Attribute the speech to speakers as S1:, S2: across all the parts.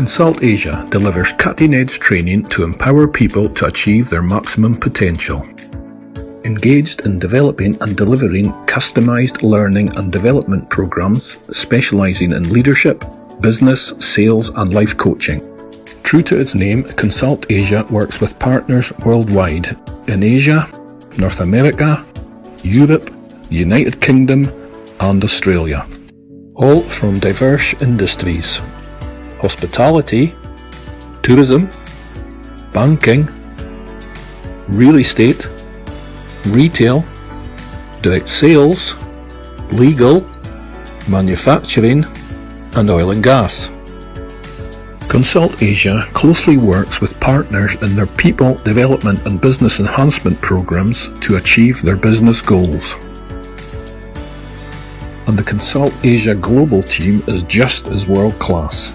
S1: Consult Asia delivers cutting-edge training to empower people to achieve their maximum potential. Engaged in developing and delivering customized learning and development programs specializing in leadership, business, sales, and life coaching. True to its name, Consult Asia works with partners worldwide in Asia, North America, Europe, the United Kingdom, and Australia. All from diverse industries: hospitality, tourism, banking, real estate, retail, direct sales, legal, manufacturing, and oil and gas. Consult Asia closely works with partners in their people development and business enhancement programs to achieve their business goals. And the Consult Asia Global team is just as world-class.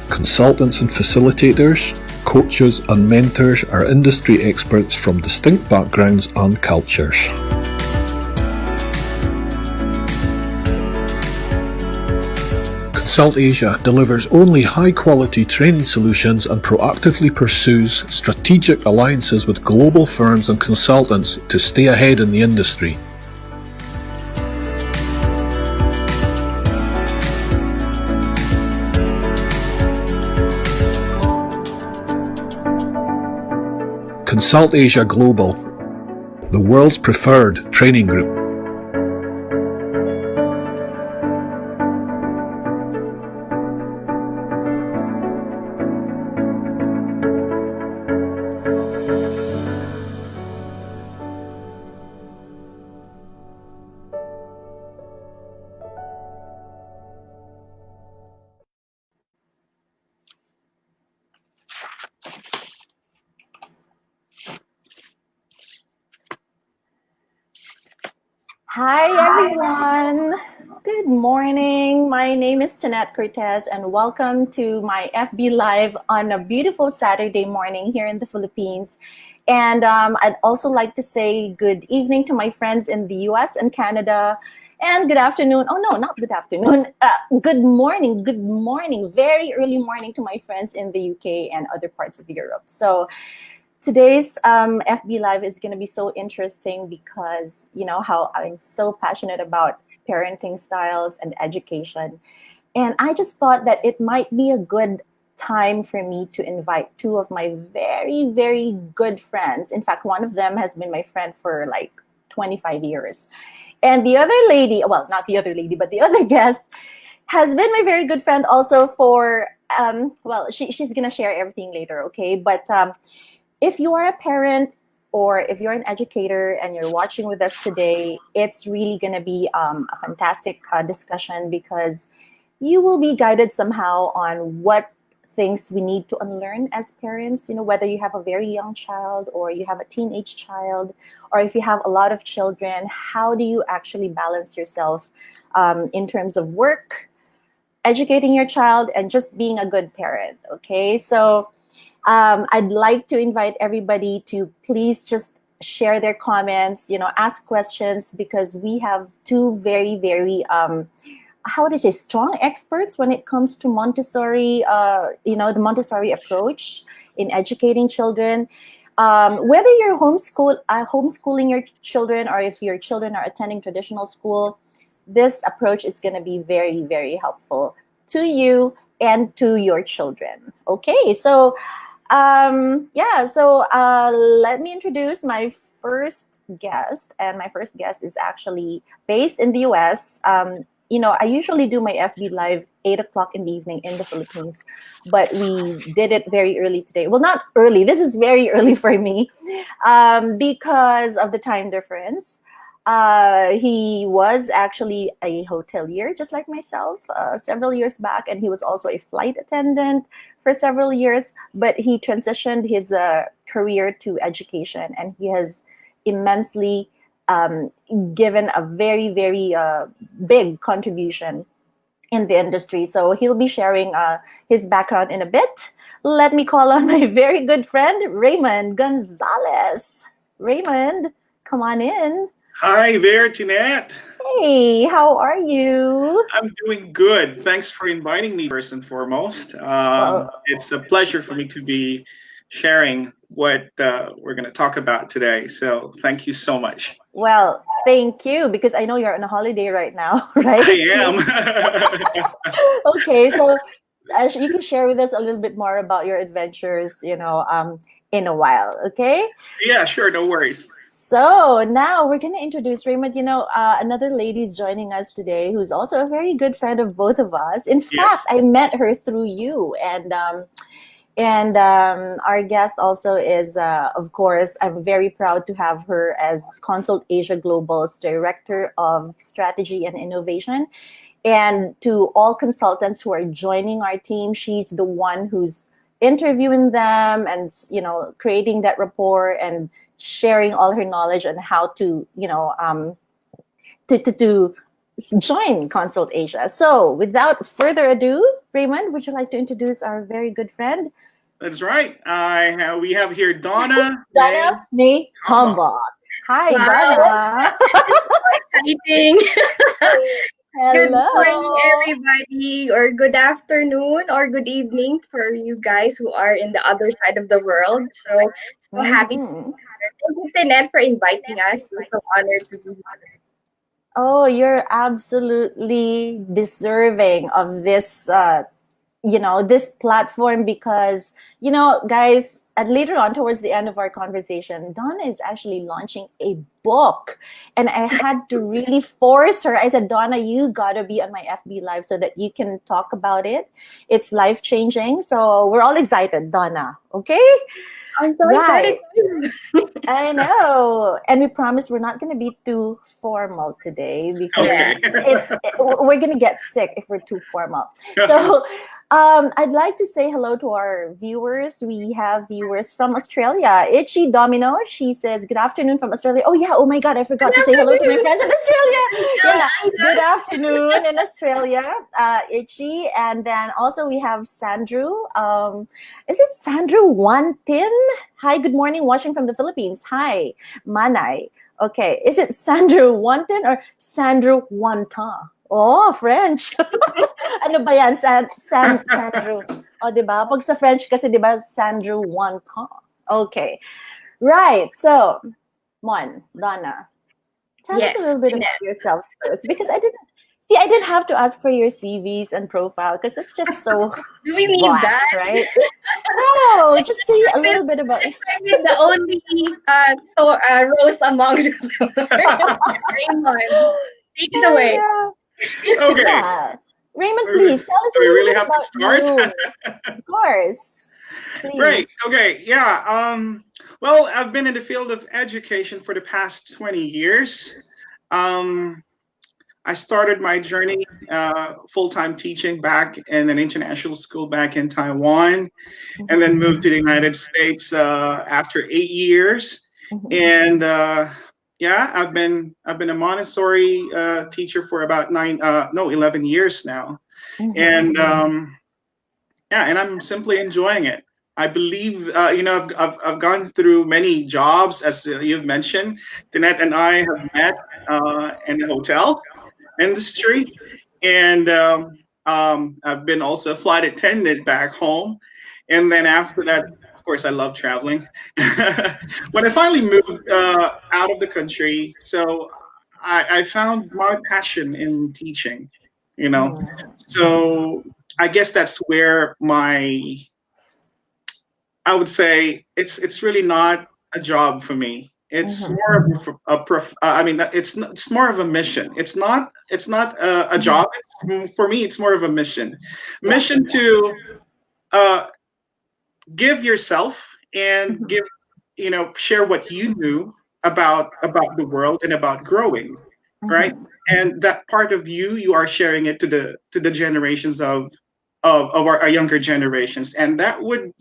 S1: Consultants and facilitators, coaches and mentors are industry experts from distinct backgrounds and cultures. Consult Asia delivers only high-quality training solutions and proactively pursues strategic alliances with global firms and consultants to stay ahead in the industry. Consult Asia Global, the world's preferred training group.
S2: Hi everyone! Good morning. My name is Tinette Cortes and welcome to my FB Live on a beautiful Saturday morning here in the Philippines. And I'd also like to say good evening to my friends in the US and Canada. And good afternoon. Oh no, not good afternoon. Good morning. Good morning. Very early morning to my friends in the UK and other parts of Europe. So today's FB Live is going to be so interesting because you know how I'm so passionate about parenting styles and education. And I just thought that it might be a good time for me to invite two of my very, very good friends. In fact, one of them has been my friend for like 25 years. And the other lady, well, not the other lady, but the other guest has been my very good friend also for, she's going to share everything later, okay? But if you are a parent or if you're an educator and you're watching with us today, it's really going to be a fantastic discussion because you will be guided somehow on what things we need to unlearn as parents, you know, whether you have a very young child or you have a teenage child, or if you have a lot of children, how do you actually balance yourself in terms of work, educating your child, and just being a good parent, okay? So I'd like to invite everybody to please just share their comments, you know, ask questions, because we have two very, very, how would I say, strong experts when it comes to Montessori, the Montessori approach in educating children. Whether you're homeschooling your children or if your children are attending traditional school, this approach is going to be very, very helpful to you and to your children. Okay, so let me introduce my first guest, and my first guest is actually based in the US. I usually do my FB Live 8 o'clock in the evening in the Philippines, but we did it very early today. Well, not early. This is very early for me because of the time difference. He was actually a hotelier, just like myself, several years back, and he was also a flight attendant for several years, but he transitioned his career to education, and he has immensely given a very, very big contribution in the industry. So he'll be sharing his background in a bit. Let me call on my very good friend, Raymond Gonzales. Raymond, come on in.
S3: Hi there, Tinette.
S2: Hey, how are you?
S3: I'm doing good. Thanks for inviting me, first and foremost.
S2: Well,
S3: It's a pleasure for me to be sharing what we're going to talk about today. So, thank you so much.
S2: thank you because I know you're on a holiday right now,
S3: I
S2: right?
S3: am.
S2: Okay, so you can share with us a little bit more about your adventures, in a while, okay?
S3: Yeah, sure. No worries.
S2: So now we're going to introduce Raymond. Another lady is joining us today who's also a very good friend of both of us. In fact,
S3: Yes.
S2: I met her through you, and our guest also is, of course, I'm very proud to have her as Consult Asia Global's Director of Strategy and Innovation. And to all consultants who are joining our team, she's the one who's interviewing them and, creating that rapport and sharing all her knowledge on how to, to join Consult Asia. So without further ado, Raymond, would you like to introduce our very good friend?
S3: That's right. We have here Donna
S2: Donna May
S3: Tomboc.
S2: Tomboc. Hi,
S4: Wow,
S2: Donna.
S4: exciting. Good morning,
S2: Hello.
S4: everybody, or good afternoon, or good evening for you guys who are in the other side of the world. So happy to be
S2: Mhm.
S4: here. Thank you, Tinette, for inviting us. We're so honored to be here.
S2: Oh, you're absolutely deserving of this, this platform because, guys, at later on towards the end of our conversation, Donna is actually launching a book. And I had to really force her. I said, Donna, you gotta be on my FB Live so that you can talk about it. It's life changing. So we're all excited, Donna. Okay?
S4: I'm so excited
S2: Right.
S4: too.
S2: I know. And we promise we're not going to be too formal today because
S4: Yeah.
S3: Okay.
S2: we're going to get sick if we're too formal. So I'd like to say hello to our viewers. We have viewers from Australia. Itchy Domino, she says, good afternoon from Australia. Oh, yeah. Oh, my God. I forgot to say hello to my friends in Australia. Yeah. Good afternoon in Australia, Itchy. And then also we have Sandru. Is it Sandru Wantin? Hi, good morning, watching from the Philippines. Hi, Manay. Okay, is it Sandro Wanton or Sandro Wanta? Oh, French. Ano ba yan? Sandro. O, di ba? Pag sa French kasi, di ba, Sandro Wanta. Okay. Right. So, Mon, Donna, tell us a
S4: Yes,
S2: little bit about
S4: Tinette.
S2: yourselves first because I didn't have to ask for your CVs and profile because it's just so
S4: Do we need
S2: blah,
S4: that?
S2: right? No, just say a little bit about
S4: Let's start with the only rose among the Raymond. Take it away.
S3: Okay.
S2: Yeah. Raymond,
S3: Do
S2: please tell us a
S3: we
S2: little
S3: really
S2: bit
S3: have to
S2: about
S3: start?
S2: you. Of course.
S3: Right.
S2: Please.
S3: Okay. Yeah. Well, I've been in the field of education for the past 20 years. Um, I started my journey full-time teaching back in an international school back in Taiwan, and then moved to the United States after 8 years.
S2: Mhm.
S3: And yeah, I've been a Montessori teacher for about 11 years now,
S2: Mhm.
S3: and yeah, and I'm simply enjoying it. I believe, I've gone through many jobs, as you've mentioned. Tinette and I have met in the hotel industry, and I've been also a flight attendant back home. And then after that, of course, I love traveling. When I finally moved out of the country, so I found my passion in teaching, you know.
S2: Mhm.
S3: So I guess that's where I would say it's really not a job for me. It's
S2: Mhm.
S3: more of I mean, it's more of a mission. It's not a
S2: Mhm.
S3: job. For me, it's more of a mission.
S2: Yeah.
S3: Mission to uh, give yourself and
S2: Mhm.
S3: share what you knew about the world and about growing, right?
S2: Mhm.
S3: And that part of you are sharing it to the generations of our younger generations, and that would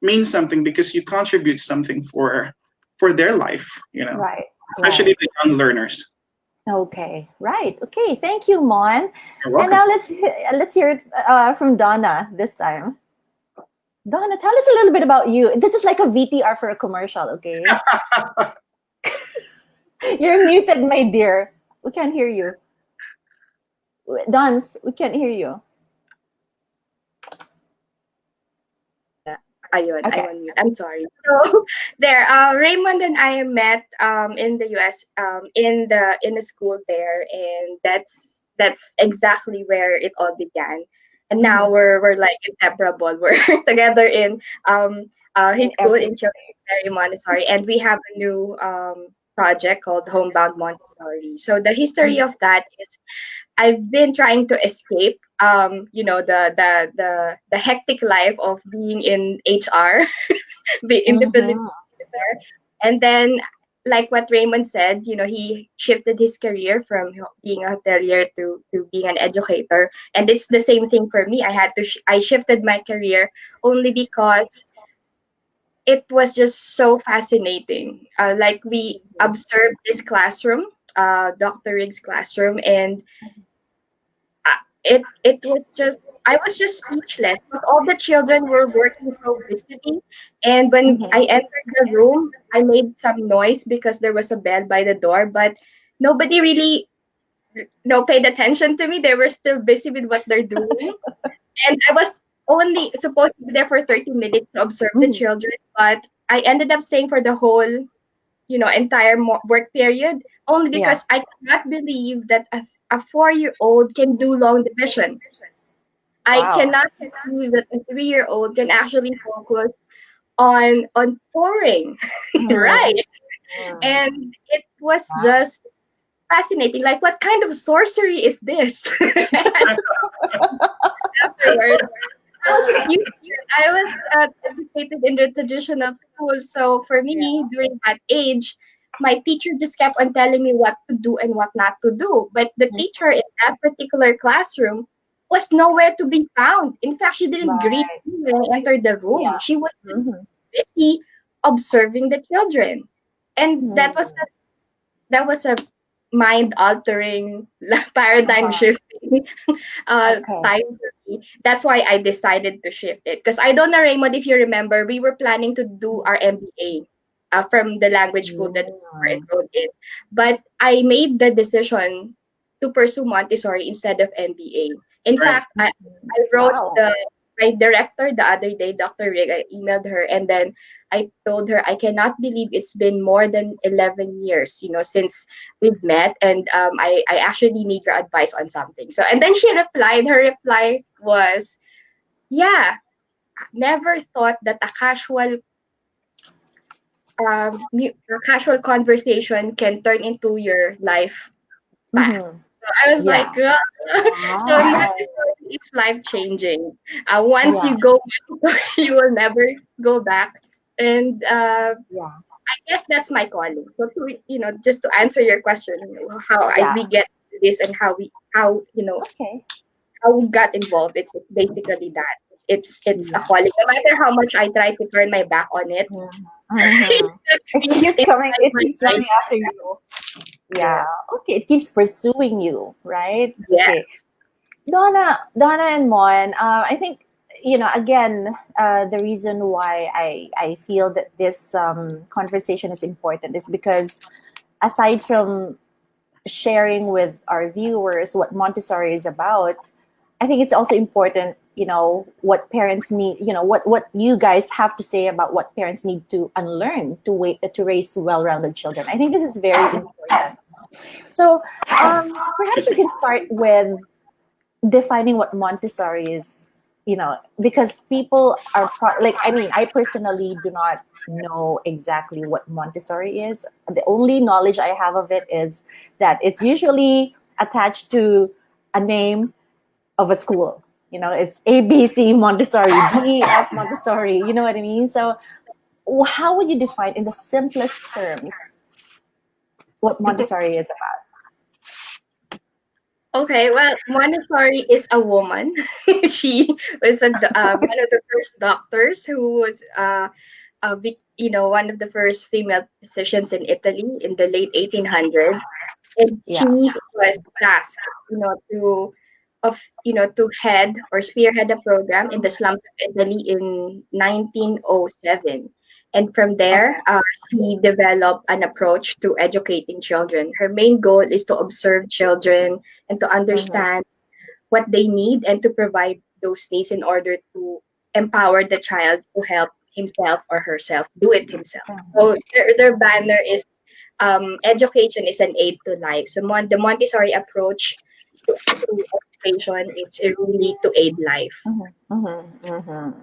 S3: mean something because you contribute something for their life,
S2: Right.
S3: especially
S2: Right.
S3: the young learners.
S2: Okay. Right. Okay. Thank you, Mon.
S3: You're
S2: And
S3: welcome.
S2: now let's hear it from Donna this time. Donna, tell us a little bit about you. This is like a VTR for a commercial, okay? You're muted, my dear. We can't hear you. Dons, we can't hear you.
S4: Ayun,
S2: Okay.
S4: I'm on mute. I'm sorry. So there, Raymond and I met in the US in the school there, and that's exactly where it all began. And now we're like inseparable. We're together in his school in Children's Montessori, and we have a new project called Homebound Montessori. So the history of that is I've been trying to escape, the hectic life of being in HR, in the Philippines, and then like what Raymond said, he shifted his career from being a hotelier to being an educator, and it's the same thing for me. I shifted my career only because it was just so fascinating. Like we observed this classroom, Dr. Riggs' classroom, and it was just I was just speechless because all the children were working so busily, and when I entered the room, I made some noise because there was a bell by the door, but nobody really paid attention to me. They were still busy with what they're doing, and I was only supposed to be there for 30 minutes to observe the children, but I ended up staying for the whole entire work period only because I cannot believe that a 4-year-old can do long division. I cannot believe that a 3-year-old can actually focus on pouring rice. And it was just fascinating. Like, what kind of sorcery is this? Afterwards, I was educated in the traditional school, so for me, during that age, my teacher just kept on telling me what to do and what not to do. But the teacher in that particular classroom was nowhere to be found. In fact, she didn't greet me when I entered the room. She was just busy observing the children, and that was a mind altering, paradigm shifting time for me. That's why I decided to shift it. Because I don't know, Raymond, if you remember, we were planning to do our MBA from the language school that we were enrolled in. But I made the decision to pursue Montessori instead of MBA. In
S3: Right.
S4: fact, I wrote my director the other day, Dr. Rig. I emailed her, and then I told her I cannot believe it's been more than 11 years, since we've met, and I actually need your advice on something. So, and then she replied. Her reply was, "Yeah, never thought that a casual conversation can turn into your life path." So I was like, "Ah." So Montessori is life changing. Once you go, you will never go back, and I guess that's my calling. So to just to answer your question, how we get to this and how we got involved. It's basically that. It's a calling. No matter how much I try to turn my back on it,
S2: It keeps coming. It keeps running after you. Yeah. Okay. It keeps pursuing you, right?
S4: Yeah.
S2: Okay. Donna and Mon, I think, again, the reason why I feel that this conversation is important is because aside from sharing with our viewers what Montessori is about, I think it's also important, what parents need, what you guys have to say about what parents need to unlearn to raise well-rounded children. I think this is very important. So perhaps we can start with defining what Montessori is, because people are I personally do not know exactly what Montessori is. The only knowledge I have of it is that it's usually attached to a name of a school. It's ABC Montessori, DEF Montessori, you know what I mean? So how would you define in the simplest terms what Montessori is about?
S4: Okay, well, Montessori is a woman. She was one of the first doctors who was one of the first female physicians in Italy in the late 1800s, and she was tasked, to head or spearhead a program in the slums of Italy in 1907. And from there, she developed an approach to educating children. Her main goal is to observe children and to understand what they need and to provide those needs in order to empower the child to help himself or herself do it himself. So their banner is education is an aid to life. So the Montessori approach to education is really to aid life.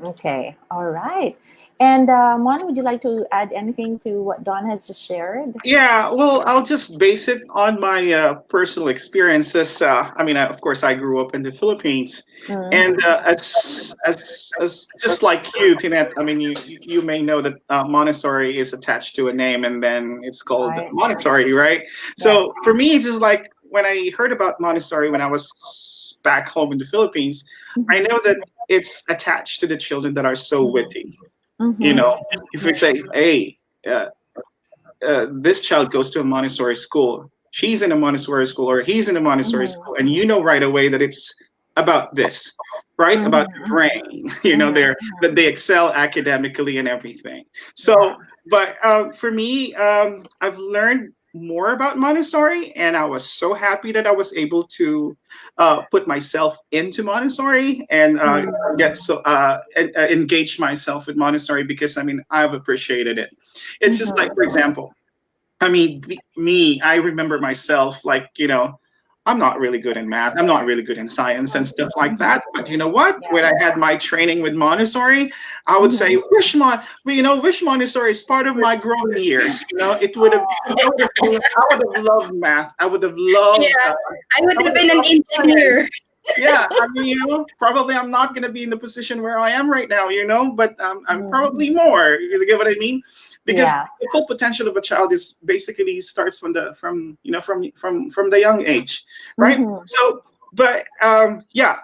S2: Okay, all right. And Mon, would you like to add anything to what Don has just shared?
S3: Yeah, well, I'll just base it on my personal experiences. I mean, of course, I grew up in the Philippines, and as just like you, Tinette, I mean, you may know that Montessori is attached to a name, and then it's called
S2: Right.
S3: Montessori, right? So for me, it's just like when I heard about Montessori when I was back home in the Philippines, I know that it's attached to the children that are so witty. You know, if we say, hey. This child goes to a Montessori school, she's in a Montessori school, or he's in a Montessori school, and you know right away that it's about this, right? About the brain, you know, that they excel academically and everything. So, but for me, I've learned more about Montessori, and I was so happy that I was able to put myself into Montessori and get engage myself with Montessori, because I mean I've appreciated it. It's just like, for example, I mean, me, I remember myself like, you know, I'm not really good in math. I'm not really good in science and stuff like that. But you know what? When I had my training with Montessori, I would say, wish Montessori is part of my growing years. You know, it would have, I would have loved math. I would have loved.
S4: Yeah, I would have been an engineer.
S3: Yeah, I mean, you know, probably I'm not going to be in the position where I am right now, you know, but I'm probably more. You get what I mean? Because the full potential of a child is basically starts from from the young age, right? So, but yeah,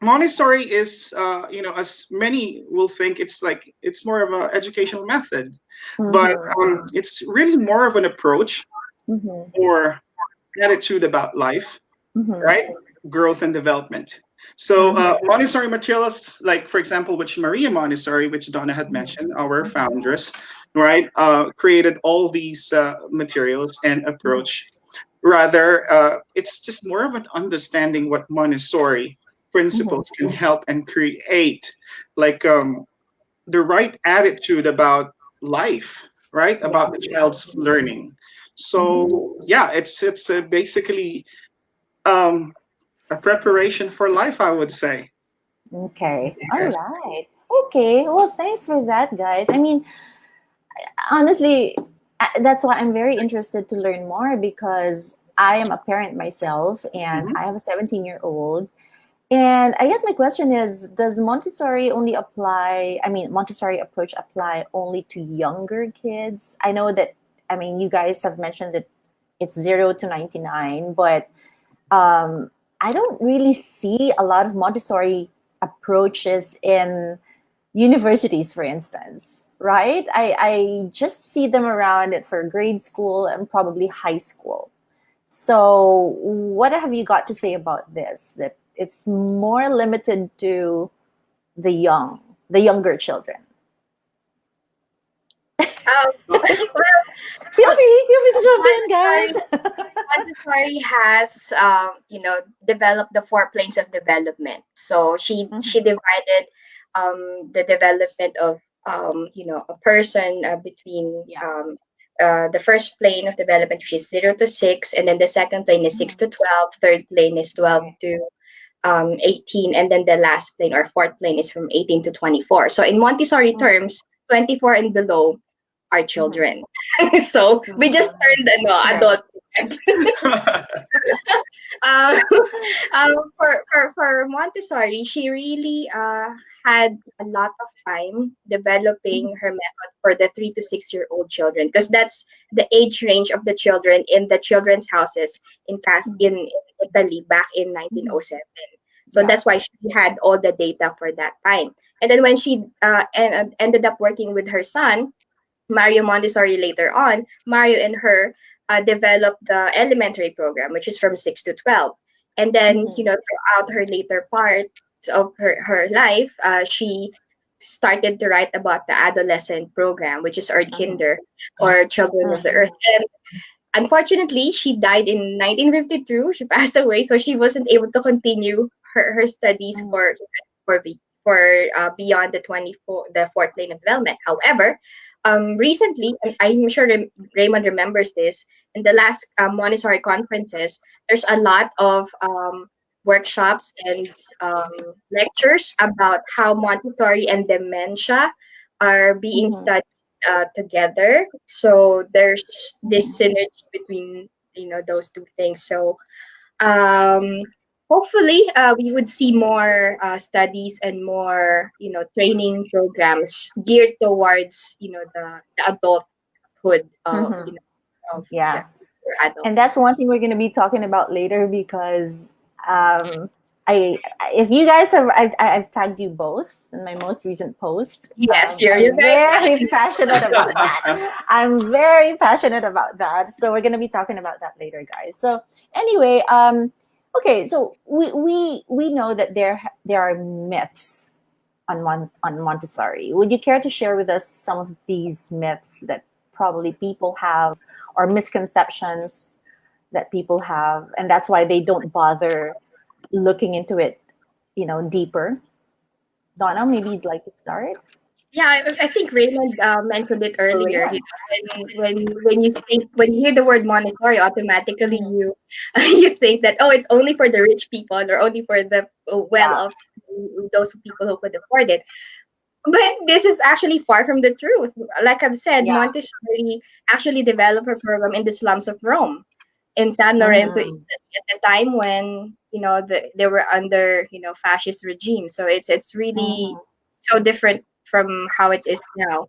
S3: Montessori is as many will think, it's like it's more of an educational method, but it's really more of an approach or attitude about life, right? Growth and development. So Montessori materials, like for example, which Maria Montessori, which Donna had mentioned, our foundress, right, created all these materials and approach. Rather, it's just more of an understanding what Montessori principles can help and create, like the right attitude about life, right, about the child's learning. So yeah, it's basically a preparation for life, I would say.
S2: Okay. All right. Okay. Well, thanks for that, guys. I mean, honestly, that's why I'm very interested to learn more, because I am a parent myself and I have a 17-year-old. And I guess my question is, does Montessori only apply, I mean, Montessori approach apply only to younger kids? I know that, I mean, you guys have mentioned that it's 0 to 99, but I don't really see a lot of Montessori approaches in universities, for instance, right? I just see them around it for grade school and probably high school. So what have you got to say about this, that it's more limited to the younger children?
S4: Well,
S2: Feel free to jump in, guys.
S4: Montessori has, developed the 4 planes of development. So she divided the development of, a person between the first plane of development, which is 0 to 6, and then the second plane is 6 to 12, third plane is 12 to 18, and then the last plane or fourth plane is from 18 to 24. So in Montessori terms, 24 and below are children. So we just turned adult. For Montessori, she really had a lot of time developing her method for the 3 to 6-year-old children, because that's the age range of the children in the children's houses in Italy back in 1907. So that's why she had all the data for that time. And then when she ended up working with her son, Mario Montessori, later on, Mario and her developed the elementary program, which is from 6 to 12. And then, throughout her later part of her life, she started to write about the adolescent program, which is Erdkinder, or Children of the Earth. And unfortunately, she died in 1952. She passed away, so she wasn't able to continue her studies for beyond the fourth lane of development. However, recently, and I'm sure Raymond remembers this, in the last Montessori conferences, there's a lot of workshops and lectures about how Montessori and dementia are being studied together. So there's this synergy between those two things. So um, hopefully we would see more studies and more training programs geared towards the adulthood of
S2: Yeah.
S4: the adults.
S2: And that's one thing we're going to be talking about later, because if you guys have, I've tagged you both in my most recent post.
S4: Yes,
S2: you're
S4: you're
S2: very passionate about that. I'm very passionate about that. So we're going to be talking about that later, guys. So anyway, okay, so we know that there are myths on Montessori. Would you care to share with us some of these myths that probably people have, or misconceptions that people have, and that's why they don't bother looking into it, deeper? Donna, maybe you'd like to start.
S4: Yeah, I think Raymond mentioned it earlier. When you hear the word Montessori, automatically you think that, oh, it's only for the rich people or only for the well-off, those people who could afford it. But this is actually far from the truth. Like I've said, Montessori actually developed her program in the slums of Rome, in San Lorenzo, at the time when they were under fascist regime. So it's really so different from how it is now.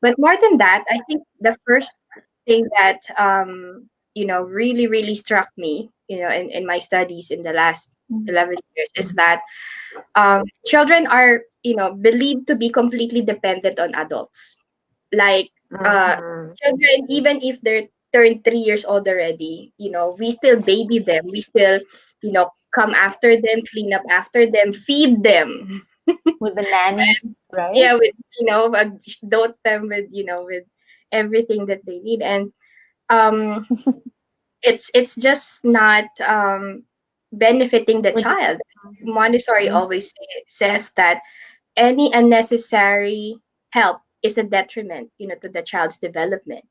S4: But more than that, I think the first thing that really really struck me in my studies in the last 11 years is that children are believed to be completely dependent on adults. Like children, even if they're turned 3 years old already, we still baby them, we still come after them, clean up after them, feed them
S2: with the nannies, right?
S4: Yeah, with dote them with with everything that they need. And it's just not benefiting the child. Montessori always says that any unnecessary help is a detriment, to the child's development.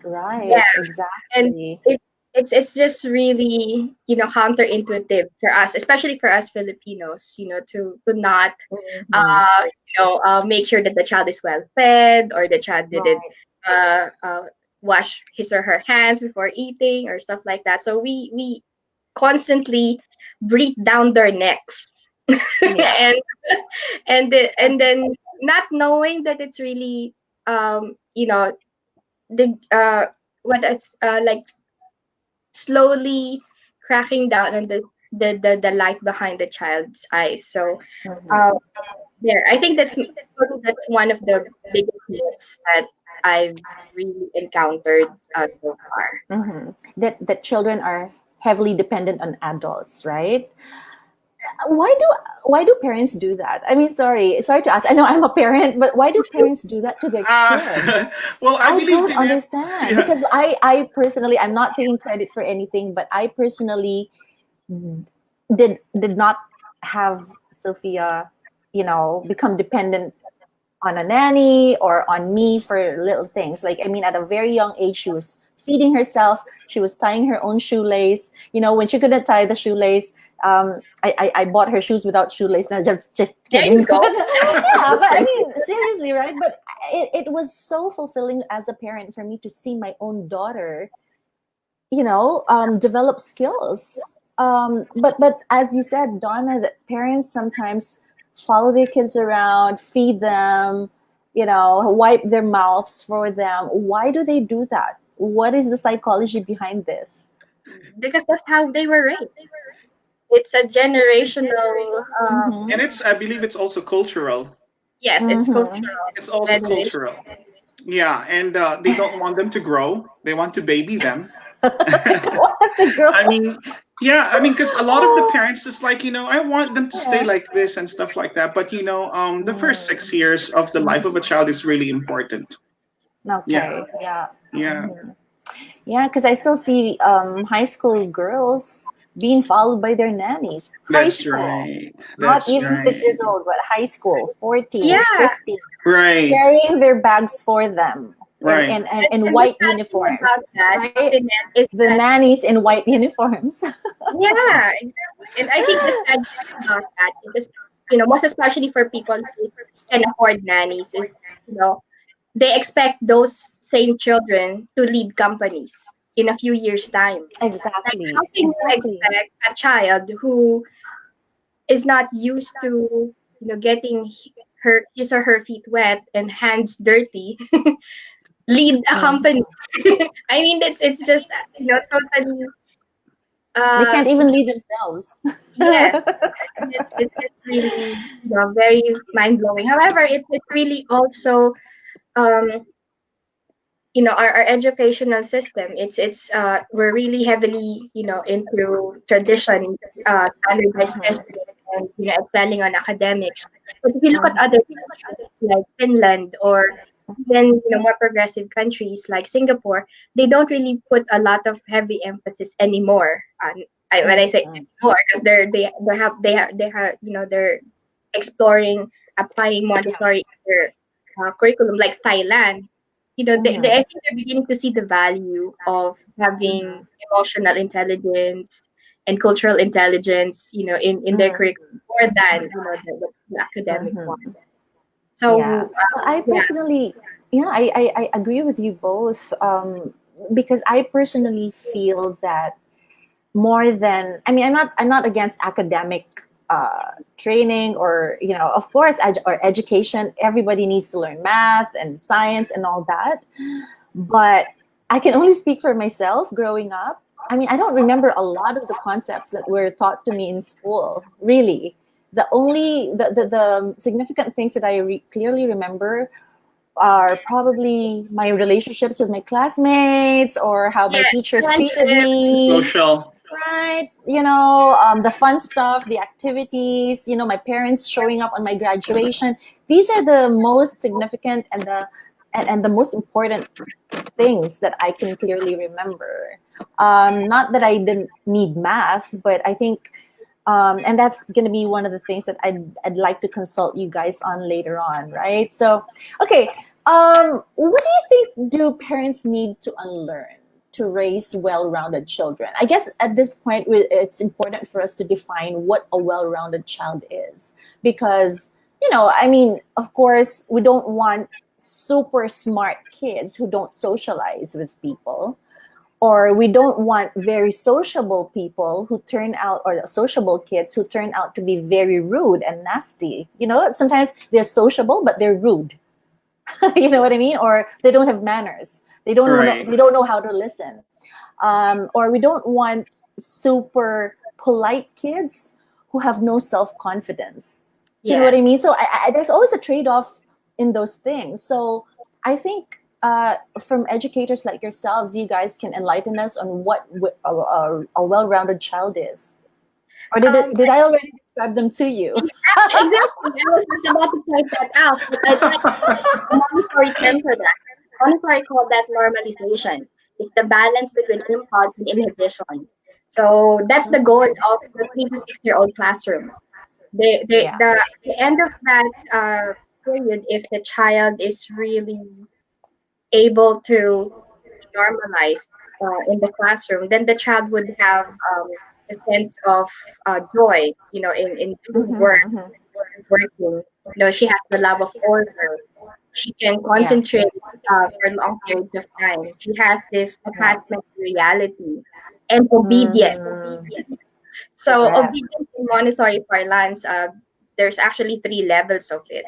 S2: Right?
S4: Yeah,
S2: exactly.
S4: And it's just really counterintuitive for us, especially for us Filipinos, to not make sure that the child is well fed, or the child didn't wash his or her hands before eating or stuff like that. So we constantly breathe down their necks and then not knowing that it's really the what it's like slowly cracking down on the light behind the child's eyes. So there, I think that's one of the biggest myths that I've really encountered so far.
S2: That children are heavily dependent on adults, right? Why do parents do that? I mean, sorry to ask. I know I'm a parent, but why do parents do that to their kids?
S3: Well, I believe
S2: don't understand, because I personally, I'm not taking credit for anything, but I personally did not have Sophia, become dependent on a nanny or on me for little things. Like, I mean, at a very young age, she was feeding herself. She was tying her own shoelace. When she couldn't tie the shoelace, I bought her shoes without shoelace. No, just kidding.
S4: There you go.
S2: Yeah, but I mean, seriously, right? But it was so fulfilling as a parent for me to see my own daughter, develop skills. But as you said, Donna, that parents sometimes follow their kids around, feed them, wipe their mouths for them. Why do they do that? What is the psychology behind this?
S4: Because that's how they were raised. It's a generational
S3: and I believe it's also cultural.
S4: Yes, it's cultural.
S3: It's also cultural. Yeah, and they don't want them to grow. They want to baby them.
S2: Want to grow.
S3: I mean, because a lot of the parents is like, I want them to stay like this and stuff like that. But the first 6 years of the life of a child is really important.
S2: Okay.
S3: Yeah.
S2: Yeah, because I still see high school girls being followed by their nannies. High
S3: That's
S2: school,
S3: right.
S2: not
S3: That's
S2: even 6 years
S3: right.
S2: old, but high school, 14,
S4: Yeah,
S2: 15,
S3: Right.
S2: carrying their bags for them
S3: Right.
S2: in
S4: and the
S2: white
S4: sad thing
S2: uniforms,
S4: about that,
S2: right?
S4: Tinette, is
S2: The
S4: that
S2: nannies in white uniforms.
S4: yeah, exactly. And I think the sad thing about that is, most especially for people who can afford nannies, is you know they expect those same children to lead companies in a few years' time. Like, how
S2: Exactly,
S4: can you
S2: exactly.
S4: expect a child who is not used to, getting his or her feet wet and hands dirty lead a
S2: Mm.
S4: company? I mean, it's just totally
S2: They
S4: uh
S2: can't even lead themselves.
S4: yes, and it's just really very mind blowing. However, it's really also um our educational system. It's we're really heavily into tradition, standardized
S2: Mhm,
S4: testing, and excelling on academics. But if you look at
S2: mhm,
S4: other countries like Finland, or even more progressive countries like Singapore, they don't really put a lot of heavy emphasis anymore on. When I say
S2: mhm,
S4: anymore, because they're exploring applying
S2: yeah,
S4: Montessori in their curriculum, like Thailand. I
S2: mhm,
S4: think they're beginning to see the value of having
S2: mhm,
S4: emotional intelligence and cultural intelligence, in their
S2: mhm,
S4: curriculum more than the academic one.
S2: mhm. Yeah.
S4: So
S2: Well, I
S4: yeah,
S2: personally, yeah, I agree with you both, because I personally feel that more than, I mean, I'm not against academic training, or of course, or education. Everybody needs to learn math and science and all that, but I can only speak for myself growing up. I mean, I don't remember a lot of the concepts that were taught to me in school, really. The significant things that I clearly remember are probably my relationships with my classmates, or how my
S4: yeah,
S2: teachers treated
S4: friendship,
S2: me,
S3: Social.
S2: right? The fun stuff, the activities, my parents showing up on my graduation. These are the most significant and the most important things that I can clearly remember. Not that I didn't need math, but I think, and that's going to be one of the things that I'd like to consult you guys on later on, right? So, okay, what do you think do parents need to unlearn to raise well-rounded children? I guess at this point, it's important for us to define what a well-rounded child is, because I mean, of course, we don't want super smart kids who don't socialize with people, or we don't want very sociable people who turn out, or sociable kids who turn out to be very rude and nasty. Sometimes they're sociable but they're rude. You know what I mean? Or they don't have manners.
S3: Right.
S2: They don't know how to listen. Or we don't want super polite kids who have no self-confidence. Do you know what I mean?
S4: yes.
S2: So there's always a trade-off in those things. So I think, from educators like yourselves, you guys can enlighten us on what a well-rounded child is. Or
S4: Um,
S2: did I already describe them to you?
S4: exactly. I was just about to point that out, but I'd like to use a Montessori term for that. Montessori called that normalization. It's the balance between impulse and inhibition. So that's the goal of the 3 to 6 year old classroom.
S2: Yeah.
S4: The end of that period, if the child is really able to be normalized in the classroom, then the child would have a sense of joy, in doing work,
S2: Mm-hmm, mm-hmm.
S4: working. She has the love of order. She can
S2: Yeah.
S4: concentrate for long periods of time. She has this
S2: Yeah.
S4: attachment to reality and obedience.
S2: Mm-hmm.
S4: So
S2: Correct.
S4: obedience in Montessori parlance, there's actually 3 levels of it.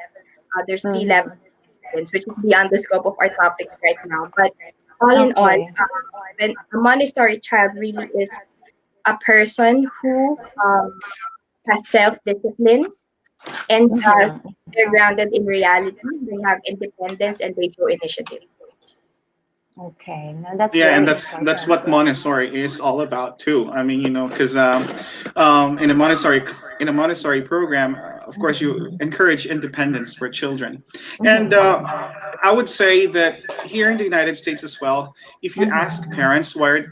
S4: There's 3 levels,
S2: Mm-hmm.
S4: which is beyond the scope of our topic right now. But all in all,
S2: Okay.
S4: when a Montessori child really is a person who has self-discipline, and
S2: Mm-hmm.
S4: they're grounded in reality. They have independence and they show initiative.
S2: Okay, now that's
S3: Yeah, and
S2: very
S3: that's
S2: important.
S3: what Montessori is all about too. I mean, because in a Montessori program, of course, you encourage independence for children, and I would say that here in the United States as well, if you ask parents why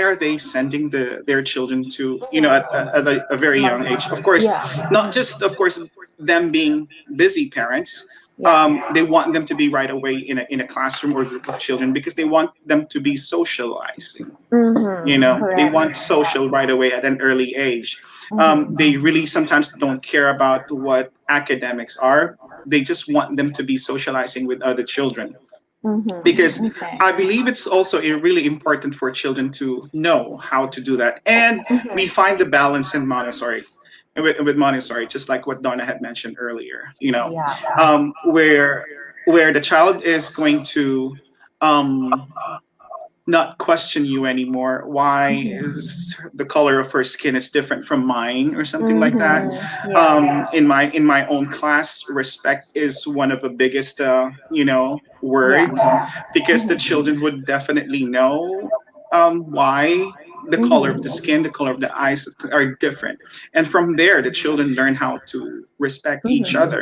S3: are they sending their children to, at a very young age? Of course,
S2: Yeah.
S3: not just, of course, them being busy parents.
S2: Yeah.
S3: They want them to be right away in a classroom or group of children because they want them to be socializing. They want
S2: Correct.
S3: social right away at an early age.
S2: Mm-hmm.
S3: They really sometimes don't care about what academics are. They just want them to be socializing with other children, because
S2: Okay.
S3: I believe it's also really important for children to know how to do that. And we find the balance in Montessori. With Montessori, just like what Donna had mentioned earlier,
S2: Yeah.
S3: where the child is going to um, not question you anymore. Why is the color of her skin is different from mine, or something like that?
S2: Yeah.
S3: In my own class, respect is one of the biggest
S2: Yeah.
S3: word, because the children would definitely know why the color of the skin, the color of the eyes are different, and from there the children learn how to respect each other,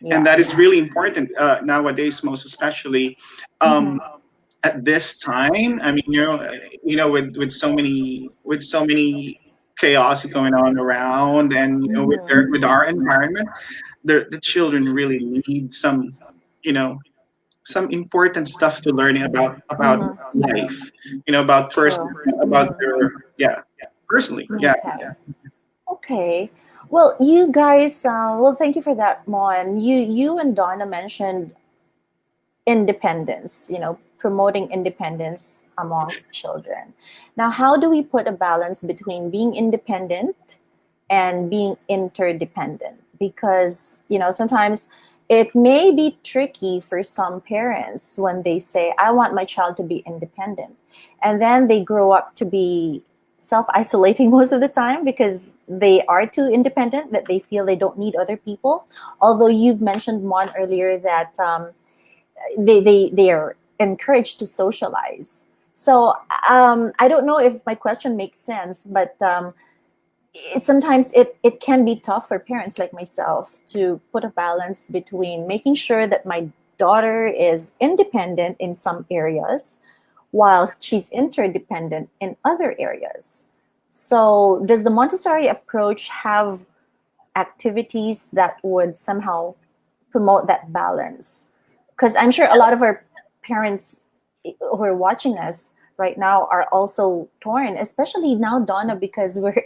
S3: and
S2: Yeah.
S3: that is really important nowadays, most especially. Um, at this time, I mean, with so many chaos going on around, and with our environment, the children really need you know some important stuff to learn about life, about person,
S2: True.
S3: about their, yeah, personally, yeah.
S2: Okay. Okay. Well, you guys, thank you for that, Mon. You and Donna mentioned independence, promoting independence amongst children. Now, how do we put a balance between being independent and being interdependent? Because, sometimes it may be tricky for some parents when they say, I want my child to be independent. And then they grow up to be self isolating most of the time because they are too independent, that they feel they don't need other people. Although you've mentioned, Mon, earlier that they are encouraged to socialize. So I don't know if my question makes sense, but sometimes it can be tough for parents like myself to put a balance between making sure that my daughter is independent in some areas whilst she's interdependent in other areas. So does the Montessori approach have activities that would somehow promote that balance? Because I'm sure a lot of our parents who are watching us right now are also torn, especially now, Donna, because we're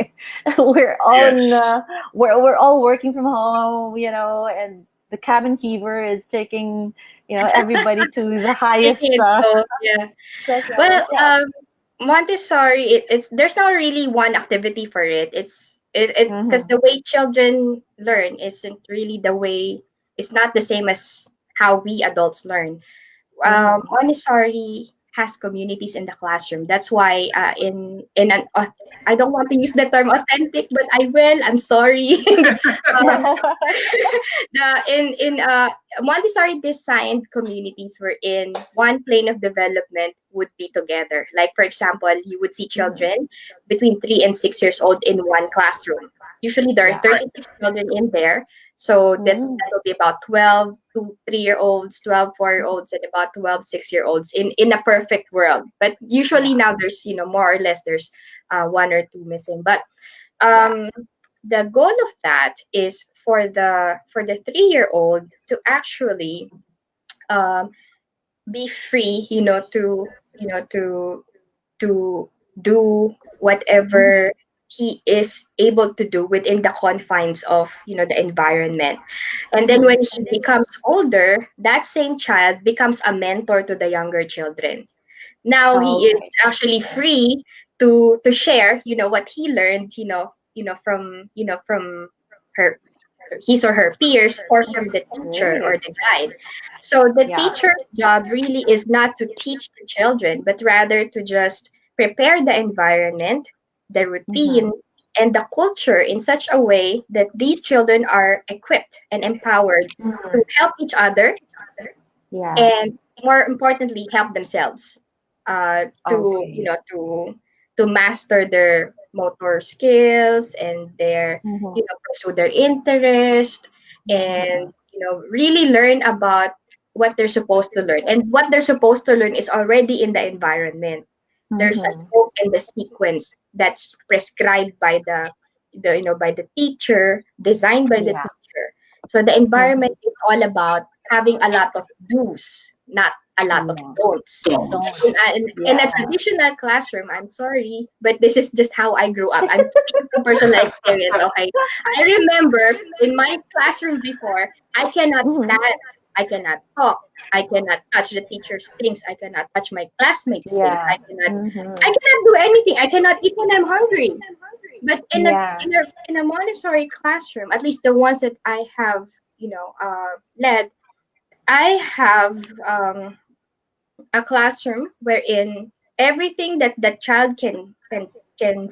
S2: we're all in
S3: Yes.
S2: we're all working from home, and the cabin fever is taking everybody to the highest
S4: Taking it so, yeah. Well,
S2: thresholds. Yeah.
S4: Montessori, it's there's not really one activity for it. It's because
S2: Mm-hmm.
S4: the way children learn isn't really the way. It's not the same as how we adults learn.
S2: Mm-hmm.
S4: Montessori has communities in the classroom. That's why in an I don't want to use the term authentic, but I will. I'm sorry. um, the in Montessori designed communities where in one plane of development would be together. Like for example, you would see children between 3 and 6 years old in one classroom. Usually there are
S2: Yeah.
S4: 36 children in there, so that will be about 12 to 3 year olds, 12 4 year olds, and about 12 6 year olds in a perfect world. But usually
S2: Yeah.
S4: now there's more or less there's one or two missing. But
S2: Yeah.
S4: um, the goal of that is for the 3 year old to actually um, be free, to do whatever he is able to do within the confines of the environment. And then when he becomes older, that same child becomes a mentor to the younger children. Now he is
S2: Okay.
S4: actually free to share what he learned from her his or her peers, or from
S2: That's
S4: the teacher or
S2: great.
S4: the guide. So the
S2: Yeah.
S4: teacher's job really is not to teach the children, but rather to just prepare the environment, the routine, and the culture in such a way that these children are equipped and empowered to help each other,
S2: Yeah.
S4: and more importantly, help themselves to
S2: Okay.
S4: to master their motor skills and their
S2: Mm-hmm.
S4: pursue their interest,
S2: Mm-hmm.
S4: and really learn about what they're supposed to learn, and what they're supposed to learn is already in the environment. There's a
S2: Mm-hmm.
S4: scope and the sequence that's prescribed by by the teacher, designed by the
S2: Yeah.
S4: teacher. So the
S2: Mm-hmm.
S4: environment is all about having a lot of do's, not a lot of
S2: Yeah.
S4: don'ts.
S3: Don't.
S4: In
S2: Yeah.
S4: a traditional classroom, I'm sorry, but this is just how I grew up. I'm speaking from personal experience, okay? I remember in my classroom before, I cannot
S2: Mm-hmm.
S4: stand, I cannot talk, I cannot touch the teacher's things, I cannot touch my classmates' things,
S2: Yeah.
S4: I
S2: Mm-hmm.
S4: cannot do anything, I cannot eat when I'm hungry. But
S2: Yeah.
S4: in a Montessori classroom, at least the ones that I have, led, I have a classroom wherein everything that the child can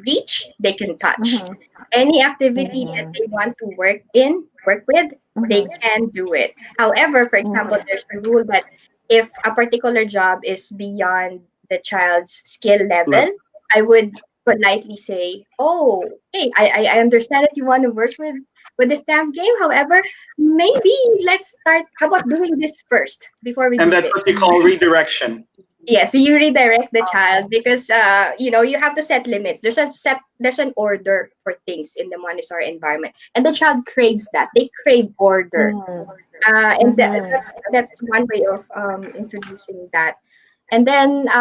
S4: reach, they can touch.
S2: Mm-hmm.
S4: Any activity that
S2: Mm-hmm.
S4: they want to work with, they
S2: Mm-hmm.
S4: can do it. However, for example,
S2: Mm-hmm.
S4: there's a rule that if a particular job is beyond the child's skill level,
S3: Look,
S4: I would politely say, "Oh, hey, I understand that you want to work with the stamp game. However, maybe let's start. How about doing this first before we
S3: and
S4: do
S3: that's
S4: this?"
S3: what we call redirection.
S4: Yeah, so you redirect the child
S2: Okay.
S4: because you have to set limits. There's an order for things in the Montessori environment, and the child craves that. They crave order,
S2: Mm-hmm.
S4: and
S2: Mm-hmm.
S4: that's one way of introducing that. And then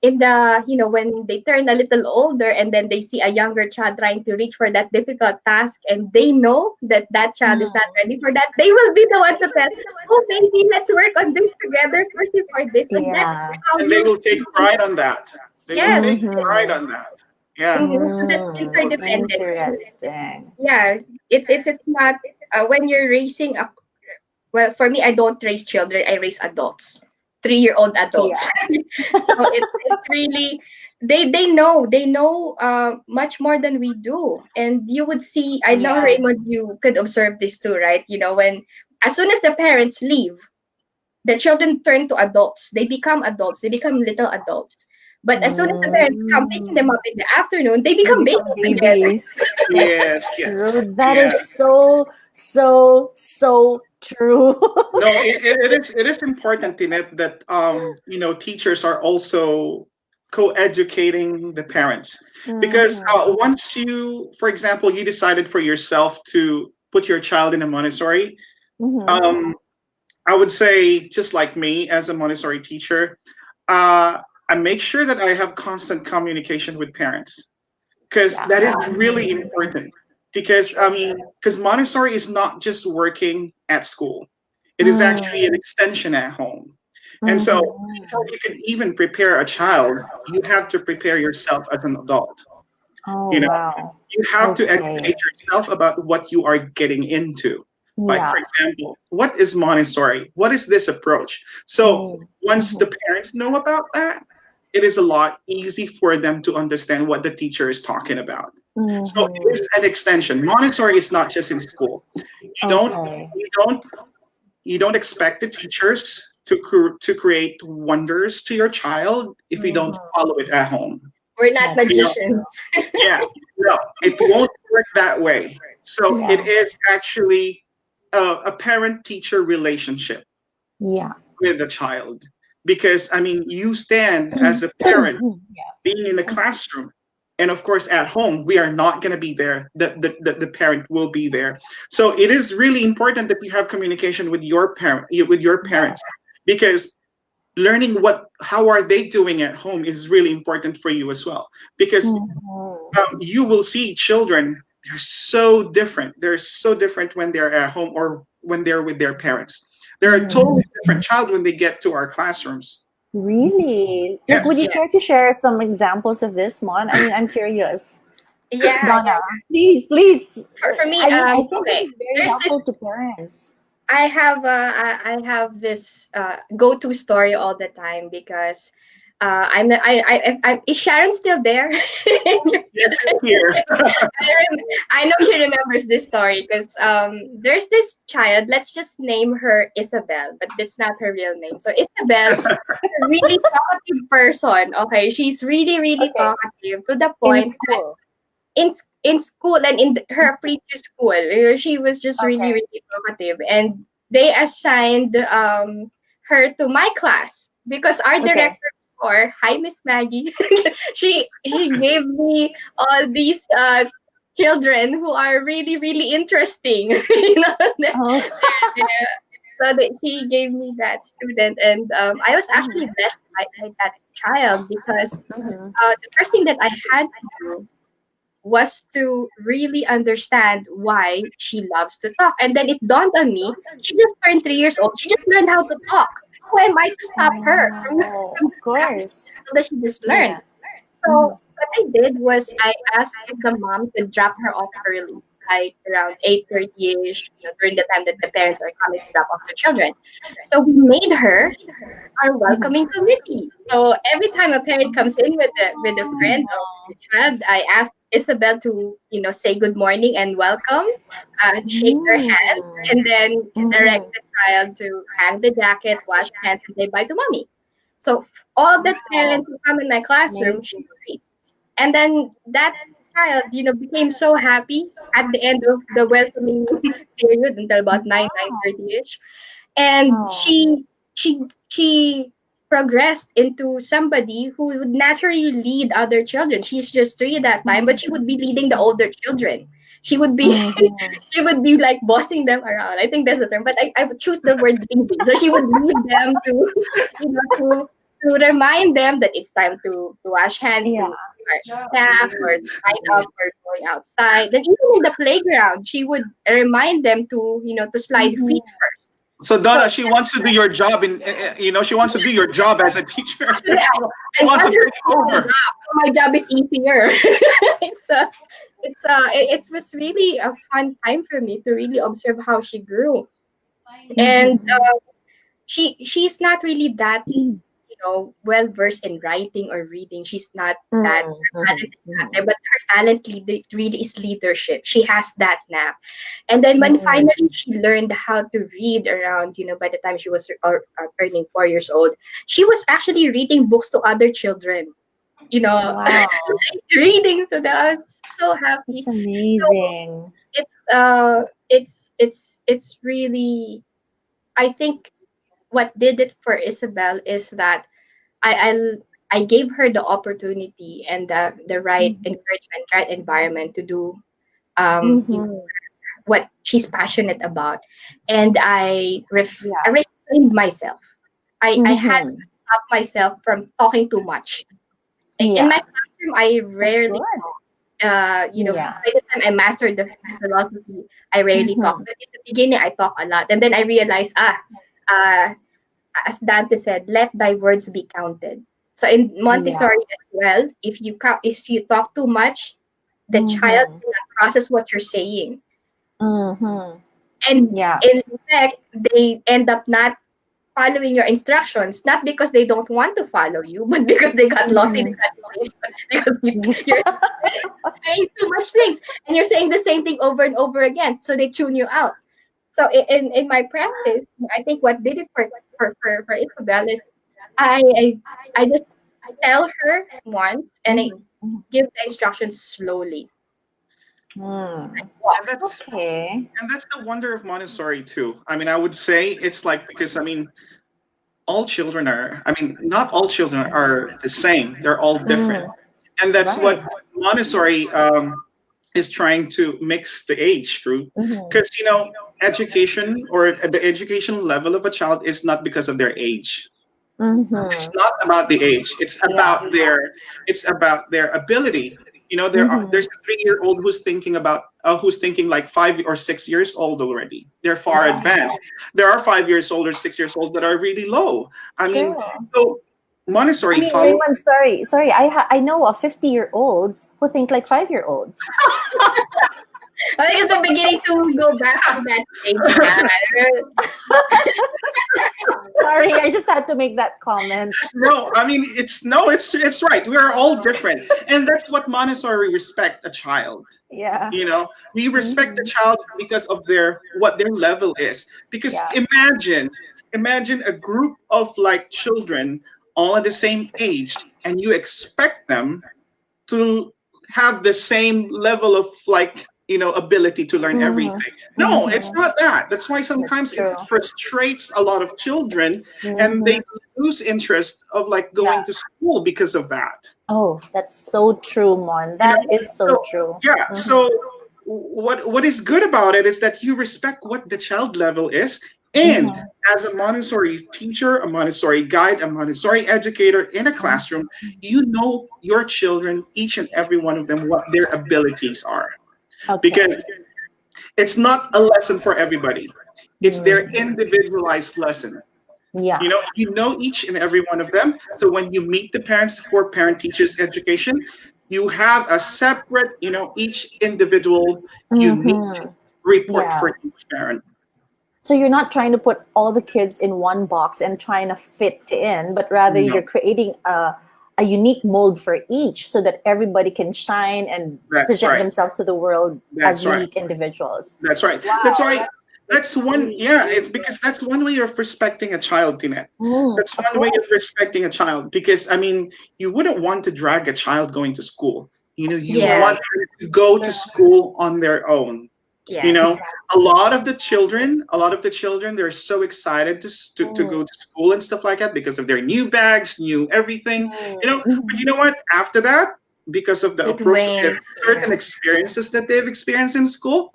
S4: in the when they turn a little older and then they see a younger child trying to reach for that difficult task, and they know that that child is not ready for that, they will be the one to tell, "Oh, maybe let's work on this together first before this." And that's
S2: Yeah.
S4: how
S3: And they
S4: you
S3: will take pride on that. They will
S4: yes.
S3: take pride
S2: Mm-hmm.
S3: on that. Yeah.
S4: So that's interdependence.
S2: Interesting.
S4: Yeah, it's not when you're raising a well, for me, I don't raise children, I raise adults, 3-year-old adults.
S2: Yeah.
S4: So it's really they know much more than we do. And you would see, I know
S2: Yeah.
S4: Raymond, you could observe this too, right? When as soon as the parents leave, the children turn to adults. They become adults. They become little adults. But as soon as the parents come picking them
S2: Mm.
S4: up in the afternoon, they
S2: They
S4: become
S2: become
S4: babies again.
S2: babies. That's
S3: Yes, yes.
S2: true. That
S3: Yeah.
S2: is so, so, so true.
S3: No, it is important, Tinette, that teachers are also co-educating the parents, because
S2: Mm-hmm.
S3: once you, for example, you decided for yourself to put your child in a Montessori,
S2: Mm-hmm.
S3: um, I would say, just like me as a Montessori teacher, I make sure that I have constant communication with parents, because
S2: Yeah.
S3: that is really important. Because I mean, because Montessori is not just working at school; it is actually an
S2: Mm.
S3: extension at home. And so, before
S2: Mm-hmm.
S3: you can even prepare a child, you have to prepare yourself as an adult.
S2: Oh,
S3: You know,
S2: wow.
S3: you have to
S2: Okay.
S3: educate yourself about what you are getting into. Like,
S2: Yeah.
S3: for example, what is Montessori? What is this approach? So, once
S2: Mm-hmm.
S3: the parents know about that, it is a lot easy for them to understand what the teacher is talking about. So it
S2: Mm-hmm.
S3: is an extension. Montessori is not just in school. You don't
S2: Okay.
S3: you don't you don't expect the teachers to create wonders to your child if you don't
S2: Mm-hmm.
S3: follow it at home.
S4: We're not
S2: That's
S3: You know,
S4: magicians.
S3: yeah, no, it won't work that way. So
S2: yeah.
S3: it is actually a parent-teacher relationship
S2: Yeah.
S3: with the child, because I mean, you stand as a parent
S2: Yeah.
S3: being in the classroom, and of course at home we are not going to be there. The parent will be there. So it is really important that you have communication with your
S2: Yeah.
S3: parents, because learning what how are they doing at home is really important for you as well, because
S2: Mm-hmm.
S3: you will see children, they're so different when they're at home or when they're with their parents. They're a
S2: Mm-hmm.
S3: totally different child when they get to our classrooms.
S2: Really? Like, would
S3: Yes.
S2: you care
S4: Yes.
S2: to share some examples of this, Mon? I mean, I'm curious.
S4: Yeah,
S2: Donna,
S4: yeah.
S2: please, please.
S4: For me,
S2: I mean, I think this
S4: okay.
S2: is very
S4: There's this
S2: helpful to parents.
S4: I have this go-to story all the time because Is Sharon still there?
S3: Yes, here.
S4: I know she remembers this story because there's this child. Let's just name her Isabel, but that's not her real name. So Isabel, a really talkative person. Okay, she's really really
S2: Okay.
S4: talkative to the
S2: In
S4: point
S2: school.
S4: in school and in her previous school, she was just really
S2: Okay.
S4: really talkative, and they assigned her to my class because our
S2: Okay.
S4: director before, hi Miss Maggie, she gave me all these children who are really really interesting,
S2: Oh.
S4: so that he gave me that student, and I was actually
S2: Mhm.
S4: blessed by that child because
S2: Mhm.
S4: the first thing that I had to do was to really understand why she loves to talk. And then it dawned on me, she just turned 3 years old. She just learned how to talk. Who am I to stop her
S2: Oh,
S4: from
S2: of
S4: just practicing
S2: course.
S4: so that she just learned?
S2: Yeah.
S4: So
S2: Mhm.
S4: what I did was I asked if the mom could drop her off early, like around 8:30ish, during the time that the parents are coming to drop off their children. So we made her our
S2: Mhm.
S4: welcoming committee. So every time a parent comes in with a friend or with a child, I ask Isabel to say good morning and welcome, shake their hands,
S2: Mm.
S4: and then direct
S2: Mhm.
S4: the child to hang the jackets, wash hands, and say bye to mommy. So all the
S2: Wow.
S4: parents who come in my classroom, she
S2: Amazing.
S4: greet. And then that child, became so happy at the end of the welcoming period until about 9:30ish, and
S2: Oh.
S4: she progressed into somebody who would naturally lead other children. She's just 3 at that time, but she would be leading the older children. She would be
S2: Mhm.
S4: she would be like bossing them around. I think that's the term, but I would choose the word leading. So she would lead them to to remind them that it's time to wash hands,
S2: Yeah.
S4: to start snacks, or sign up for going outside. Then even in the playground, she would remind them to slide feet
S2: Mhm.
S4: first.
S3: So
S4: So
S3: Donna, she wants to do your job she wants to do your job as a teacher.
S4: actually,
S3: She
S4: I
S3: wants to
S4: want her
S3: take
S4: to do my
S3: over.
S4: job. So my job is easier. It was really a fun time for me to really observe how she grew, and
S2: Mhm.
S4: she's not really that well versed in writing or reading. She's not that
S2: Mhm.
S4: her talent
S2: Mhm.
S4: is not
S2: Mhm.
S4: there, but her talent really is leadership. She has that knack. And then when
S2: Mhm.
S4: finally she learned how to read around, by the time she was turning 4 years old, she was actually reading books to other children. You know,
S2: Wow.
S4: reading to them. I was so
S2: That's
S4: happy. So
S2: amazing.
S4: it's really, I think what did it for Isabel is that I I gave her the opportunity and the right
S2: Mhm.
S4: encouragement, right environment to do um you know,
S2: Mhm.
S4: what she's passionate about, and I
S2: Yeah.
S4: restrained myself. I had
S2: Mhm.
S4: to stop myself from talking too much. In my
S2: Yeah.
S4: classroom, I
S2: That's
S4: rarely
S2: good. Yeah.
S4: by the time I mastered the philosophy, I rarely talk.
S2: Mhm.
S4: But in the beginning, I talk a lot, and then I realized, uh, as Dante said, let thy words be counted. So in
S2: Yeah.
S4: Montessori as well, if you talk too much, the child
S2: Mhm.
S4: cannot process what you're saying,
S2: Mhm.
S4: and
S2: Yeah.
S4: in fact, they end up not following your instructions, not because they don't want to follow you, but because they got lost in
S2: Mhm.
S4: translation. Because you're saying too much things, and you're saying the same thing over and over again, so they tune you out. So in my practice, I think what did it for Isabel is I I I just tell her once, and I
S2: Mhm. Mhm.
S4: give the instructions slowly.
S2: Mm.
S3: And that's
S2: Okay.
S3: and that's the wonder of Montessori too. I mean, I would say it's like, because I mean, all children are, I mean, not all children are the same. They're all different.
S2: Mm.
S3: And that's
S2: Right.
S3: what Montessori is trying to mix the age group.
S2: Mhm.
S3: Because, education, or the educational level of a child, is not because of their age. It's
S2: Mhm.
S3: not about the age.
S2: Yeah.
S3: It's about their ability. There's
S2: Mhm.
S3: a 3-year old who's thinking like 5 or 6 years old already. They're far
S2: Yeah.
S3: advanced. There are 5 years old or 6 years old that are really low. I mean,
S2: True.
S3: so
S2: I
S3: Montessori
S2: mean,
S3: follow.
S2: Raymond, sorry. I know of 50-year-olds who think like 5-year-olds.
S4: I think it's the beginning to go back to that stage.
S2: Sorry, I just had to make that comment.
S3: No, I mean it's right. We are all different, and that's what Montessori respect a child.
S2: Yeah.
S3: You know, we respect the child because of what their level is. Because
S2: Yeah.
S3: imagine a group of like children all at the same age, and you expect them to have the same level of like ability to learn everything. No, it's not that. That's why sometimes it
S2: true.
S3: frustrates a lot of children, and they
S2: Mhm.
S3: lose interest of like going to school because of that.
S2: Oh, that's so true, Mon.
S3: You
S2: That
S3: know?
S2: is so true.
S3: Yeah.
S2: Mhm.
S3: So what is good about it is that you respect what the child level is, and as a Montessori teacher, a Montessori guide, a Montessori educator in a classroom, you know your children, each and every one of them, what their abilities are,
S2: Okay.
S3: because it's not a lesson for everybody. It's their individualized lesson.
S2: Yeah.
S3: You know each and every one of them. So when you meet the parents for parent teachers education, you have a separate, each individual unique report
S2: Yeah.
S3: for each parent.
S2: So you're not trying to put all the kids in one box and trying to fit in, but rather
S3: No,
S2: you're creating a unique mold for each so that everybody can shine and
S3: that's
S2: present
S3: right.
S2: themselves to the world
S3: That's
S2: as
S3: right.
S2: unique individuals.
S3: That's right.
S2: Wow,
S3: That's why. That's one.
S2: really,
S3: Yeah,
S2: really
S3: it's because that's one way of respecting a child, Tinette. That's
S2: of
S3: one way of
S2: course.
S3: respecting a child, because I mean, you wouldn't want to drag a child going to school. You
S4: Yeah.
S3: want them to go to school on their own.
S4: Yeah.
S3: A lot of the children, they're so excited to go to school and stuff like that because of their new bags, new everything. But you know what? After that, because of the
S4: It
S3: approach of
S4: wanes.
S3: certain experiences that they've experienced in school,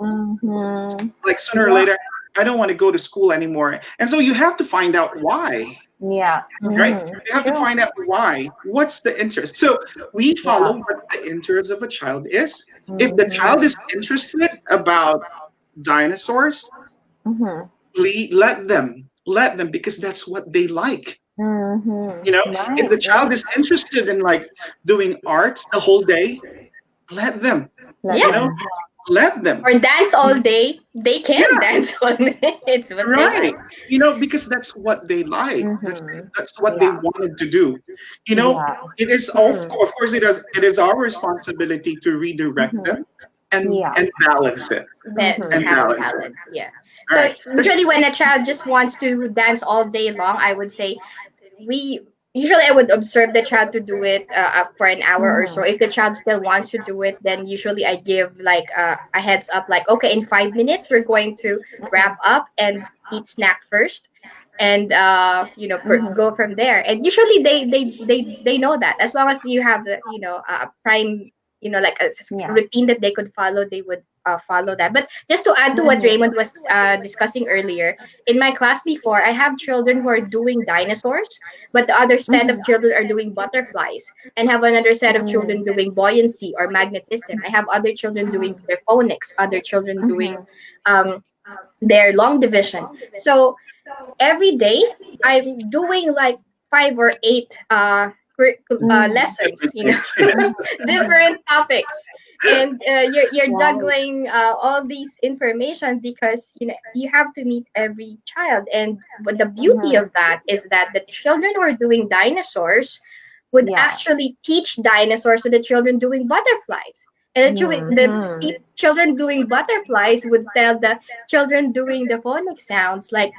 S3: like sooner or
S2: Yeah.
S3: later, I don't want to go to school anymore. And so you have to find out why.
S2: Yeah.
S3: Right? You have to
S2: True.
S3: find out why. What's the interest? So we follow
S2: Yeah.
S3: what the interest of a child is. If the child is interested about dinosaurs, please let them, because that's what they like. If the
S2: Right.
S3: child is interested in like doing arts the whole day, let them.
S2: Let
S4: Yeah.
S2: them.
S3: Let them.
S4: Or dance all day. They can dance all day. It's what they
S3: Right.
S4: like.
S3: Because that's what they like. That's what they
S2: Yeah.
S3: wanted to do.
S2: Yeah.
S3: It is of course it is our responsibility to redirect them and
S2: Yeah.
S3: balance it.
S4: That
S3: And
S4: have a
S3: balance it.
S4: balance. Yeah.
S3: All
S4: So
S3: right.
S4: usually when a child just wants to dance all day long, I would say I would observe the child to do it for an hour or so. If the child still wants to do it, then usually I give like a heads up, like, okay, in 5 minutes we're going to wrap up and eat snack first, and go from there. And usually they know that, as long as you have the a prime, like a
S2: Yeah.
S4: routine that they could follow, they would follow that. But just to add to what Raymond was discussing earlier, in my class before, I have children who are doing dinosaurs, but the other set of children are doing butterflies, and have another set of children doing buoyancy or magnetism. I have other children doing their phonics, other children doing um, their long division. So every day I'm doing like 5 or 8 lessons,
S3: Different things.
S4: different topics, and you're
S2: Wow.
S4: juggling all these information, because you have to meet every child. And what the beauty of that is that the children who are doing dinosaurs would
S2: Yeah.
S4: actually teach dinosaurs to the children doing butterflies. And the children doing butterflies would tell the children doing the phonic sounds, like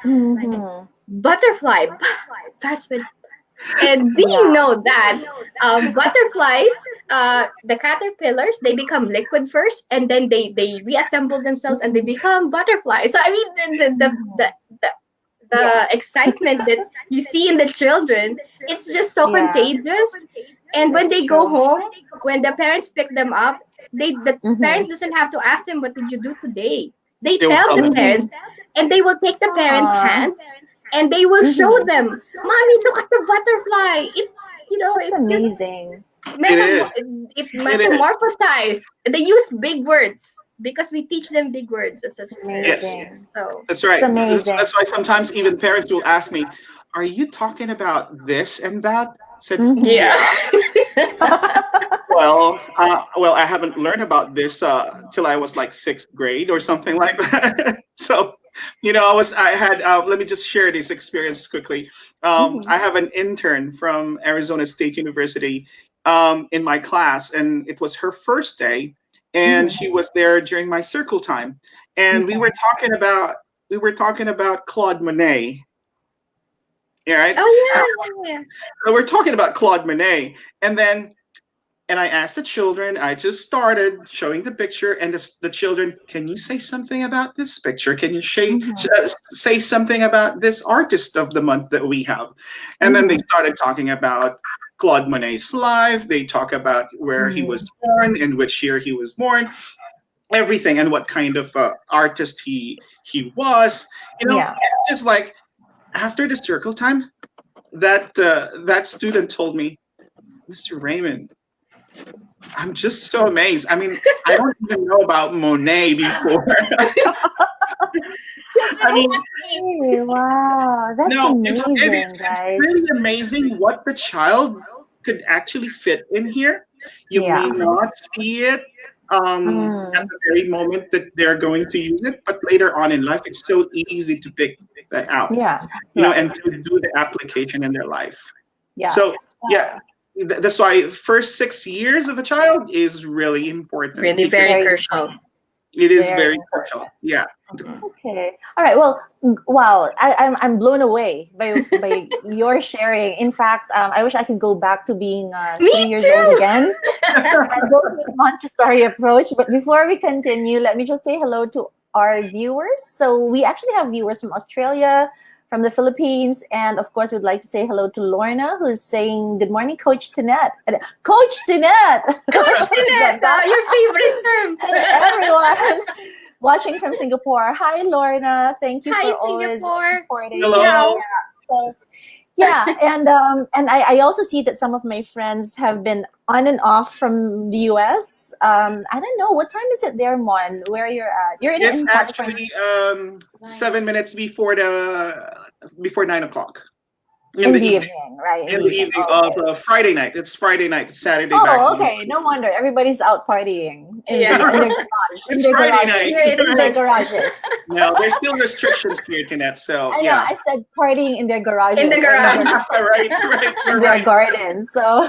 S4: butterfly starts with. And do you know that butterflies, the caterpillars, they become liquid first, and then they reassemble themselves and they become butterflies. So I mean, the excitement that you see in the children, it's just so
S2: Yeah.
S4: contagious. And when
S2: That's
S4: they go
S2: true.
S4: home, when the parents pick them up, the parents doesn't have to ask them, what did you do today? They
S3: They will
S4: tell
S3: tell
S4: the
S3: them.
S4: parents, and they will take the parents' hand, and they will show them, "Mommy, look at the butterfly.
S2: That's
S4: It just
S2: amazing.
S3: It is.
S4: it
S3: It is.
S4: metamorphosized." They use big words because we teach them big words at such an early
S3: Yes.
S4: age.
S2: Amazing.
S4: So
S3: That's right.
S2: It's amazing.
S3: That's why sometimes even parents will ask me, "Are you talking about this and that?" I said,
S4: yeah.
S3: "Yeah." Well, I haven't learned about this till I was like sixth grade or something like that. So, I had. Let me just share this experience quickly.
S2: Mhm.
S3: I have an intern from Arizona State University in my class, and it was her first day, and
S2: Mhm.
S3: she was there during my circle time, and
S2: Okay.
S3: we were talking about Claude Monet. Yeah, right.
S4: Oh yeah, yeah.
S3: So we're talking about Claude Monet, and then and I asked the children, I just started showing the picture, and the children, can you say something about this picture? Can you
S2: Mhm.
S3: say something about this artist of the month that we have? And then they
S2: Mhm.
S3: started talking about Claude Monet's life. They talk about where he was
S2: Mhm.
S3: born, in which year he was born, everything, and what kind of artist he was.
S2: Yeah.
S3: It's just like after the circle time, that student told me, Mr. Raymond, I'm just so amazed. I mean, I don't even know about Monet before. I
S4: Children
S3: mean,
S4: have
S2: Hey, wow, that's
S3: no,
S2: amazing,
S3: it's really
S2: guys.
S3: amazing what the child could actually fit in here. You may
S2: Yeah.
S3: not see it at
S2: Mm.
S3: the very moment that they're going to use it, but later on in life, it's so easy to pick that out,
S2: Yeah. Right.
S3: and to do the application in their life.
S2: Yeah.
S3: So, yeah, that's why first 6 years of a child is really important
S4: really
S3: because
S4: very
S2: Very
S4: crucial.
S2: important.
S3: it is
S2: Very
S3: very
S2: important.
S3: crucial. Yeah.
S4: Mhm.
S2: Okay. All right. Well, wow. I'm blown away by your sharing. In fact, I wish I could go back to being
S4: Me
S2: 3 years old
S4: too.
S2: again and go to the Montessori approach. But before we continue, let me just say hello to our viewers. So we actually have viewers from Australia, from the Philippines, and of course, we'd like to say hello to Lorna, who's saying good morning, Coach Tinette. Coach Tinette.
S4: Coach Tinette, your favorite term.
S2: And everyone watching from Singapore. Hi, Lorna. Thank you
S4: Hi,
S2: for always
S4: Singapore.
S2: supporting.
S4: Ni
S3: Hello.
S4: hao.
S2: Yeah. So, yeah, and I also see that some of my friends have been on and off from the US. I don't know what time is it there, Mon? Where you're at? You're
S3: It's
S2: in California
S3: actually 7 minutes before 9 o'clock in
S2: in
S3: the
S2: the
S3: evening.
S2: evening, right? In
S3: In
S2: the
S3: the
S2: evening.
S3: evening
S2: Oh,
S3: of
S2: okay.
S3: Friday night. It's Friday night. It's Saturday back
S2: Oh,
S3: home.
S2: okay. No wonder everybody's out partying
S4: Yeah.
S2: in their garage, in
S3: It's
S2: their
S3: Friday
S2: garages,
S3: night.
S4: Great.
S2: in their
S3: Right.
S2: garages.
S3: No, there's still restrictions here, Tinette. So
S2: I know.
S3: yeah.
S2: I said partying in their
S4: In
S2: garages
S4: the
S2: or
S4: garage.
S3: Right.
S2: in
S3: You're
S2: their
S3: right.
S2: gardens. So,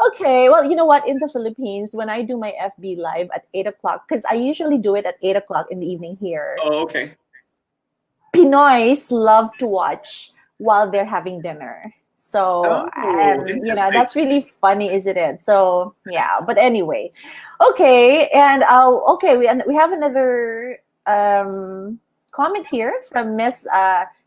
S2: okay. Well, you know what? In the Philippines, when I do my FB live at 8 o'clock, because I usually do it at 8 o'clock in the evening here,
S3: Oh, okay.
S2: Pinoys love to watch while they're having dinner. So,
S3: Oh, interesting.
S2: that's really funny, isn't it? So, yeah. But anyway, okay. And we have another comment here from Miss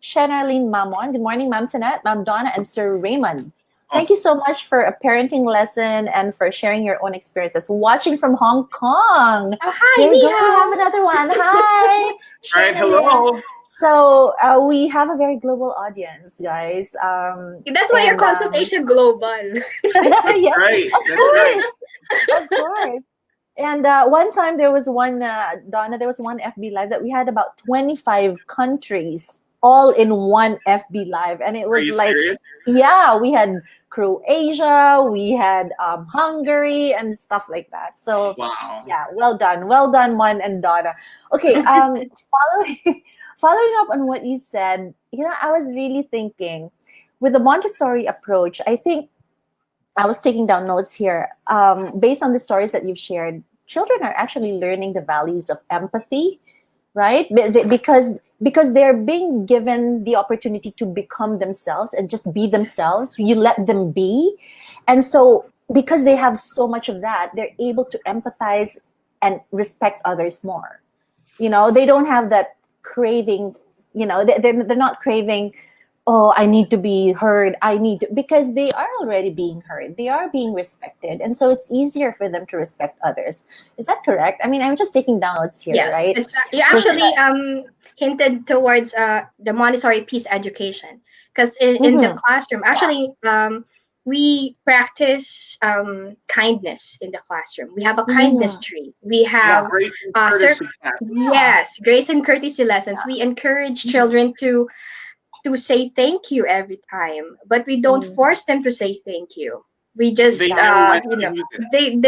S2: Shanarlene Mamon. Good morning, Ma'am Tinette, Ma'am Donna, and Sir Raymond. Thank
S3: Oh,
S2: you so much for a parenting lesson and for sharing your own experiences. Watching from Hong Kong.
S4: Oh, hi,
S2: There you
S4: ni
S2: go. We have
S4: hao.
S2: another one. Hi,
S3: all right.
S2: Shanalyn.
S3: Hello.
S2: So we have a very global audience, guys.
S4: That's why your consultation global.
S3: That's
S2: Yes,
S3: right.
S2: of
S3: That's right.
S2: course, of course. And one time there was one, Donna, there was one FB Live that we had about 25 countries all in one FB Live. And it
S3: Are
S2: was
S3: you
S2: like,
S3: serious?
S2: yeah, we had Croatia, we had Hungary, and stuff like that. So,
S3: Wow.
S2: yeah, well done. Well done, Mon and Donna. Okay, following, following up on what you said, I was really thinking with the Montessori approach, I think I was taking down notes here. Based on the stories that you've shared, children are actually learning the values of empathy, right? Because they're being given the opportunity to become themselves and just be themselves. You let them be, and so because they have so much of that, they're able to empathize and respect others more. They don't have that craving. They're not craving, oh, I need to be heard. Because they are already being heard. They are being respected. And so it's easier for them to respect others. Is that correct? I mean, I'm just taking down notes here,
S4: Yes,
S2: right?
S4: it's you
S2: Just
S4: actually hinted towards the Montessori peace education because in the
S2: Mhm.
S4: classroom actually we practice kindness in the classroom. We have a kindness
S2: Mhm.
S4: tree. We
S3: Yeah,
S4: have
S3: grace and
S4: sir,
S3: courtesy class.
S2: Yeah.
S4: yes, grace and courtesy lessons. We encourage children to say thank you every time, but we don't
S2: Mhm.
S4: force them to say thank you. We just
S3: They know when
S4: you
S3: to
S4: know,
S3: use it.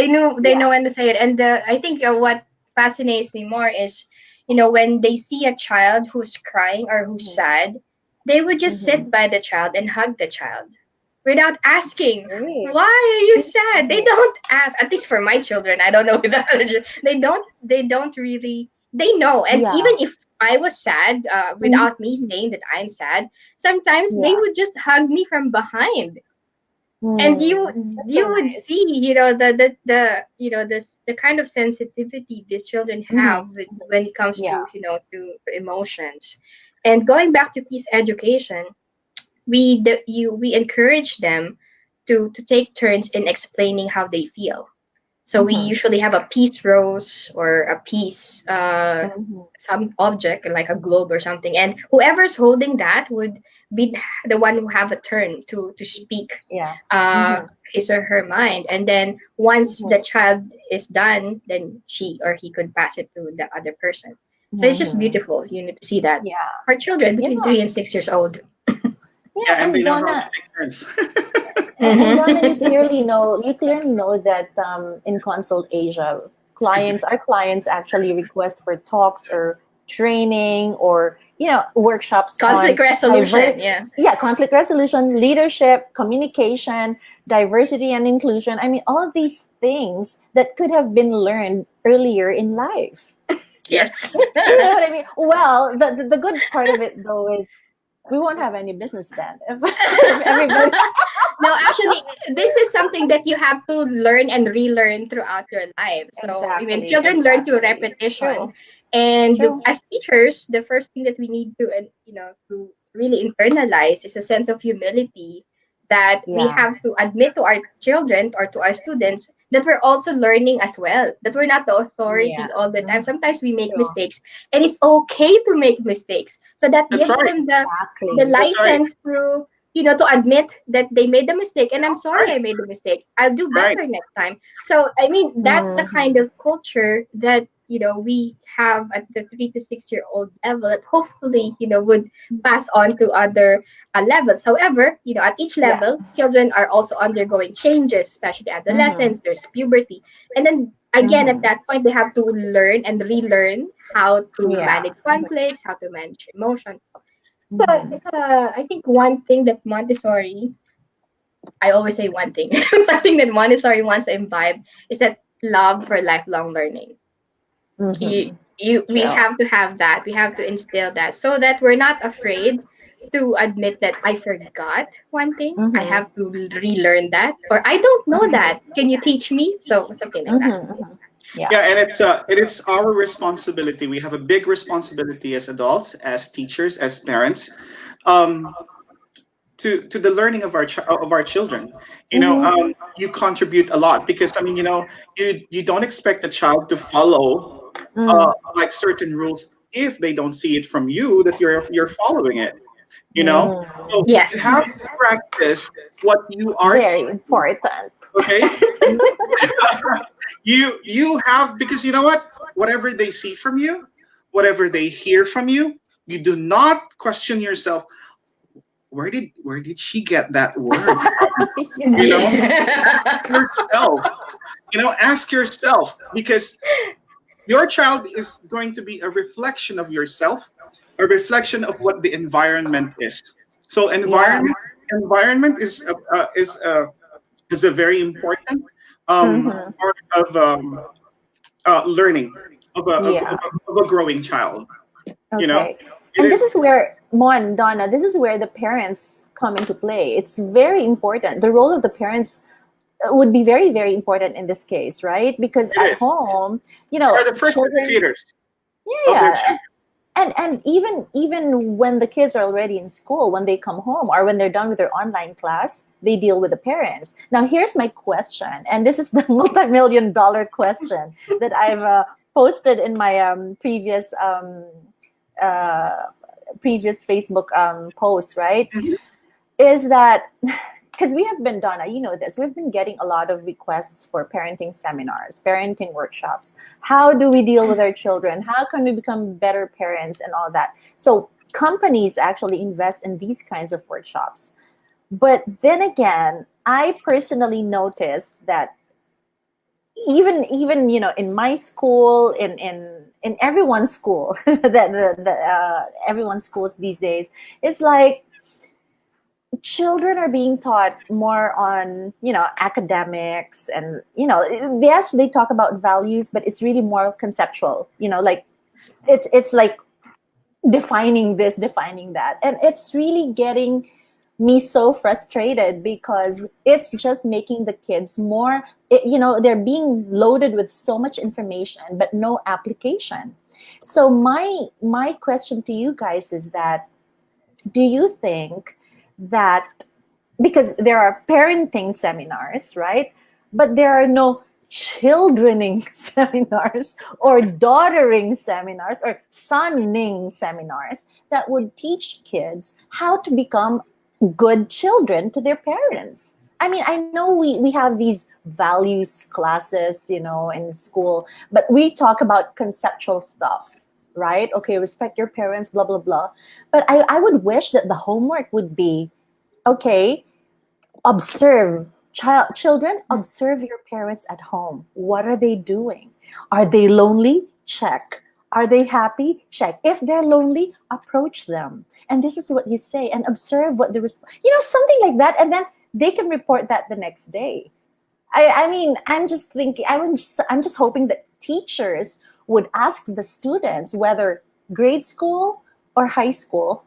S4: they know when to say it. And I think what fascinates me more is, when they see a child who's crying or who's sad, they would just sit by the child and hug the child without
S2: It's
S4: asking,
S2: great.
S4: why are you
S2: It's
S4: sad? They
S2: great.
S4: don't ask. At least for my children, I don't know with the other they don't really, they know. And
S2: Yeah.
S4: even if I was sad, without me saying that I'm sad, sometimes they
S2: Yeah.
S4: would just hug me from behind. And you
S2: That's
S4: you
S2: so
S4: would
S2: nice.
S4: see, the kind of sensitivity these children
S2: Mm-hmm.
S4: have when it comes
S2: Yeah.
S4: to emotions. And going back to peace education, we encourage them to take turns in explaining how they feel. So we
S2: Mm-hmm.
S4: usually have a peace rose or a peace,
S2: Mm-hmm.
S4: some object like a globe or something, and whoever's holding that would be the one who have a turn to speak
S2: Yeah.
S4: uh,
S2: Mm-hmm.
S4: his or her mind. And then once
S2: Mm-hmm.
S4: the child is done, then she or he could pass it to the other person. So it's just
S2: Mm-hmm.
S4: beautiful. You need to see that
S2: Yeah.
S4: for children
S2: Yeah.
S4: between 3 and 6 years old.
S2: Yeah.
S3: Yeah, and they
S2: And
S3: know how to
S2: Donna,
S3: take turns.
S2: and Donna,
S4: Mhm.
S2: you clearly know that in Consult Asia, our clients actually request for talks or training or workshops
S4: Conflict
S2: on
S4: resolution, yeah.
S2: conflict resolution, leadership, communication, diversity and inclusion. I mean, all these things that could have been learned earlier in life.
S4: Yes.
S3: Yes,
S2: You know
S3: yes,
S2: what I mean? Well, the good part of it though is we won't have any business then if everybody.
S4: No, actually, this is something that you have to learn and relearn throughout your life. So, I mean,
S2: Exactly,
S4: children learn through
S2: exactly.
S4: repetition,
S2: True,
S4: and
S2: true.
S4: as teachers, the first thing that we need to, to really internalize is a sense of humility, that we
S2: Yeah.
S4: have to admit to our children or to our students that we're also learning as well, that we're not the
S2: Yeah.
S4: authority all the time. Sometimes we make
S2: True.
S4: mistakes, and it's okay to make mistakes. So that
S3: that's
S4: gives
S3: right.
S4: them the
S2: Exactly.
S3: That's right.
S4: license to admit that they made a mistake, and I'm sorry
S3: Right.
S4: I made a mistake, I'll do
S3: Right.
S4: better next time. So I mean, that's the kind
S2: Hmm.
S4: of culture that we have at the 3 to 6 year old level, that hopefully would pass on to other levels. However, at each
S2: Yeah.
S4: level, children are also undergoing changes, especially
S2: Hmm.
S4: adolescence, there's puberty, and then again at
S2: Hmm.
S4: that point they have to learn and relearn how to
S2: Yeah.
S4: manage conflicts, how to manage emotions. So
S2: Hmm.
S4: I think one thing that Montessori, I always say one thing, one thing that Montessori wants to imbibe is that love for lifelong learning.
S2: Hmm.
S4: We
S2: True.
S4: have to have that. We have to instill that so that we're not afraid to admit that I forgot one thing. I
S2: Hmm.
S4: have to relearn that, or I don't know that. Can you teach me? So something like that.
S2: Hmm. Yeah.
S3: Yeah, and it's our responsibility. We have a big responsibility as adults, as teachers, as parents, um, to the learning of our children.
S2: Hmm.
S3: You contribute a lot because I mean, you don't expect a child to follow
S2: Mm.
S3: like certain rules if they don't see it from you that you're following it. You know,
S2: Mm.
S3: so you
S4: Yes.
S3: have to practice what you are
S2: Very
S3: teaching.
S2: important.
S3: Okay, you have, because you know what, whatever they see from you, whatever they hear from you, you do not question yourself, where did she get that word from? you know
S4: Yeah.
S3: yourself, ask yourself, because your child is going to be a reflection of yourself, a reflection of what the environment is. So
S2: Yeah.
S3: environment is a very important
S2: Hmm.
S3: part of learning
S2: Yeah.
S3: of a growing child. You know,
S2: Okay.
S3: it
S2: And this
S3: is.
S2: is where, Donna, this is where the parents come into play. It's very important. The role of the parents would be very, very important in this case, right? Because
S3: It
S2: at
S3: is.
S2: home,
S3: They are the first
S2: children,
S3: educators of their
S2: yeah,
S3: children.
S2: and even when the kids are already in school, when they come home or when they're done with their online class, they deal with the parents. Now here's my question, and this is the multi-million dollar question that I've posted in my uh, previous Facebook post, right?
S3: Mhm.
S2: Is that because we have been, Donna, you know this, we've been getting a lot of requests for parenting seminars, parenting workshops. How do we deal with our children? How can we become better parents and all that? So companies actually invest in these kinds of workshops. But then again, I personally noticed that even in my school, in everyone's school, everyone's schools these days, it's like children are being taught more on academics, and yes, they talk about values, but it's really more conceptual, like it's like defining this, defining that, and it's really getting me so frustrated because it's just making the kids more, they're being loaded with so much information but no application. So my question to you guys is that, do you think that, because there are parenting seminars, right, but there are no childrening seminars or daughtering seminars or sonning seminars that would teach kids how to become good children to their parents? I mean, I know we have these values classes, in school, but we talk about conceptual stuff, right? Okay, respect your parents, blah, blah, blah. But I would wish that the homework would be, okay, observe. Children, observe your parents at home. What are they doing? Are they lonely? Check. Are they happy? Check. If they're lonely, approach them. And this is what you say, and observe what the something like that. And then they can report that the next day. I mean, I'm just thinking, I'm just hoping that teachers would ask the students, whether grade school or high school,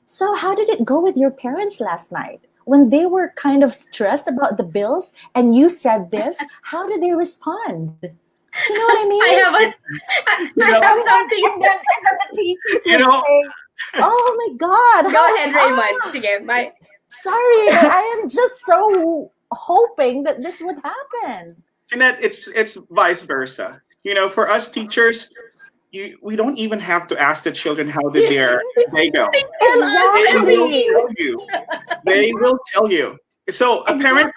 S2: so how did it go with your parents last night? When they were kind of stressed about the bills and you said this, how did they respond? Do you know what I mean?
S4: I have something.
S2: And then the teachers would say, oh my God.
S4: Go ahead, Raymond. Sige, bye.
S2: Sorry, but I am just so hoping that this would happen.
S3: Tinette, it's vice versa. For us teachers, we don't even have to ask the children how did they go.
S2: Exactly.
S3: They will tell you. So a parent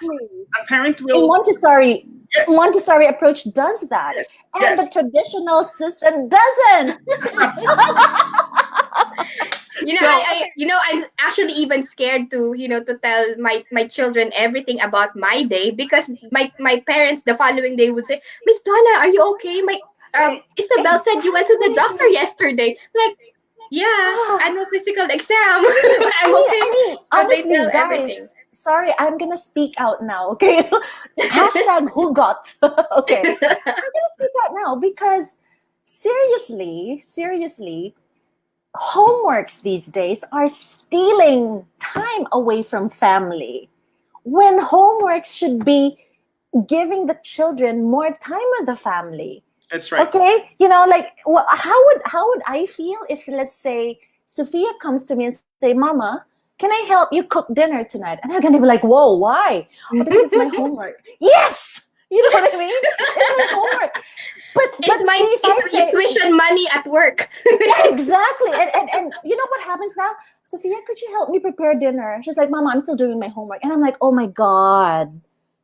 S3: will.
S2: In Montessori,
S3: Yes.
S2: Montessori approach does that,
S3: Yes.
S2: and
S3: Yes.
S2: the traditional system doesn't.
S4: I'm actually even scared to tell my children everything about my day, because my parents the following day would say, Miss Donna, are you okay? Isabel said you went to the doctor yesterday. Like, yeah, annual physical exam. I'm okay.
S2: I mean,
S4: But they
S2: honestly,
S4: tell
S2: guys,
S4: everything.
S2: sorry, I'm gonna speak out now, okay? Hashtag who got. Okay. I'm gonna speak out now because seriously, homeworks these days are stealing time away from family, when homeworks should be giving the children more time with the family.
S3: That's right.
S2: Okay, how would I feel if, let's say, Sophia comes to me and say, Mama, can I help you cook dinner tonight? And I'm gonna be like, whoa, why? Oh, because it's my homework. Yes, you know what I mean? It's my homework. But
S4: It's my tuition money at work.
S2: yeah, exactly. And you know what happens now? Sophia, could you help me prepare dinner? She's like, Mama, I'm still doing my homework. And I'm like, oh my God.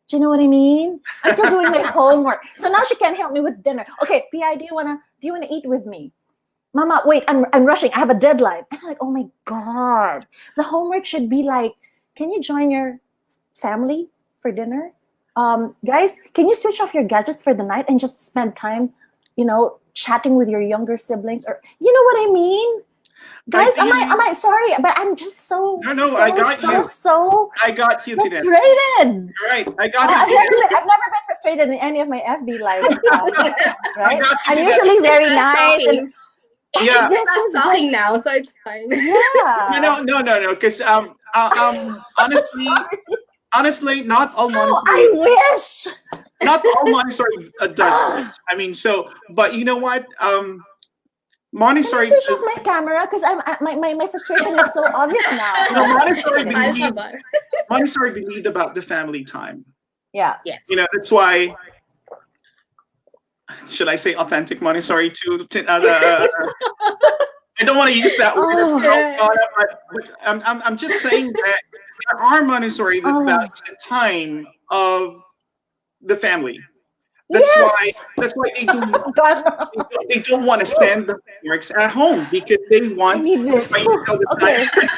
S2: Do you know what I mean? I'm still doing my homework. So now she can't help me with dinner. Okay, Pi, do you wanna eat with me? Mama, wait, I'm rushing. I have a deadline. And I'm like, oh my God. The homework should be like, can you join your family for dinner? Guys, can you switch off your gadgets for the night and just spend time, chatting with your younger siblings? Or you know what I mean? Guys, am I sorry, but I'm just so
S3: I got you. I got you today.
S2: frustrated.
S3: Right, I got
S2: I've
S3: you today.
S2: never been frustrated in any of my FB live podcasts, right?
S3: got you
S2: I'm
S3: today.
S2: usually very
S4: Just
S2: nice.
S4: talking.
S2: And
S3: Yeah.
S2: this
S4: We're
S2: is
S4: not talking
S2: just,
S4: now, so it's fine.
S2: yeah.
S3: No. Because honestly, not all
S2: Oh,
S3: Montessori.
S2: I wish.
S3: Not all Montessori does that. I mean, but you know what?
S2: Can
S3: Montessori.
S2: you switch off my camera? Because my frustration is so obvious now.
S3: Montessori believed about the family time.
S2: Yeah.
S4: Yes.
S3: That's why. Should I say authentic Montessori too? I don't want to use that word, but I'm just saying that there are Montessori that values the time of the family. That's why
S2: Yes.
S3: they do
S2: God,
S3: they don't want to send the homeworks at home because they
S2: I
S3: want.
S2: need
S3: That's
S2: this.
S3: why you tell the time.
S2: Okay.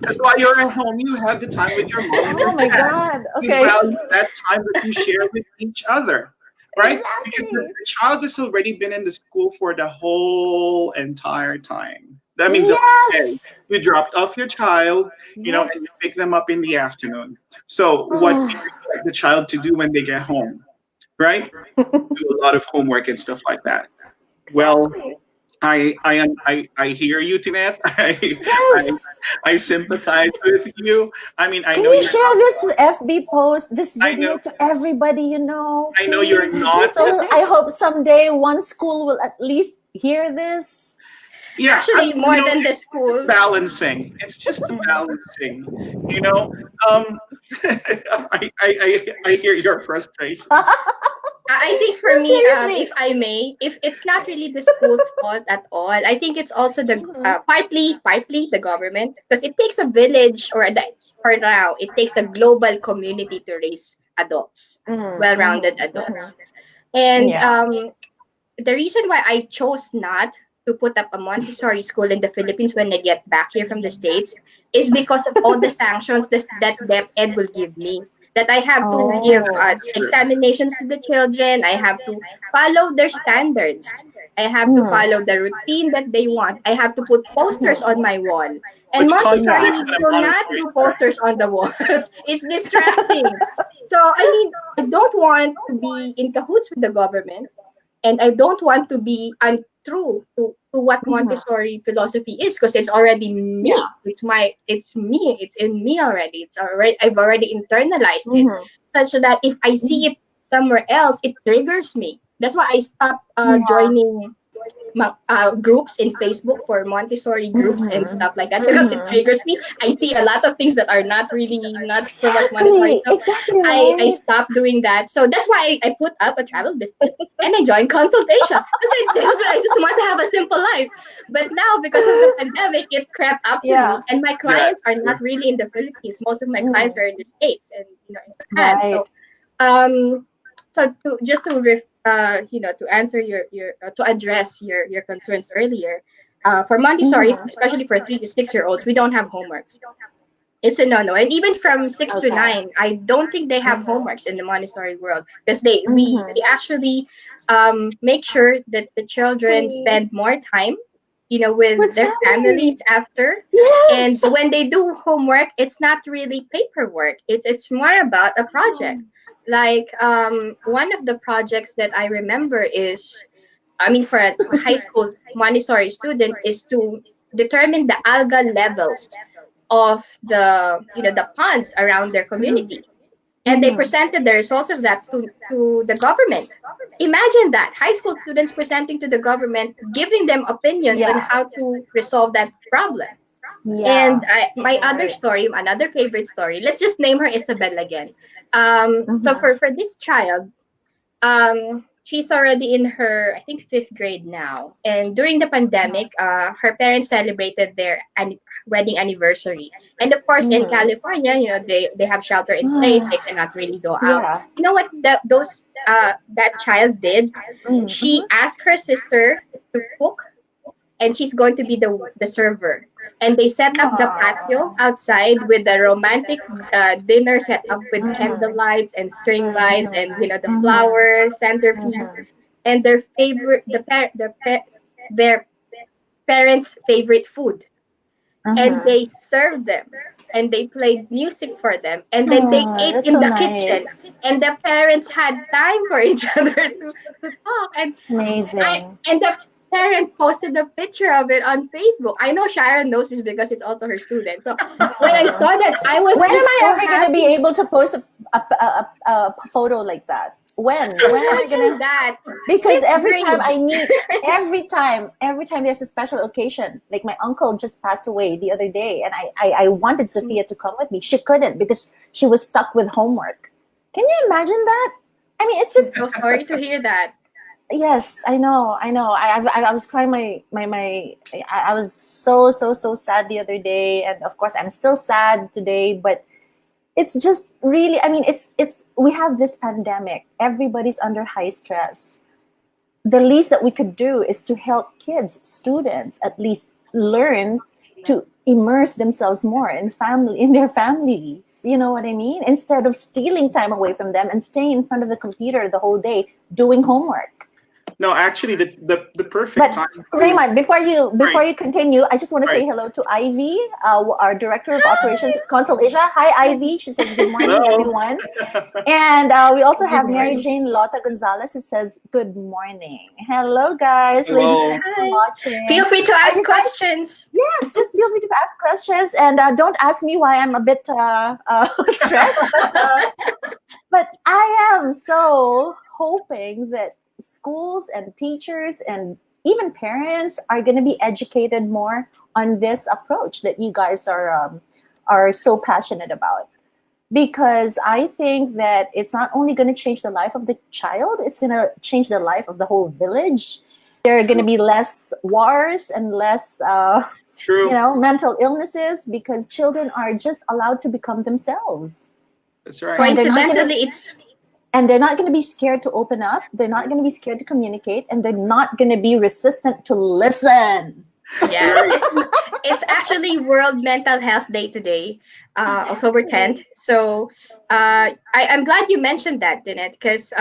S3: That's why you're at home. You have the time with your mom and your
S2: Oh my
S3: dad.
S2: God.
S3: You
S2: Okay.
S3: value that time that you share with each other, right? Because
S2: Exactly.
S3: the child has already been in the school for the whole entire time. That means the whole day.
S2: Yes.
S3: You dropped off your child, and you
S2: Yes.
S3: pick them up in the afternoon. So what do you
S2: Oh,
S3: expect the child to do when they get home, right? Do a lot of homework and stuff like that. Well,
S2: exactly.
S3: I hear you, Tinette. I
S2: Yes.
S3: I sympathize with you. I mean,
S2: Can you share this FB post, this
S3: I know,
S2: video to everybody
S3: I know you're
S2: please?
S3: not.
S2: So I hope someday one school will at least hear this.
S3: Yeah,
S4: Actually, more than the
S3: it's just
S4: school.
S3: balancing. It's just
S2: Mm.
S3: balancing. You know, um, I hear your frustration.
S4: I think
S2: No,
S4: for me, if
S2: seriously.
S4: I may, if it's not really the school's fault at all, I think it's also the
S2: Mhm.
S4: partly the government, because it takes a village, for now it takes a global community to raise adults,
S2: Mm,
S4: well-rounded
S2: mhm,
S4: adults. And
S2: yeah.
S4: the reason why I chose not to put up a Montessori school in the Philippines when I get back here from the States is because of all the sanctions that DepEd will give me. That I have to give
S2: Oh.
S3: Sure.
S4: examinations to the children. I have to follow their standards. I have to
S2: Mm,
S4: follow the routine that they want. I have to put posters on my wall. And
S3: Which contradicts
S4: Montessori
S3: the
S4: will not
S3: Montessori
S4: do
S3: story.
S4: posters on the walls. It's distracting. So, I mean, I don't want to be in cahoots with the government, and I don't want to be untrue to what
S2: mhm.
S4: Montessori philosophy is, because it's already
S2: Yeah.
S4: me. It's me. It's in me already. I've already internalized it,
S2: Mhm.
S4: such that if I see
S2: Mhm.
S4: it somewhere else, it triggers me. That's why I stopped
S2: Yeah.
S4: joining groups in Facebook for Montessori groups and
S2: Mhm.
S4: stuff like that, because it
S2: Mhm.
S4: triggers me. I see a lot of things that are not really not so much Montessori.
S2: Exactly.
S4: So
S2: Exactly
S4: I
S2: right.
S4: stopped doing that. So that's why I put up a travel business and I joined consultation, because I just want to have a simple life. But now, because of the pandemic, it crept up to
S2: Yeah.
S4: me, and my clients are
S3: Exactly.
S4: not really in the Philippines. Most of my clients
S2: Mm.
S4: are in the States and in Japan. So
S2: Right.
S4: um to just to to answer your to address your concerns earlier, for Montessori,
S2: Mhm.
S4: especially for 3 to 6 year olds, we don't have homeworks. It's a no-no. And even from 6 to 9,
S2: Okay.
S4: I don't think they have
S2: Mhm.
S4: homeworks in the Montessori world, because we
S2: Mhm.
S4: actually make sure that the children
S2: Exactly.
S4: spend more time, with
S2: With
S4: their families
S2: family.
S4: after. And
S2: Yes.
S4: when they do homework, it's not really paperwork. It's more about a project. Like one of the projects that I remember is, I mean, for a high school Montessori student, is to determine the algal levels of the ponds around their community, and they
S2: Mhm.
S4: presented the results of that to the government. Imagine that, high school students presenting to the government, giving them opinions on
S2: Yeah.
S4: how to resolve that problem. And
S2: Yeah.
S4: my other
S2: Right.
S4: story, another favorite story, let's just name her Isabel again. So
S2: Mhm.
S4: for this child, she's already in her, I think, fifth grade now. And during the pandemic, her parents celebrated their wedding anniversary. And of course, in
S2: Mhm.
S4: California, they have shelter in place. They cannot really go out.
S2: Yeah.
S4: You know what that child did? She
S2: Mhm.
S4: asked her sister to cook, and she's going to be the server. And they set up the patio
S2: Aw.
S4: outside with the romantic dinner set up with candle
S2: Mhm.
S4: lights and string lights, and the
S2: Mhm.
S4: flower centerpiece,
S2: Mhm.
S4: and their parents' favorite food. And
S2: Mhm.
S4: they served them, and they played music for them, and then they
S2: Oh,
S4: ate
S2: that's
S4: in
S2: so
S4: the kitchen,
S2: nice.
S4: and the parents had time for each other to talk. And
S2: It's amazing.
S4: the parent posted a picture of it on Facebook. I know Sharon knows this because it's also her student. So when I
S2: Uh,
S4: saw that, I was
S2: when am
S4: just
S2: I
S4: so
S2: ever gonna be
S4: happy.
S2: able to post a photo like that? When am I
S4: Imagine
S2: gonna?
S4: that.
S2: Because
S4: Fifth
S2: every time
S4: grade.
S2: I need, every time there's a special occasion, like my uncle just passed away the other day, and I wanted Sophia to come with me. She couldn't because she was stuck with homework. Can you imagine that? I mean, it's
S4: I'm
S2: just
S4: so sorry to hear that.
S2: yes, I know, I know. I was crying I was so sad the other day, and of course I'm still sad today. But it's just really, I mean, it's we have this pandemic. Everybody's under high stress. The least that we could do is to help kids, students, at least learn to immerse themselves more in their families. You know what I mean? Instead of stealing time away from them and staying in front of the computer the whole day doing homework.
S3: No, actually, the perfect
S2: But
S3: time.
S2: Raymond, before you continue, I just want to say hello to Ivy, our Director of Operations at Consul Asia. Hi, Ivy. She says good morning,
S3: Hello.
S2: everyone. And we also have
S4: Good
S2: Mary
S4: morning.
S2: Jane Lotta Gonzales who says good morning. Hello, guys.
S3: Hello.
S2: Ladies, thanks for
S4: Hi.
S2: watching.
S4: Feel free to ask questions.
S2: Yes, just feel free to ask questions, and don't ask me why I'm a bit stressed. But I am so hoping that schools and teachers and even parents are going to be educated more on this approach that you guys are so passionate about. Because I think that it's not only going to change the life of the child, it's going to change the life of the whole village. There are going to be less wars and less
S3: True.
S2: mental illnesses because children are just allowed to become themselves.
S3: That's right.
S2: And they're not gonna-
S4: Coincidentally,
S2: And they're not going to be scared to open up. They're not going to be scared to communicate. And they're not going to be resistant to listen.
S4: it's actually World Mental Health Day today, October 10th. So I'm glad you mentioned that, Tinette, because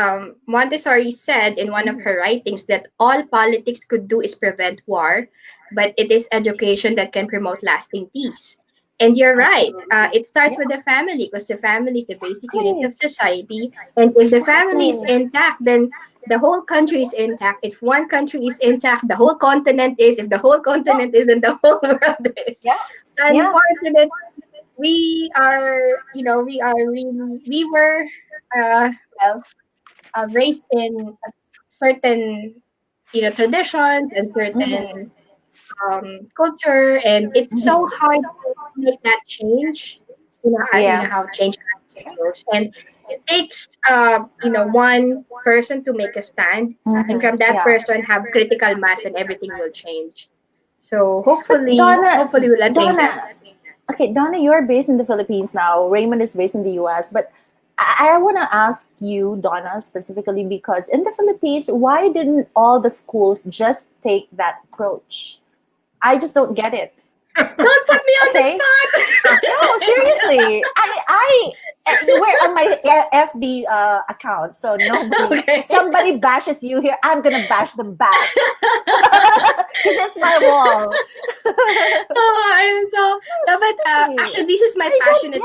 S4: Montessori said in one of her writings that all politics could do is prevent war, but it is education that can promote lasting peace. And you're right. It starts with the family, because the family is the basic unit of society. And if the family is intact, then the whole country is intact. If one country is intact, the whole continent is. If the whole continent is, then the whole world is.
S2: Yeah.
S4: Unfortunately, we were raised in a certain traditions and certain culture, and it's so hard to make that change. How change goes, and it takes one person to make a stand, and from that person have critical mass, and everything will change. So hopefully we'll attain that.
S2: Okay, Donna, you're based in the Philippines now. Raymond is based in the US. But I want to ask you, Donna, specifically, because in the Philippines, why didn't all the schools just take that approach? I just don't get it.
S4: Don't put me on the spot.
S2: No, seriously. We're on my FB account, so nobody.
S4: Okay.
S2: Somebody bashes you here, I'm gonna bash them back because it's my wall.
S4: But actually, this is my passionate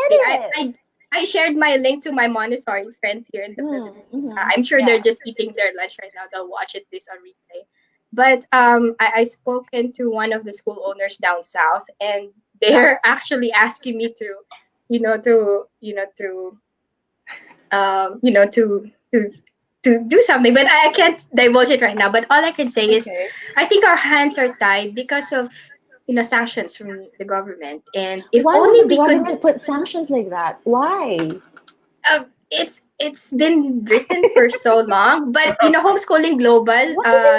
S4: thing. I shared my link to my Montessori friends here in the Philippines. I'm sure they're just eating their lunch right now. They'll watch this on replay. But I spoken to one of the school owners down south, and they're actually asking me to do something. But I can't divulge it right now. But all I can say is, I think our hands are tied because of sanctions from the government. And if
S2: Why
S4: only
S2: would the
S4: we
S2: government
S4: could
S2: put sanctions like that? Why?
S4: It's been written for so long, but Homeschooling Global,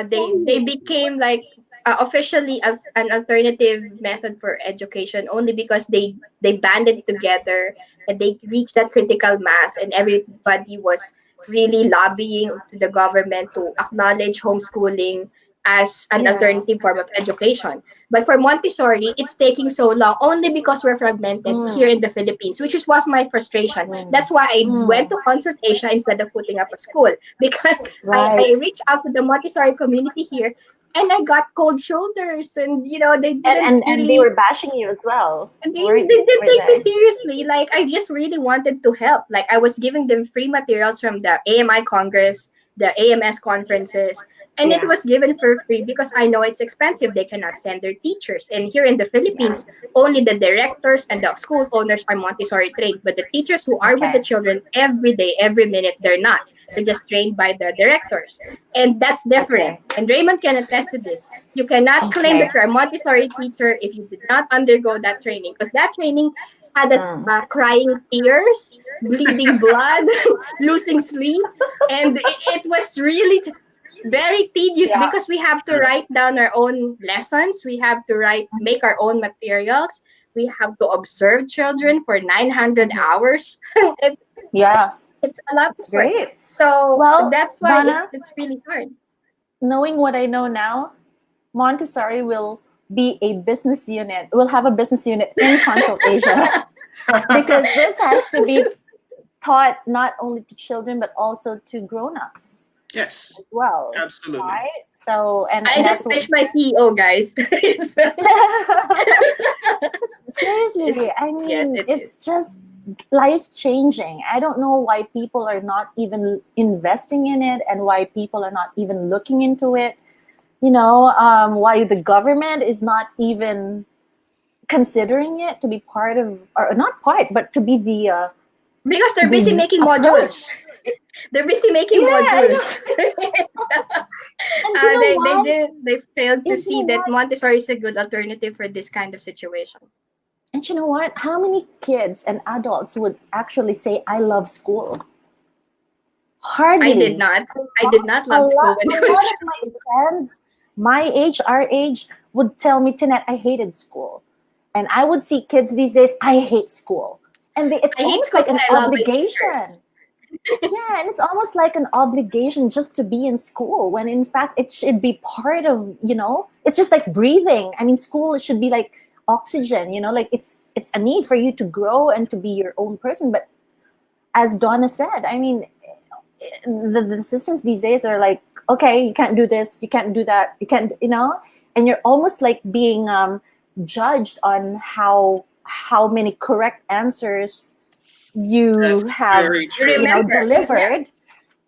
S4: they became like officially an alternative method for education, only because they banded together and they reached that critical mass, and everybody was really lobbying to the government to acknowledge homeschooling as an alternative form of education. But for Montessori, it's taking so long only because we're fragmented here in the Philippines, which was my frustration. That's why I went to consultation instead of putting up a school, because I reached out to the Montessori community here, and I got cold shoulders, and they didn't
S2: and they were bashing you as well.
S4: They didn't take me seriously. Like, I just really wanted to help. Like, I was giving them free materials from the AMI Congress, the AMS conferences, and it was given for free because I know it's expensive. They cannot send their teachers. And here in the Philippines, only the directors and the school owners are Montessori trained. But the teachers who are with the children every day, every minute, they're not. They're just trained by the directors. And that's different. And Raymond can attest to this. You cannot claim that you're a Montessori teacher if you did not undergo that training. Because that training had us crying tears, bleeding blood, losing sleep. And it was really very tedious because we have to write down our own lessons. We have to make our own materials. we have to observe children for 900 hours.
S2: Yeah,
S4: It's a lot
S2: it's
S4: of work.
S2: great.
S4: So
S2: Well,
S4: that's why
S2: Donna,
S4: it's really hard.
S2: knowing what I know now, Montessori will be a business unit. We'll have a business unit in Consult Asia because this has to be taught not only to children but also to grown-ups
S3: Yes,
S2: as well,
S3: absolutely.
S2: right? So,
S4: I
S2: and
S4: just
S2: that's what.
S4: pitched my CEO, guys.
S2: Seriously, I
S4: Yes,
S2: mean,
S4: it is.
S2: it's just life changing. I don't know why people are not even investing in it and why people are not even looking into it. Why the government is not even considering it to be part of, or not part, but to be
S4: Because they're busy
S2: the
S4: making modules.
S2: approach.
S4: They're busy making
S2: Yeah, I
S4: modules.
S2: And you know what?
S4: They failed to
S2: You know
S4: see that
S2: what?
S4: Montessori is a good alternative for this kind of situation.
S2: And you know what? How many kids and adults would actually say, "I love school"?
S4: I did
S2: Hardly.
S4: not. I did not
S2: A
S4: love school
S2: lot,
S4: when
S2: a
S4: I was
S2: lot of my friends, my age, our age, would tell me, "Tinette, I hated school." And I would see kids these days, "I hate school." And it's
S4: I hate
S2: almost
S4: school,
S2: like
S4: but
S2: an
S4: I love my teachers.
S2: obligation. Yeah, and it's almost like an obligation just to be in school when in fact it should be part of, it's just like breathing. I mean, school should be like oxygen, like it's a need for you to grow and to be your own person. But as Donna said, I mean, the systems these days are like, okay, you can't do this, you can't do that, you can't, and you're almost like being judged on how many correct answers you
S3: That's
S2: have,
S3: very
S4: You
S3: true.
S4: remember? Yeah.
S2: delivered.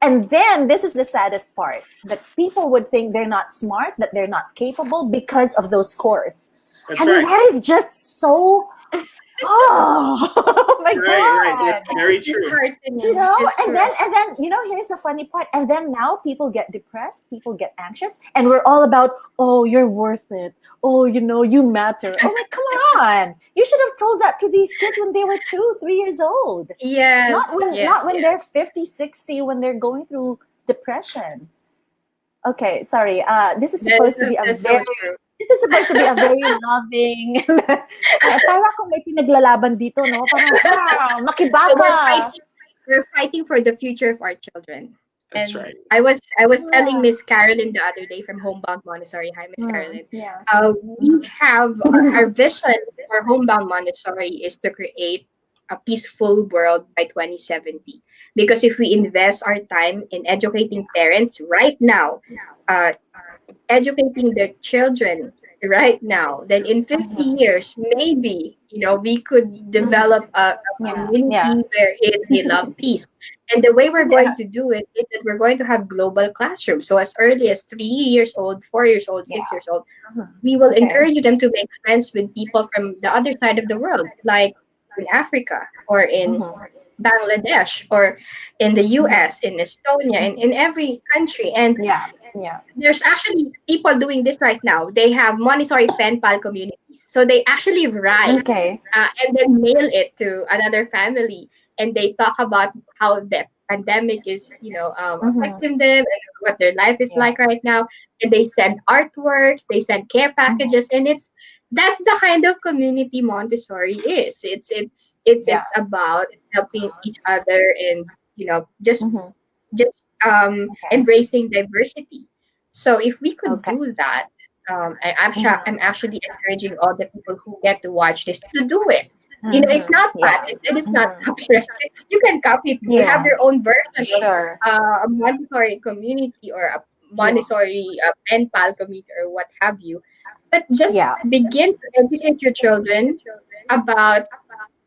S2: And then this is the saddest part, that people would think they're not smart, that they're not capable because of those scores.
S3: That's
S2: I mean,
S3: right.
S2: that is just so, oh my
S3: Right.
S2: God.
S3: That's very
S4: It's
S3: true.
S4: disheartening. It's
S2: And
S4: true.
S2: then here's the funny part. And then now people get depressed, people get anxious, and we're all about, oh, you're worth it. Oh, you matter. Oh my, come on. You should have told that to these kids when they were 2, 3 years old.
S4: Yes.
S2: Not when they're 50, 60, when they're going through depression. Okay, sorry. This is supposed to be a
S4: That's so
S2: very
S4: true.
S2: this is supposed to be a very loving. Parang kung may pinaglalaban dito, no? Parang,
S4: So
S2: makibaka.
S4: we're fighting for the future of our children.
S3: That's
S4: And
S3: right.
S4: I was telling
S2: Yeah.
S4: Miss Carolyn the other day from Homebound Montessori. Hi, Miss Carolyn.
S2: Yeah.
S4: We have our vision for Homebound Montessori is to create a peaceful world by 2070. Because if we invest our time in educating parents right now, uh, educating their children right now, then in 50 years, maybe, we could develop a
S2: Yeah.
S4: community wherein they love peace. And the way we're
S2: Yeah.
S4: going to do it is that we're going to have global classrooms. So as early as 3 years old, 4 years old, 6 years old, we will
S2: Okay.
S4: encourage them to make friends with people from the other side of the world, like in Africa or in Bangladesh or in the US, in Estonia, in every country. And
S2: Yeah. Yeah.
S4: there's actually people doing this right now. They have Montessori pen pal communities. So they actually write
S2: Okay.
S4: and then mail it to another family. And they talk about how the pandemic is, affecting them and what their life is like right now. And they send artworks, they send care packages, and that's the kind of community Montessori is. It's about helping each other and just embracing diversity. So if we could
S2: Okay.
S4: do that, and I'm actually encouraging all the people who get to watch this to do it. It's not bad. It's not copyright. You can copy it. You have your own version
S2: Sure.
S4: of a Montessori community or a Montessori pen pal community or what have you. But just
S2: Yeah.
S4: begin to educate your children about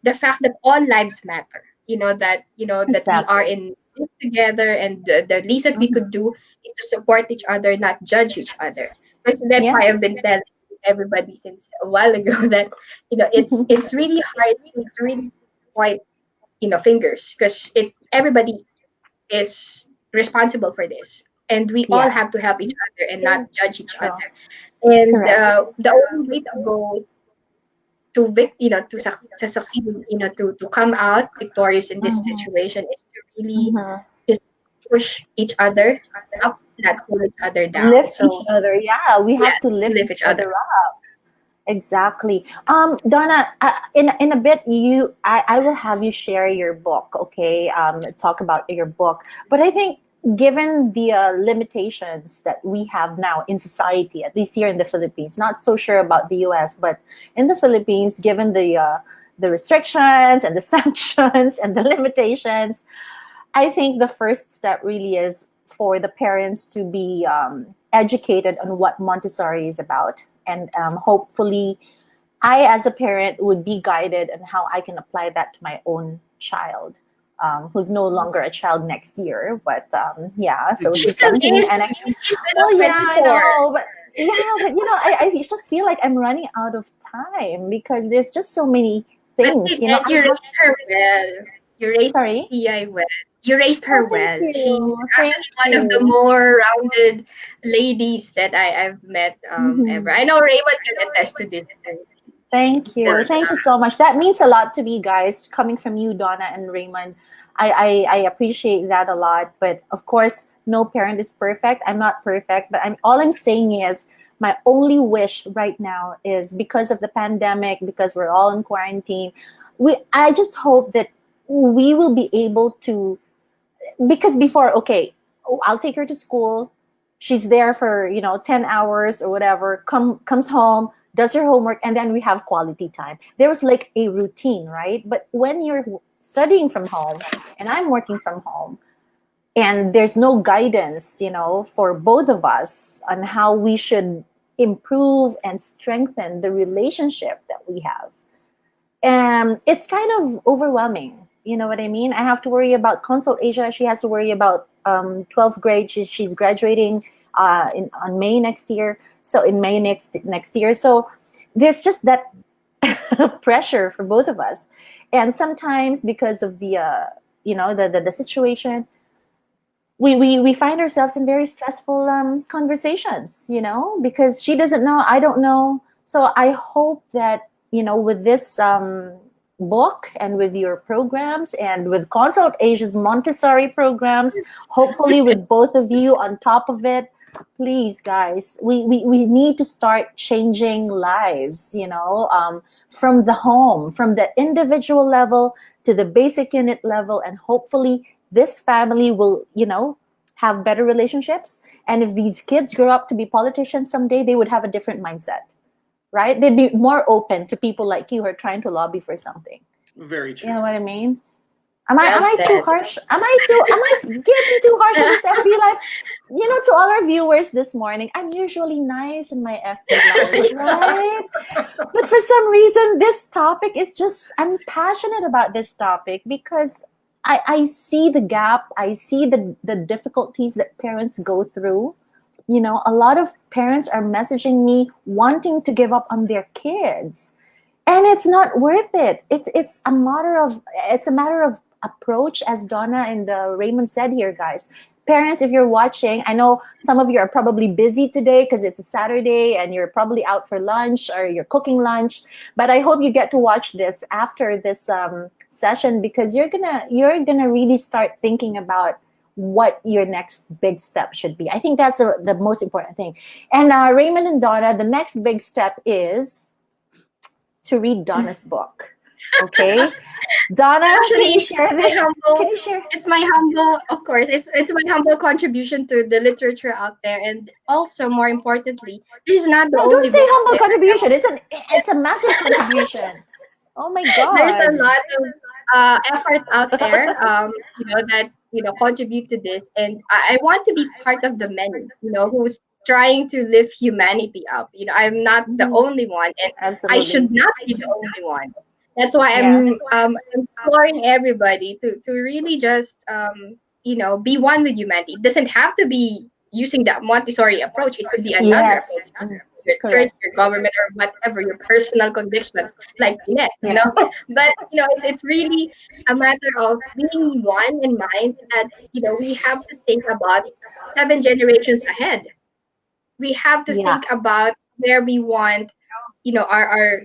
S4: the fact that all lives matter. That we are
S2: Exactly.
S4: in this together, and the least that we could do is to support each other, not judge each other. Because that's
S2: Yeah.
S4: why I've been telling everybody since a while ago that it's really hard to really point fingers, because everybody is responsible for this, and we all
S2: Yeah.
S4: have to help each other and not judge each
S2: True.
S4: other. And
S2: Correct.
S4: the only way to go to succeed, to come out victorious in this situation is to really just push each other up, not pull each other down.
S2: Lift
S4: So
S2: each other. Yeah, we
S4: yeah,
S2: have to lift
S4: lift
S2: each
S4: each other.
S2: other up. Exactly. Donna, in a bit, I will have you share your book, okay? Talk about your book. But I think, given the limitations that we have now in society, at least here in the Philippines, not so sure about the U.S., but in the Philippines, given the restrictions and the sanctions and the limitations, I think the first step really is for the parents to be educated on what Montessori is about. And hopefully, I, as a parent, would be guided on how I can apply that to my own child, who's no longer a child next year. But yeah, so
S4: She
S2: she's
S4: still
S2: 17.
S4: is.
S2: And
S4: She's
S2: well,
S4: still
S2: yeah, I
S4: 24.
S2: know. But yeah, but I just feel like I'm running out of time because there's just so many
S4: But
S2: things.
S4: Tinette, you raised her well. You raised
S2: Sorry.
S4: Ti well. You raised her
S2: Oh, thank
S4: well. She's
S2: you. Thank
S4: actually one of the
S2: you.
S4: more rounded ladies that I've met ever.
S2: Mhm.
S4: I know Raymond can attest to this too.
S2: Thank you.
S4: Because
S2: Thank you so much. That means a lot to me, guys, coming from you, Donna and Raymond. I appreciate that a lot. But of course, no parent is perfect. I'm not perfect. But all I'm saying is my only wish right now is, because of the pandemic, because we're all in quarantine, I just hope that we will be able to, because before, okay, I'll take her to school, she's there for 10 hours or whatever, comes home, does her homework, and then we have quality time. There was like a routine, right? But when you're studying from home and I'm working from home, and there's no guidance, for both of us on how we should improve and strengthen the relationship that we have, it's kind of overwhelming. You know what I mean? I have to worry about Consult Asia. She has to worry about 12th grade. She's graduating on May next year. So in May next year. So there's just that pressure for both of us. And sometimes, because of the situation, we find ourselves in very stressful conversations, because she doesn't know, I don't know. So I hope that, with this book and with your programs and with Consult Asia's Montessori programs, hopefully with both of you on top of it, please, guys, we need to start changing lives, from the home, from the individual level to the basic unit level. And hopefully this family will, have better relationships. And if these kids grow up to be politicians someday, they would have a different mindset, right? They'd be more open to people like you who are trying to lobby for something.
S3: Very
S2: You know
S3: true.
S2: what I mean? Am I
S4: well
S2: too
S4: said.
S2: harsh? Am I getting too harsh on this FB live? To all our viewers this morning, I'm usually nice in my FB lives, right? But for some reason, this topic is just, I'm passionate about this topic because I see the gap. I see the difficulties that parents go through. A lot of parents are messaging me wanting to give up on their kids. And it's not worth it. It's a matter of approach, as Donna and Raymond said here, guys. Parents, if you're watching, I know some of you are probably busy today because it's a Saturday and you're probably out for lunch or you're cooking lunch. But I hope you get to watch this after this session, because you're gonna really start thinking about what your next big step should be. I think that's the most important thing. And Raymond and Donna, the next big step is to read Donna's book. Okay, Donna, can
S4: Actually,
S2: you share
S4: my
S2: this?
S4: humble,
S2: Can you share?
S4: it's my humble, of course, it's my humble contribution to the literature out there, and also more importantly, this is not the
S2: No,
S4: only
S2: don't say
S4: book out
S2: humble
S4: there.
S2: contribution. It's a massive contribution. Oh my
S4: There's a
S2: God.
S4: lot of efforts out there, that contribute to this, and I want to be part of the many, who's trying to lift humanity up. I'm not the
S2: Mhm.
S4: only one, and I should
S2: Absolutely.
S4: not be the only one. That's why
S2: Yeah.
S4: I'm imploring everybody to really just be one with humanity. It doesn't have to be using that Montessori approach. It could be another approach.
S2: Yes.
S4: Your church,
S2: Correct.
S4: your government, or whatever your personal convictions, like Tinette,
S2: Yeah.
S4: But it's really a matter of being one in mind that we have to think about 7 generations ahead. We have to
S2: Yeah.
S4: think about where we want our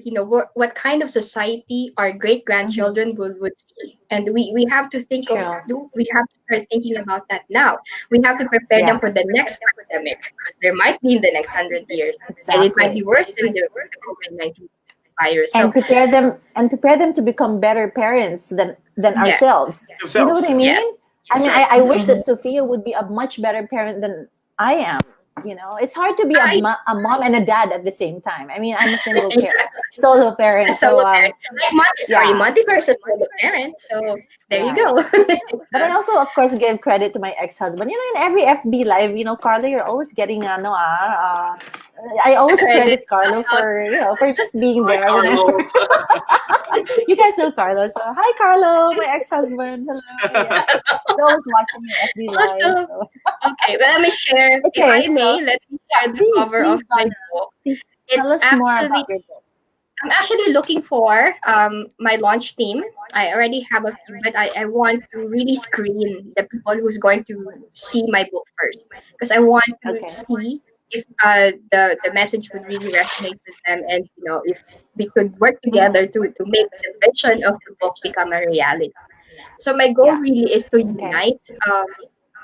S4: what kind of society our great grandchildren would see, and we have to think of
S2: Sure.
S4: we have to start thinking about that now. We have to prepare them
S2: Yeah.
S4: for the next pandemic, because there might be in the next 100 years, and it might
S2: Exactly.
S4: be worse than the COVID-19 virus. So
S2: And prepare them to become better parents than
S4: yeah,
S2: ourselves. You know what I
S3: Themselves.
S2: mean?
S4: yeah,
S2: I mean,
S3: Exactly.
S2: I wish that Sophia would be a much better parent than I am. It's hard to be
S4: I
S2: a mom and a dad at the same time. I mean, I'm a single parent, solo
S4: a
S2: parent, so
S4: solo parent like Montessori.
S2: yeah.
S4: Montessori is a solo parent, so there you
S2: Right.
S4: go.
S2: But I also, of course, give credit to my ex-husband. In every FB live, Carlo, you're always getting I always
S4: Credit.
S2: credit Carlo for just being
S3: Hi,
S2: there
S3: Carlo.
S2: whenever. You guys know Carlo, so hi Carlo, my ex-husband. Hello, yeah. He's always watching my FB live.
S4: Awesome.
S2: So.
S4: Okay, well, let me share. If
S2: Okay,
S4: I
S2: so
S4: may, let me share the
S2: please,
S4: cover of my
S2: Donna,
S4: book.
S2: please tell
S4: It's
S2: us more
S4: actually
S2: about your book.
S4: I'm actually looking for my launch team. I already have a few, but I want to really screen the people who's going to see my book first, because I want to
S2: Okay.
S4: see if the message would really resonate with them, and if we could work together to make the vision of the book become a reality. So my goal
S2: Yeah.
S4: really is to
S2: Okay.
S4: unite,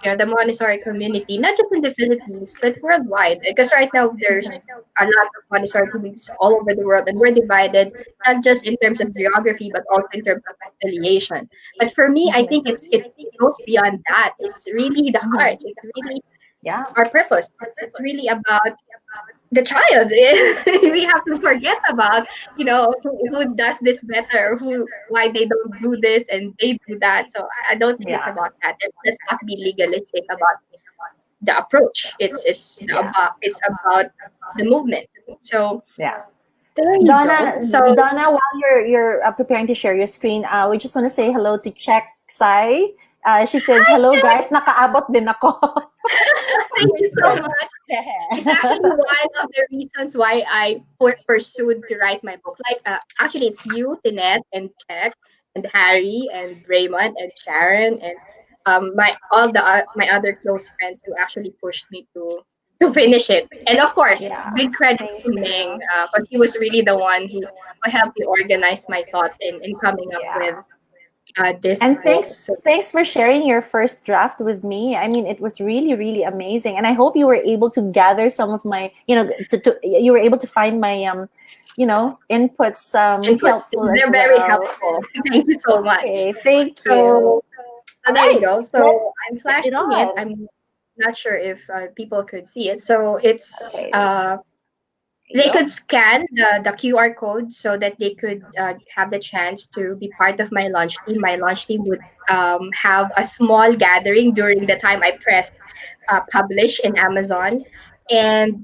S4: the Montessori community, not just in the Philippines, but worldwide. Because right now there's a lot of Montessori communities all over the world, and we're divided not just in terms of geography, but also in terms of affiliation. But for me, I think it goes beyond that. It's really the heart. It's really
S2: Yeah.
S4: our purpose. It's really about the child. We have to forget about who does this better, why they don't do this and they do that. So I don't think it's
S2: Yeah.
S4: about that. Let's not be legalistic about the approach.
S2: Yeah.
S4: It's about the movement. So
S2: Yeah.
S4: there you go. So
S2: Donna, while you're preparing to share your screen, we just want to say hello to Check Sai. She says,
S4: hi,
S2: hello
S4: Jack.
S2: guys, nakaabot din ako.
S4: Thank you so much. She's actually one of the reasons why I pursued to write my book. Like, actually, it's you, Tinette, and Check, and Harry, and Raymond, and Sharon, and my other close friends who actually pushed me to finish it. And of course,
S2: Yeah.
S4: big credit
S2: Thank
S4: to Ming,
S2: you.
S4: because he was really the one who helped me organize my thoughts in coming up
S2: Yeah.
S4: with this
S2: And
S4: book. So
S2: thanks for sharing your first draft with me. I mean, it was really, really amazing. And I hope you were able to gather some of my, you were able to find my, inputs
S4: inputs,
S2: helpful as
S4: they're very
S2: well.
S4: helpful. Thank you so much.
S2: Okay, thank you.
S4: So,
S2: All
S4: there you
S2: right,
S4: go. So
S2: let's
S4: I'm
S2: get it
S4: flashing it.
S2: on.
S4: I'm not sure if people could see it. So it's
S2: Okay, there you
S4: they
S2: go.
S4: could scan the QR code so that they could have the chance to be part of my launch team. My launch team would have a small gathering during the time I press publish in Amazon. And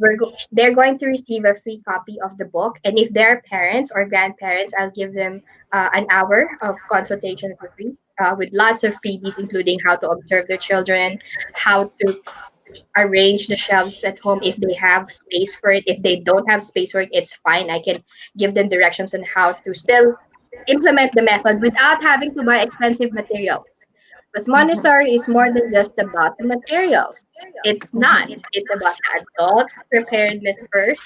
S4: they're going to receive a free copy of the book. And if they're parents or grandparents, I'll give them an hour of consultation for free, with lots of freebies, including how to observe their children, how to arrange the shelves at home if they have space for it. If they don't have space for it, it's fine. I can give them directions on how to still implement the method without having to buy expensive materials. Because Montessori is more than just about the materials. It's not. It's about the adult preparedness first,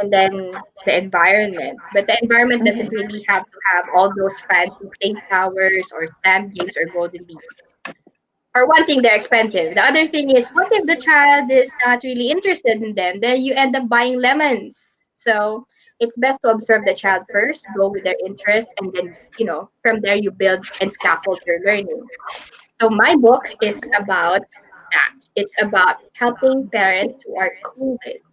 S4: and then the environment. But the environment doesn't really have to have all those fancy safe towers or stamp games or golden bees. For one thing, they're expensive. The other thing is, what if the child is not really interested in them? Then you end up buying lemons. So it's best to observe the child first, go with their interest, and then, from there you build and scaffold your learning. So my book is about that. It's about helping parents who are clueless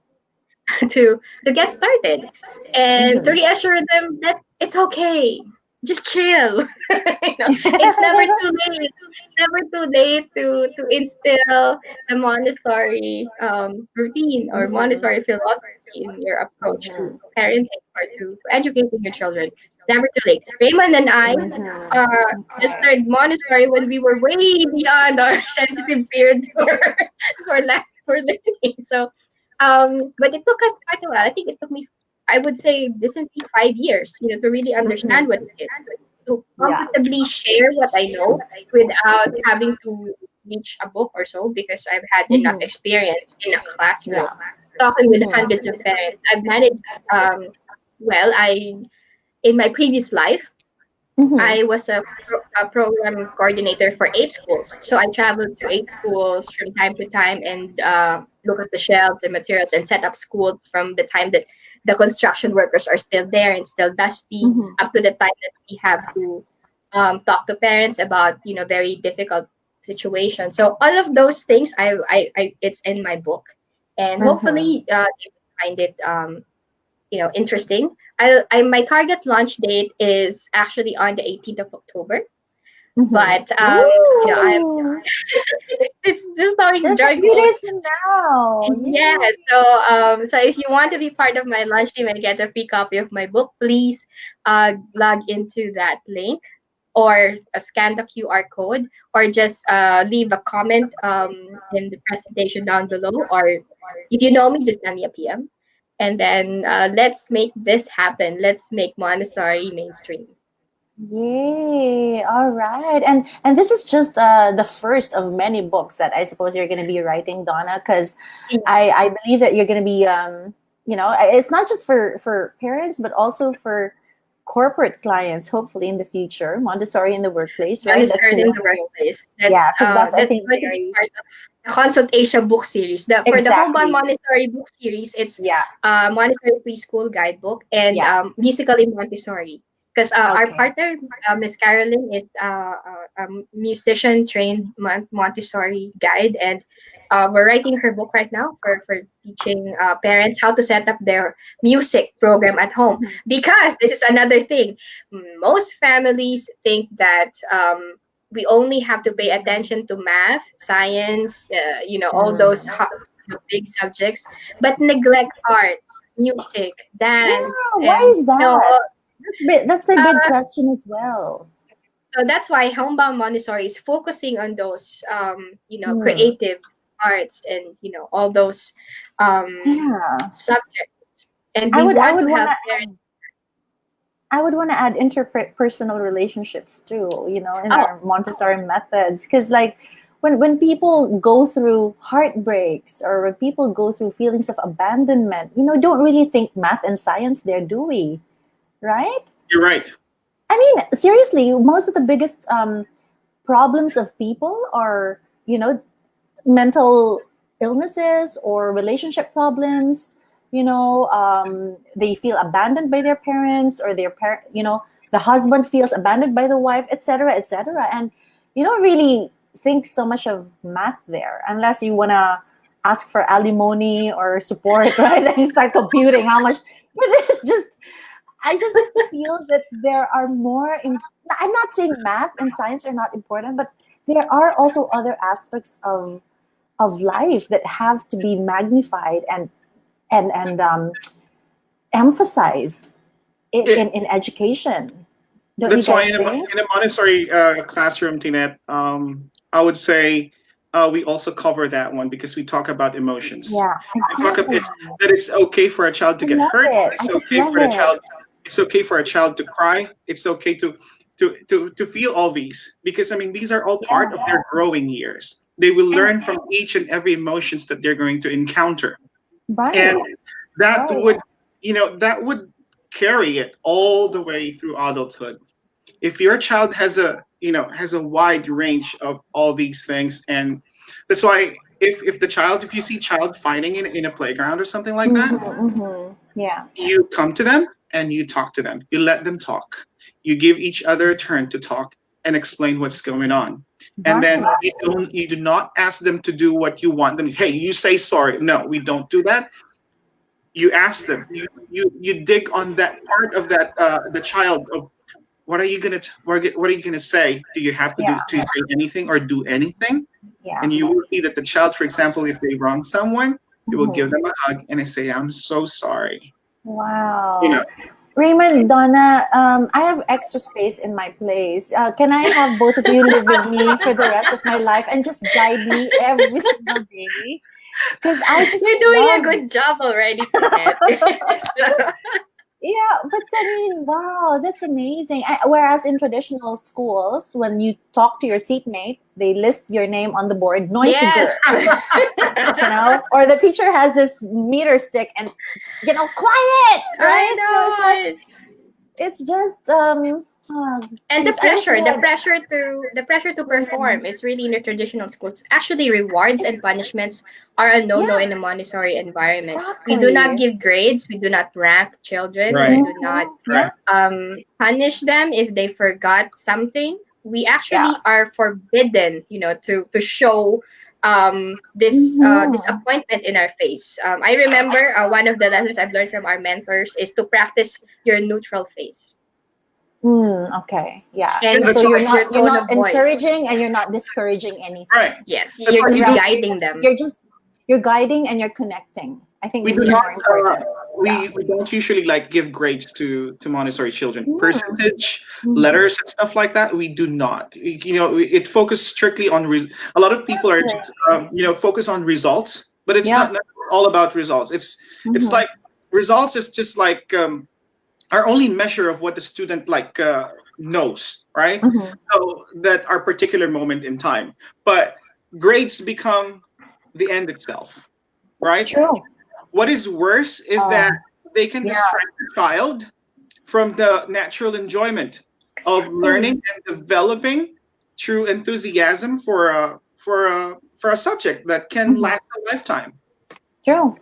S4: to get started, and to reassure them that it's okay. Just chill. It's never too late. It's never too late to instill the Montessori routine or Montessori philosophy in your approach to parenting or to educating your children. It's never too late. Raymond and I just
S2: Okay.
S4: learned Montessori when we were way beyond our sensitive period for learning. So but it took us quite a while. I think it took me, I would say, decently 5 years, to really understand what it is, to
S2: Yeah.
S4: comfortably share what I know without having to reach a book or so, because I've had enough experience in a classroom
S2: Yeah.
S4: talking with hundreds of parents. I've managed well, in my previous life,
S2: Mm-hmm.
S4: I was a program coordinator for 8 schools. So I traveled to 8 schools from time to time and look at the shelves and materials and set up schools from the time that the construction workers are still there and still dusty
S2: Mm-hmm.
S4: up to the time that we have to talk to parents about very difficult situations. So all of those things, I it's in my book, and
S2: Mm-hmm.
S4: hopefully they will find it interesting. My target launch date is actually on the 18th of October,
S2: Mm-hmm.
S4: but I'm
S2: Ooh,
S4: it's just so
S2: just a few
S4: enjoyable.
S2: days from now.
S4: Yeah,
S2: Yay.
S4: so if you want to be part of my launch team and get a free copy of my book, please log into that link or scan the QR code or just leave a comment in the presentation down below, or if you know me, just send me a PM. And then let's make this happen. Let's make Montessori mainstream.
S2: Yay. All right. And this is just the first of many books that I suppose you're going to be writing, Donna, because I believe that you're going to be it's not just for parents but also for corporate clients hopefully in the future. Montessori in the workplace, right?
S4: Honest
S2: That's
S4: Heard in
S2: one
S4: the
S2: thing.
S4: workplace.
S2: Yeah, because that's I
S4: That's
S2: think
S4: going to be
S2: very
S4: part of the Consultation book series. For the Homebound
S2: exactly.
S4: Montessori book series, it's
S2: Yeah.
S4: Montessori preschool guidebook and
S2: Yeah.
S4: musically Montessori. Because our
S2: Okay.
S4: partner, Miss Carolyn, is a musician trained Montessori guide, and we're writing her book right now for teaching parents how to set up their music program at home.
S2: Mhm.
S4: Because this is another thing, most families think that we only have to pay attention to math, science, all those
S2: Mm.
S4: big subjects, but neglect art, music,
S2: Yeah,
S4: dance,
S2: why
S4: and
S2: is that? That's my big
S4: uh,
S2: question as well.
S4: so that's why Homebound Montessori is focusing on those,
S2: Hmm.
S4: creative arts and all those um,
S2: Yeah.
S4: subjects, and
S2: I
S4: we
S2: would I
S4: want
S2: would
S4: to
S2: want
S4: help
S2: to
S4: parents.
S2: add interpersonal relationships too, in
S4: Oh,
S2: our Montessori methods. Because, like, when people go through heartbreaks or when people go through feelings of abandonment, don't really think math and science there, do we? Right?
S3: You're right.
S2: I mean, seriously, most of the biggest problems of people are, mental illnesses or relationship problems. They feel abandoned by their parents, or their parent, the husband feels abandoned by the wife, etc., etc. And you don't really think so much of math there unless you want to ask for alimony or support, right? Then you start computing how much. But it's just, I just feel that there are more. I'm not saying math and science are not important, but there are also other aspects of life that have to be magnified and emphasized
S3: It,
S2: in education. Don't you
S3: that's why
S2: guys think?
S3: in a Montessori classroom, Tinette, I would say we also cover that one because we talk about emotions.
S2: Yeah,
S3: We talk about
S2: exactly.
S3: that it's okay for a child
S2: I
S3: to get
S2: love
S3: hurt.
S2: it. I
S3: It's
S2: just
S3: okay
S2: love
S3: for the
S2: it.
S3: child. It's okay for a child to cry. It's okay to feel all these because I mean these are all part
S2: Yeah,
S3: of their growing years. They will
S2: and
S3: learn from each and every emotions that they're going to encounter, and
S2: right,
S3: that
S2: right.
S3: would that would carry it all the way through adulthood. If your child has a wide range of all these things, and that's why if the child, if you see child fighting in a playground or something like that,
S2: Yeah,
S3: you come to them and you talk to them, you let them talk, you give each other a turn to talk and explain what's going on, and then
S2: right.
S3: you do not ask them to do what you want them. Hey, you say sorry. No, we don't do that. You ask them, you dig on that part of that the child of what are you what are you gonna say? Do you have to
S2: Yeah,
S3: say anything or do anything?
S2: yeah.
S3: And you will see that the child, for example, if they wrong someone, you will give
S2: Mhm.
S3: them a hug and I say, I'm so sorry. You know,
S2: Wow. Raymond, Donna, I have extra space in my place. Can I have both of you live with me for the rest of my life and just guide me every single day? Because I just
S4: you're doing a
S2: love.
S4: good job already, Tinette.
S2: Yeah, but I mean, wow, that's amazing. Whereas in traditional schools, when you talk to your seatmate, they list your name on the board, noisy
S4: Yes.
S2: girl, or the teacher has this meter stick and, quiet, right? So it's like,
S4: I know.
S2: it's just,
S4: And the
S2: geez, I wish we
S4: pressure, the
S2: had,
S4: pressure to the pressure to perform is really in the traditional schools. Actually, rewards and punishments are a no-no
S2: yeah,
S4: in a Montessori environment. We do not
S2: exactly.
S4: give grades. We do not rank children. We
S3: Right.
S4: do not
S2: Yeah,
S3: Right.
S4: punish them if they forgot something. We
S2: yeah.
S4: actually are forbidden, to show
S2: Mm-hmm.
S4: disappointment in our face. I remember one of the lessons I've learned from our mentors is to practice your neutral face
S2: Okay. Yeah.
S3: Yeah,
S4: and
S2: So
S3: that's
S2: you're
S3: why.
S4: your
S2: not you're
S4: tone
S2: not
S4: of voice.
S2: encouraging and you're not discouraging
S3: Right.
S2: anything.
S4: Yes,
S3: That's
S4: you're
S3: why
S4: just
S3: we don't.
S4: guiding them.
S2: You're guiding and you're connecting. I think
S3: We
S2: this
S3: do
S2: is
S3: not.
S2: more important. Yeah.
S3: We don't usually like give grades to Montessori children.
S2: Mm.
S3: Percentage,
S2: Mhm.
S3: letters, and stuff like that. We do not. It focuses strictly on. A lot of people are
S2: Exactly.
S3: just focus on results, but it's
S2: Yeah.
S3: not all about results. It's
S2: Mm-hmm.
S3: like results is just like our only measure of what the student like knows, right?
S2: Mm-hmm.
S3: So that our particular moment in time, but grades become the end itself, right?
S2: True.
S3: What is worse is that they can
S2: Yeah.
S3: distract the child from the natural enjoyment of
S2: Exactly.
S3: learning and developing true enthusiasm for a subject that can
S2: Mm-hmm.
S3: last a lifetime.
S2: True.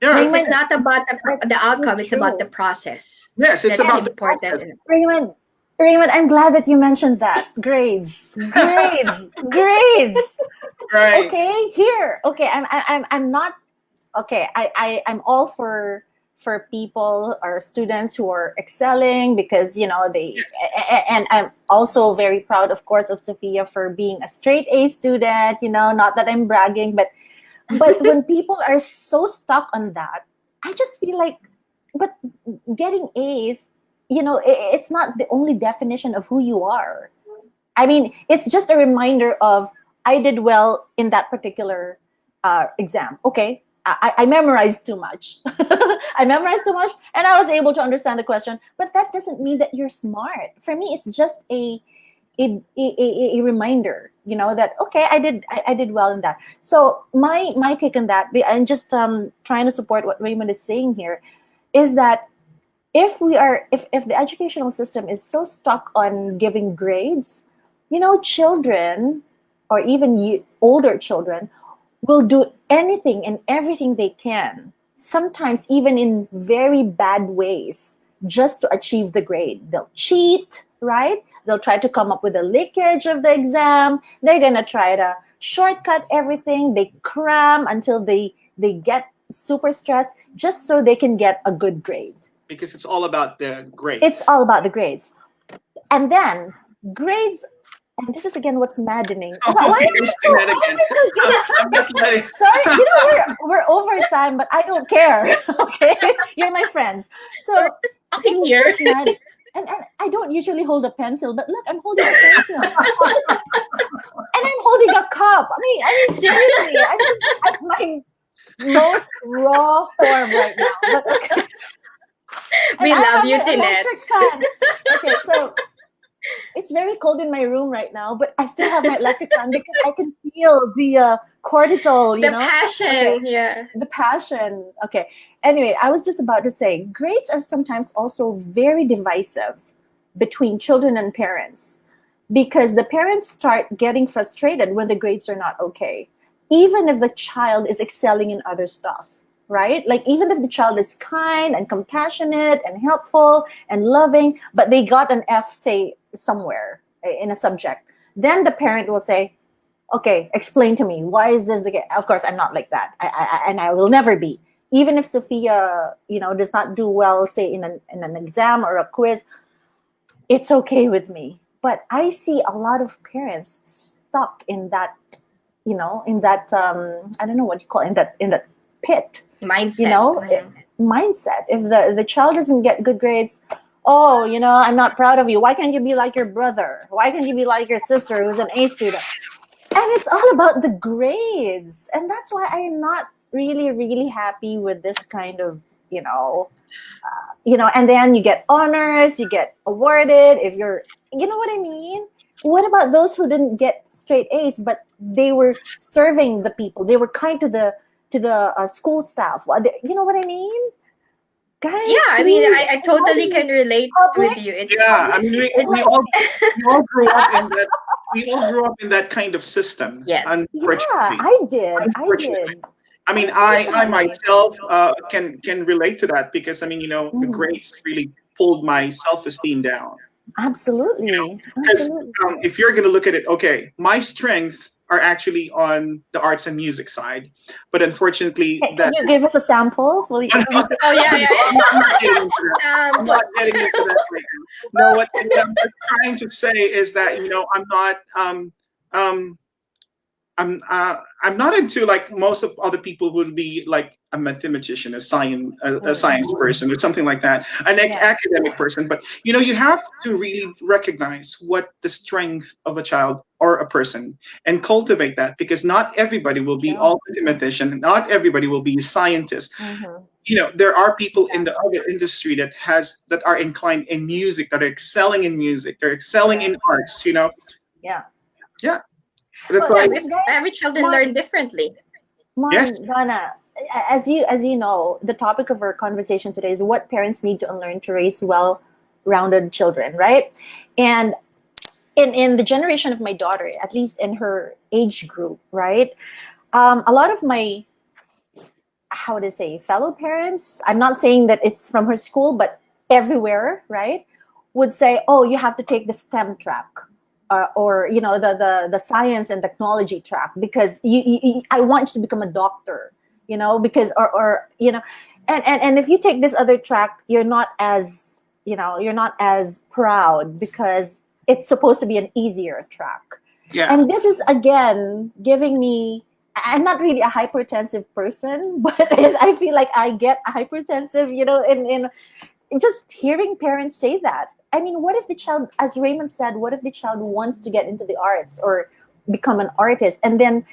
S3: Yeah,
S4: It's
S2: Raymond,
S4: not about
S2: that's
S4: the
S2: so
S4: outcome, it's about the
S2: true.
S4: process.
S3: yes, it's
S4: That's
S3: about
S2: And
S3: the
S4: important.
S3: process.
S2: Raymond, I'm glad that you mentioned that. Grades. Grades. Grades.
S3: Right.
S2: Okay, here. Okay, I'm not okay. I'm all for people or students who are excelling because and I'm also very proud, of course, of Sophia for being a straight A student. Not that I'm bragging, but when people are so stuck on that, I just feel like, but getting A's, it's not the only definition of who you are. I mean, it's just a reminder of I did well in that particular exam. Okay, I memorized too much. I memorized too much, and I was able to understand the question. But that doesn't mean that you're smart. For me, it's just a reminder, that okay, I did well in that. So my take on that, I'm just trying to support what Raymond is saying here, is that if the educational system is so stuck on giving grades, children or even older children will do anything and everything they can, sometimes even in very bad ways, just to achieve the grade. They'll cheat, right? They'll try to come up with a leakage of the exam. They're going to try to shortcut everything. They cram until they get super stressed just so they can get a good grade.
S3: Because it's all about the
S2: It's
S3: grades.
S2: all about the grades. And then grades, and this is again what's maddening.
S3: Oh,
S2: Why are
S3: here's
S2: you so,
S3: Tinette
S2: why
S3: again.
S2: are you so
S3: I'm not letting.
S2: sorry, we're over time, but I don't care. Okay, you're my friends. So this
S4: Talking
S2: is
S4: here.
S2: what's mad, and I don't usually hold a pencil, but look, I'm holding a pencil, and I'm holding a cup. I mean, seriously, I'm just at my most raw form right now. But okay, and
S4: We
S2: I
S4: love
S2: have
S4: you,
S2: my
S4: Tinette.
S2: electric fan. Okay, so it's very cold in my room right now, but I still have my electric fan because I can feel the cortisol,
S4: The
S2: Okay,
S4: passion, yeah.
S2: the passion. Okay. Anyway, I was just about to say grades are sometimes also very divisive between children and parents because the parents start getting frustrated when the grades are not okay, even if the child is excelling in other stuff, right? Like, even if the child is kind and compassionate and helpful and loving, but they got an F, say, somewhere in a subject, then the parent will say, okay, explain to me, why is this the case? Of course, I'm not like that. And I will never be. Even if Sophia, does not do well, say in an exam or a quiz, it's okay with me. But I see a lot of parents stuck in that, I don't know what you call it, in that pit,
S4: Mindset.
S2: mindset. If the child doesn't get good grades, oh, I'm not proud of you. Why can't you be like your brother? Why can't you be like your sister who's an A student? And it's all about the grades. And that's why I am not really, really happy with this kind of and then you get honors, you get awarded if you're, you know what I mean? What about those who didn't get straight A's, but they were serving the people? They were kind to the school staff. You know what I mean? Guys,
S4: Yeah, I mean, I totally can relate with you. It's
S3: Yeah, I mean, we all grew up in that. We all grew up in that kind of system.
S4: Yes.
S3: Unfortunately.
S2: Yeah, I did.
S3: Unfortunately. I mean, I myself can relate to that because I mean, the grades really pulled my self-esteem down.
S2: Absolutely.
S3: Because if you're going to look at it, okay, my strengths are actually on the arts and music side, but unfortunately,
S2: Can you give us a sample? Will you,
S4: Oh yeah.
S3: I'm not getting into that right now. No, what I'm trying to say is that I'm not into like most of other people would be like a mathematician, a science person, or something like that, an academic person. But you have to really recognize what the strength of a child or a person and cultivate that, because not everybody will be all mathematician, not everybody will be a scientist. There are people in the other industry that are inclined in music, that are excelling in music, they're excelling in arts.
S2: Yeah.
S3: That's why.
S4: Every children learn differently.
S3: Yes.
S2: Donna, as you know, the topic of our conversation today is what parents need to unlearn to raise well-rounded children, right? And in the generation of my daughter, at least in her age group, right? A lot of my, how would I say, fellow parents, I'm not saying that it's from her school, but everywhere, right, would say, oh, you have to take the STEM track. Or the science and technology track, because I want you to become a doctor, because and if you take this other track, you're not as proud, because it's supposed to be an easier track.
S3: Yeah.
S2: And this is again giving me, I'm not really a hypertensive person, but I feel like I get hypertensive, in just hearing parents say that. I mean, what if the child, as Raymond said, what if the child wants to get into the arts or become an artist, and then,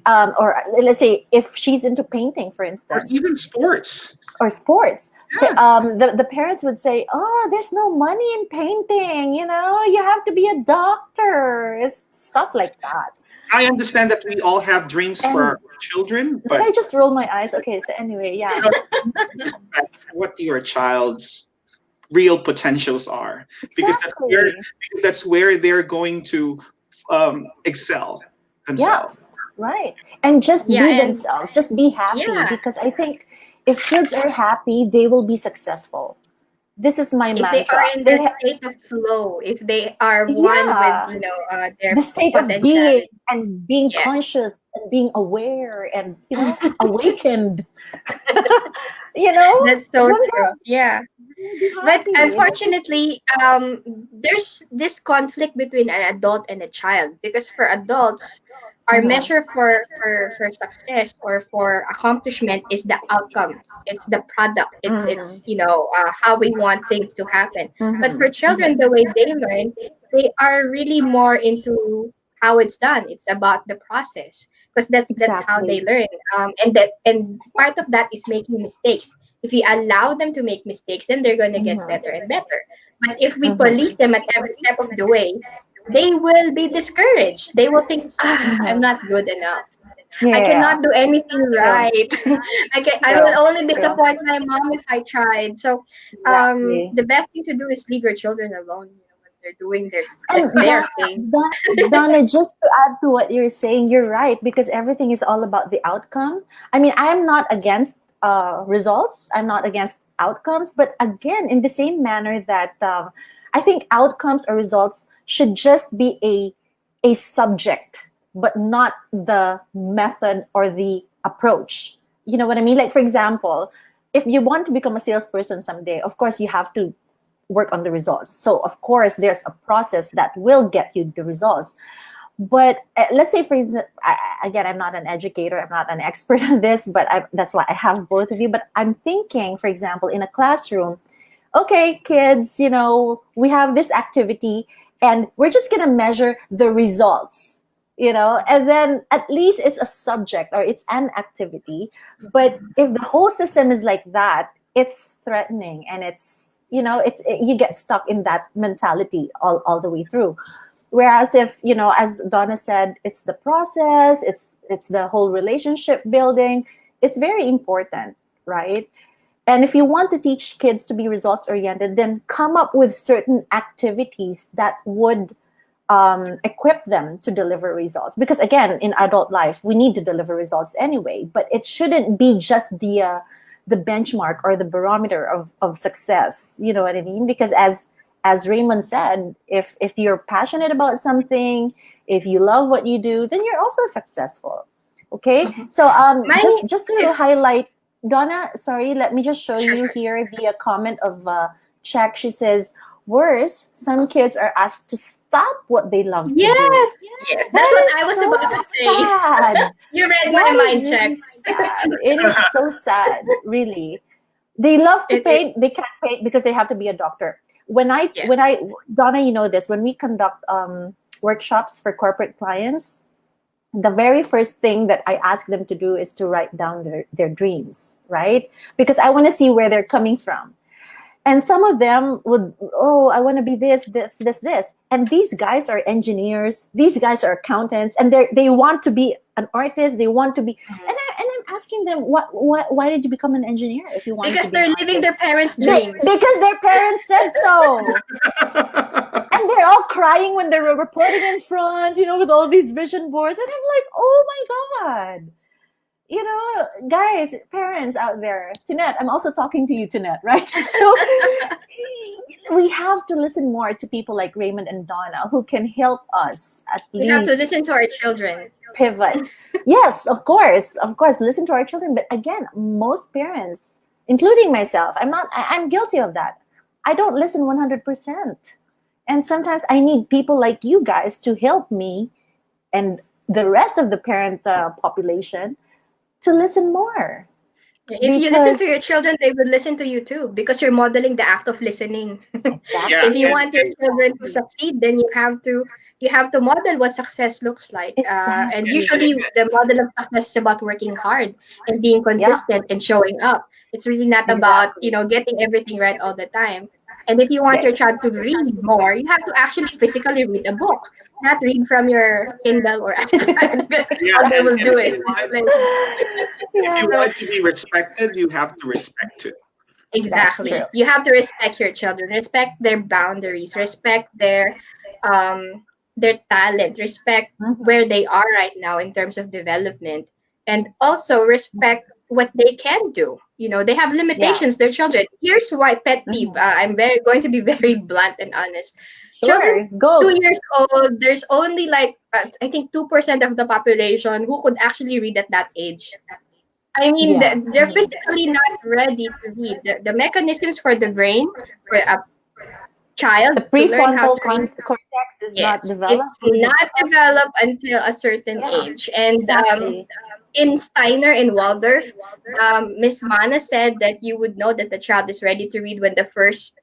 S2: or let's say if she's into painting, for instance,
S3: or even sports.
S2: The parents would say, oh, there's no money in painting, you have to be a doctor. It's stuff like that.
S3: I understand that we all have dreams for our children, but
S2: I just roll my eyes. Okay, so anyway, yeah.
S3: Respect what your child's real potentials are, because that's where they're going to excel themselves.
S2: Yeah, right. And just be themselves, just be happy, because I think if kids are happy, they will be successful. This is my mantra.
S4: If they are in the state of flow, if they are one with their
S2: the state of being and being conscious and being aware and awakened.
S4: That's so true. Yeah. But unfortunately, there's this conflict between an adult and a child, because for adults, our measure for success or for accomplishment is the outcome. It's the product. It's how we want things to happen. But for children, the way they learn, they are really more into how it's done. It's about the process, because that's how they learn. And part of that is making mistakes. If we allow them to make mistakes, then they're going to get better and better. But if we police them at every step of the way, they will be discouraged. They will think, I'm not good enough. I cannot do anything right. I will only disappoint my mom if I tried. So the best thing to do is leave your children alone when they're doing their thing.
S2: Donna, just to add to what you're saying, you're right, because everything is all about the outcome. I mean, I'm not against results. I'm not against outcomes. But again, in the same manner that I think outcomes or results should just be a subject, but not the method or the approach. You know what I mean? Like, for example, if you want to become a salesperson someday, of course, you have to work on the results. So, of course, there's a process that will get you the results. But let's say, for example, again, I'm not an educator, I'm not an expert on this, but that's why I have both of you. But I'm thinking, for example, in a classroom, okay, kids, we have this activity and we're just going to measure the results, and then at least it's a subject or it's an activity. But if the whole system is like that, it's threatening, and it's, you get stuck in that mentality all the way through. Whereas if, as Donna said, it's the process, it's the whole relationship building, it's very important, right? And if you want to teach kids to be results oriented, then come up with certain activities that would equip them to deliver results. Because again, in adult life, we need to deliver results anyway, but it shouldn't be just the benchmark or the barometer of success. You know what I mean? Because as Raymond said, if you're passionate about something, if you love what you do, then you're also successful. Okay. So just to highlight, Donna, sorry, let me just show you here the comment of Check. She says, worse, some kids are asked to stop what they love to do.
S4: Yes, that's what I was
S2: so
S4: about to say.
S2: Sad.
S4: You read
S2: That
S4: my
S2: is
S4: mind, Check.
S2: really sad. It is so sad, really. They love to paint. They can't paint because they have to be a doctor. When I Donna, you know this, when we conduct workshops for corporate clients, the very first thing that I ask them to do is to write down their dreams, right? Because I want to see where they're coming from. And some of them would, I want to be this. And these guys are engineers. These guys are accountants, and they want to be an artist. They want to be, and I'm asking them, why did you become an engineer if you want?
S4: Because
S2: to be
S4: they're living their parents' dreams.
S2: Because their parents said so. And they're all crying when they're reporting in front, with all these vision boards. And I'm like, oh my God. Guys, parents out there, Tinette, I'm also talking to you, Tinette, right? So we have to listen more to people like Raymond and Donna who can help us at least.
S4: We have to listen to our children.
S2: Pivot. Yes, of course, listen to our children. But again, most parents, including myself, I'm guilty of that. I don't listen 100%. And sometimes I need people like you guys to help me and the rest of the parent population to listen more.
S4: If you listen to your children, they will listen to you too, because you're modeling the act of listening.
S2: Exactly.
S4: If you want your children to succeed, then you have to model what success looks like. And usually the model of success is about working hard and being consistent and showing up. It's really not about, getting everything right all the time. And if you want your child to read more, you have to actually physically read a book, not read from your Kindle or iPad, because they will do it.
S3: If you want to be respected, you have to respect it.
S4: Exactly. You have to respect your children, respect their boundaries, respect their talent, respect where they are right now in terms of development, and also respect what they can do. They have limitations, their children. Here's why pet peeve. I'm going to be very blunt and honest. Children 2 years old, there's only I think 2% of the population who could actually read at that age. I mean, they're physically not ready to read. The mechanisms for the brain, for a child,
S2: the prefrontal cortex is not developed.
S4: It's not developed until a certain age. And in Steiner and Waldorf, Miss Mana said that you would know that the child is ready to read when the first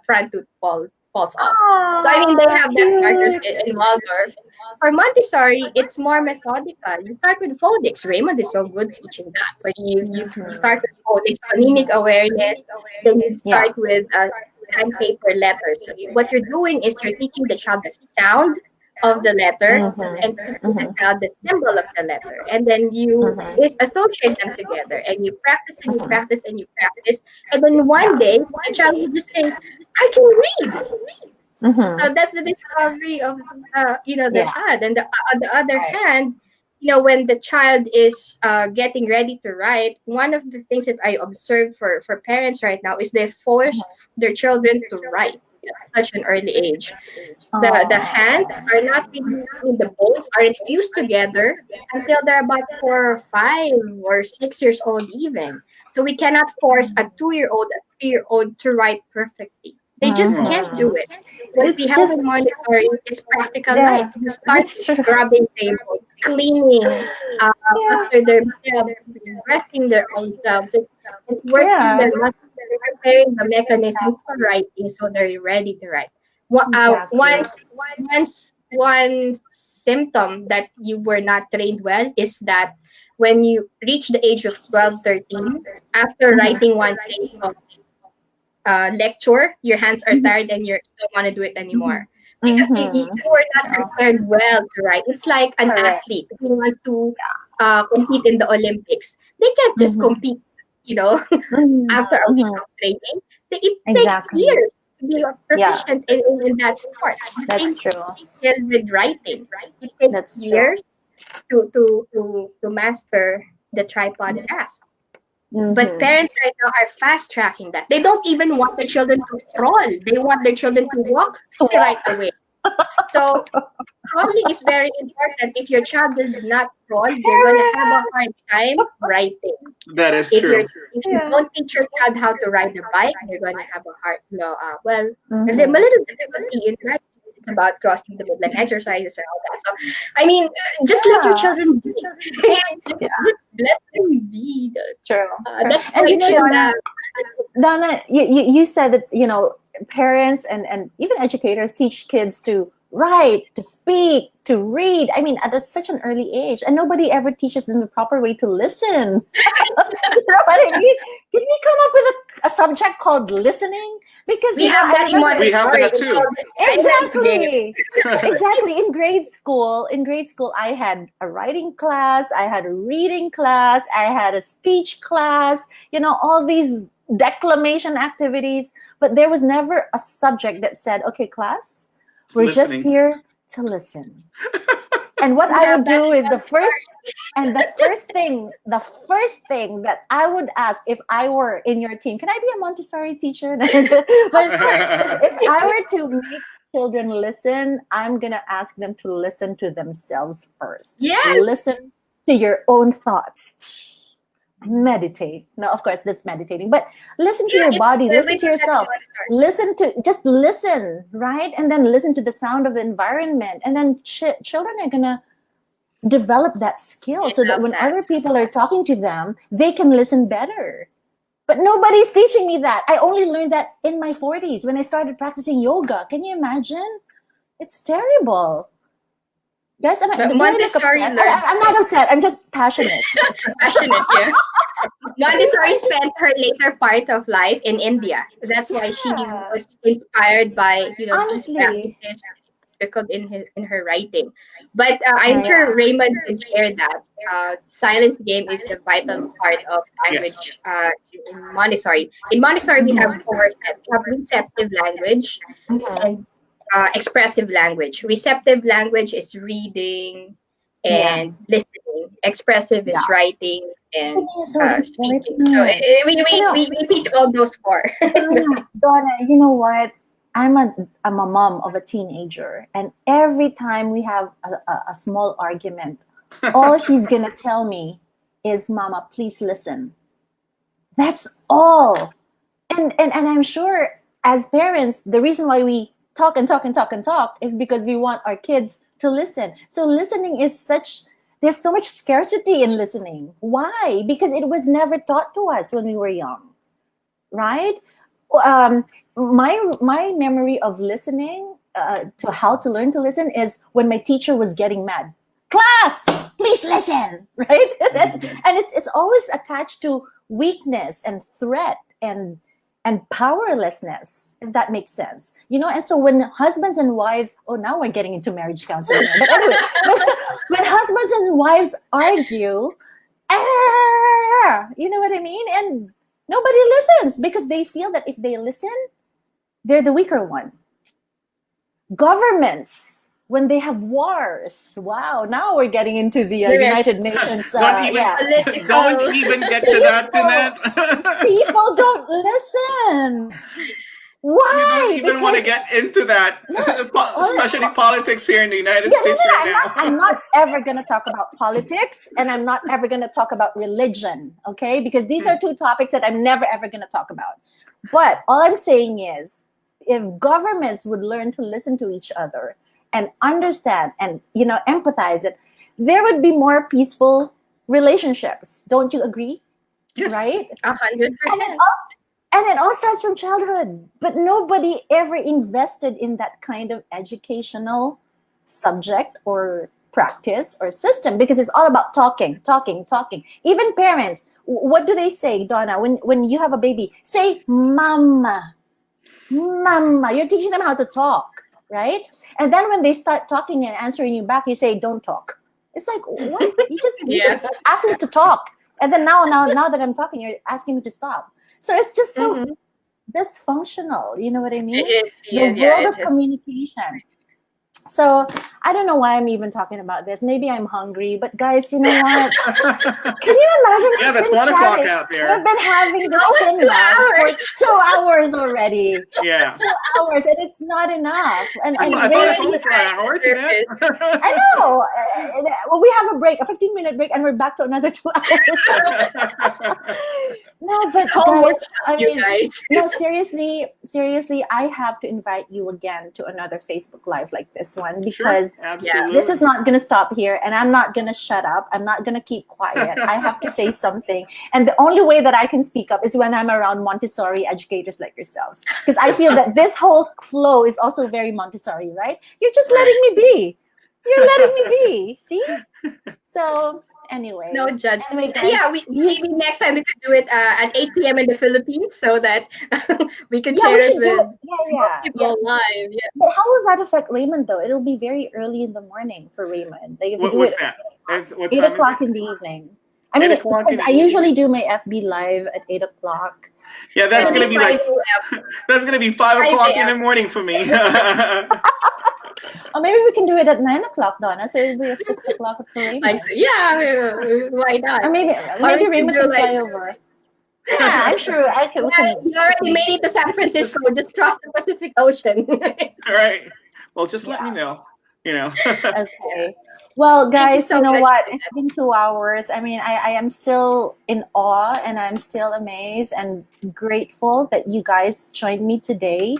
S4: front tooth falls off. So I mean, they have that markers in Waldorf. For Montessori, it's more methodical. You start with phonics. Raymond is so good teaching that. So you start with phonics, phonemic awareness. Then you start with sandpaper letters. So what you're doing is you're teaching the child the sound of the letter and teaching the child the symbol of the letter. And then you associate them together. And you practice and you practice and you practice. And then one day, the child will just say, I can read. So that's the discovery of the child. And on the other hand, when the child is getting ready to write, one of the things that I observe for parents right now is they force their children to write at such an early age. The hands are not the bones aren't fused together until they're about 4 or 5 or 6 years old even. So we cannot force a 2-year-old, a 3-year-old to write perfectly. They just can't do it. What we have in Montessori is practical life. You start scrubbing tables, cleaning after themselves, dressing their own selves. It's working their muscles, preparing the mechanisms for writing so they're ready to write. One symptom that you were not trained well is that when you reach the age of 12, 13, after writing one page of lecture, your hands are tired and you don't want to do it anymore. Because you were not prepared well to write. It's like an athlete who wants to compete in the Olympics. They can't just compete, after a week of training. It takes years to be proficient in that sport. The
S2: That's
S4: same
S2: true.
S4: thing with writing. It takes
S2: That's true.
S4: years to master the tripod task. But parents right now are fast tracking that. They don't even want their children to crawl. They want their children to walk right away. So crawling is very important. If your child does not crawl, they're gonna have a hard time writing.
S3: That is
S4: If
S3: true.
S4: you don't teach your child how to ride a bike, they're gonna have a hard and then a little difficulty in writing. It's about crossing the midline exercises and all that. So I mean, just let your children be. Just let them be.
S2: True.
S4: That's
S2: And
S4: why
S2: Donna, you said that, parents and even educators teach kids to write, to speak, to read. I mean, at such an early age, and nobody ever teaches them the proper way to listen. You know what I mean? Can we come up with a subject called listening? Because
S4: we have that in one.
S3: We have that too.
S2: Exactly. Exactly. In grade school, I had a writing class, I had a reading class, I had a speech class, all these declamation activities, but there was never a subject that said, okay, class, we're just here to listen. And what I would do is the first thing that I would ask if I were in your team, can I be a Montessori teacher? But if I were to make children listen, I'm gonna ask them to listen to themselves first.
S4: Yes.
S2: Listen to your own thoughts. Meditate. No, of course, that's meditating, but listen to your body, listen to yourself, just listen, right? And then listen to the sound of the environment. And then children are gonna develop that skill so that when other people are talking to them, they can listen better. But nobody's teaching me that. I only learned that in my 40s when I started practicing yoga. Can you imagine? It's terrible. Guys, do I look upset? I'm not upset. I'm just passionate.
S4: Passionate, yeah. Montessori spent her later part of life in India. That's why she was inspired by these practices sprinkled in her writing. But I'm sure Raymond can share that. Silence game is a vital part of language in Montessori. In Montessori, we have 4 sets. We have receptive language and expressive language. Receptive language is reading and listening. Expressive is writing and speaking. So we teach all those 4.
S2: Donna, you know what? I'm a mom of a teenager, and every time we have a small argument, all she's gonna tell me is, "Mama, please listen." That's all. And I'm sure as parents, the reason why we talk and talk and talk and talk is because we want our kids to listen. So listening is there's so much scarcity in listening. Why? Because it was never taught to us when we were young, right? My memory of listening to how to learn to listen is when my teacher was getting mad. Class, please listen, right? And it's always attached to weakness and threat and powerlessness, if that makes sense. And so when husbands and wives, now we're getting into marriage counseling here. But anyway, when husbands and wives argue, you know what I mean? And nobody listens because they feel that if they listen, they're the weaker one. Governments, when they have wars, wow, now we're getting into the United Nations.
S3: Don't even get to that, Tinette.
S2: People don't listen. Why?
S3: You don't even want to get into that, especially politics here in the United States now.
S2: I'm not ever going to talk about politics, and I'm not ever going to talk about religion, okay? Because these are 2 topics that I'm never, ever going to talk about. But all I'm saying is, if governments would learn to listen to each other and understand and, empathize it, there would be more peaceful relationships. Don't you agree?
S3: Yes.
S2: Right?
S4: 100%.
S2: And it all starts from childhood. But nobody ever invested in that kind of educational subject or practice or system, because it's all about talking. Even parents, what do they say, Donna? When you have a baby, say mama. You're teaching them how to talk, right? And then when they start talking and answering you back, you say, don't talk. It's like, what? You just ask me to talk. And then now that I'm talking, you're asking me to stop. So it's just so dysfunctional. You know what I mean?
S4: It is.
S2: The world of communication. So I don't know why I'm even talking about this. Maybe I'm hungry, but guys, you know what? Can you imagine?
S3: Yeah, that's 1 o'clock out there.
S2: We've been having this thing for 2 hours already.
S3: Yeah.
S2: 2 hours, and it's not enough. And
S3: I thought it's only for an hour, Tinette.
S2: I know. Well, we have a break, a 15-minute break, and we're back to another 2 hours. No, but guys, I mean, no, seriously, I have to invite you again to another Facebook Live like this one, because this is not going to stop here, and I'm not going to shut up. I'm not going to keep quiet. I have to say something. And the only way that I can speak up is when I'm around Montessori educators like yourselves, because I feel that this whole flow is also very Montessori, right? You're just letting me be. You're letting me be. See? So anyway,
S4: no judgment.
S2: Anyway, guys,
S4: yeah, maybe next time we could do it at 8 p.m. in the Philippines, so that we can share it with people live. Yeah.
S2: But how will that affect Raymond, though? It'll be very early in the morning for Raymond. Like if you do
S3: What's
S2: it
S3: that? What
S2: 8
S3: time
S2: o'clock
S3: is it?
S2: in the evening. I mean, because I usually do my FB Live at 8 o'clock.
S3: Yeah, that's gonna be like that's gonna be 5 o'clock in the morning for me.
S2: Or maybe we can do it at 9 o'clock, Donna. So it'll be at 6 o'clock for Raymond.
S4: Why not?
S2: Or maybe Raymond can fly over. Yeah, I'm sure I can.
S4: You already made it to San Francisco. Just cross the Pacific Ocean.
S3: All right. Well, just let me know. You know.
S2: Okay. Well, guys,
S4: so
S2: you know
S4: much,
S2: what? It's been 2 hours. I mean, I am still in awe, and I'm still amazed and grateful that you guys joined me today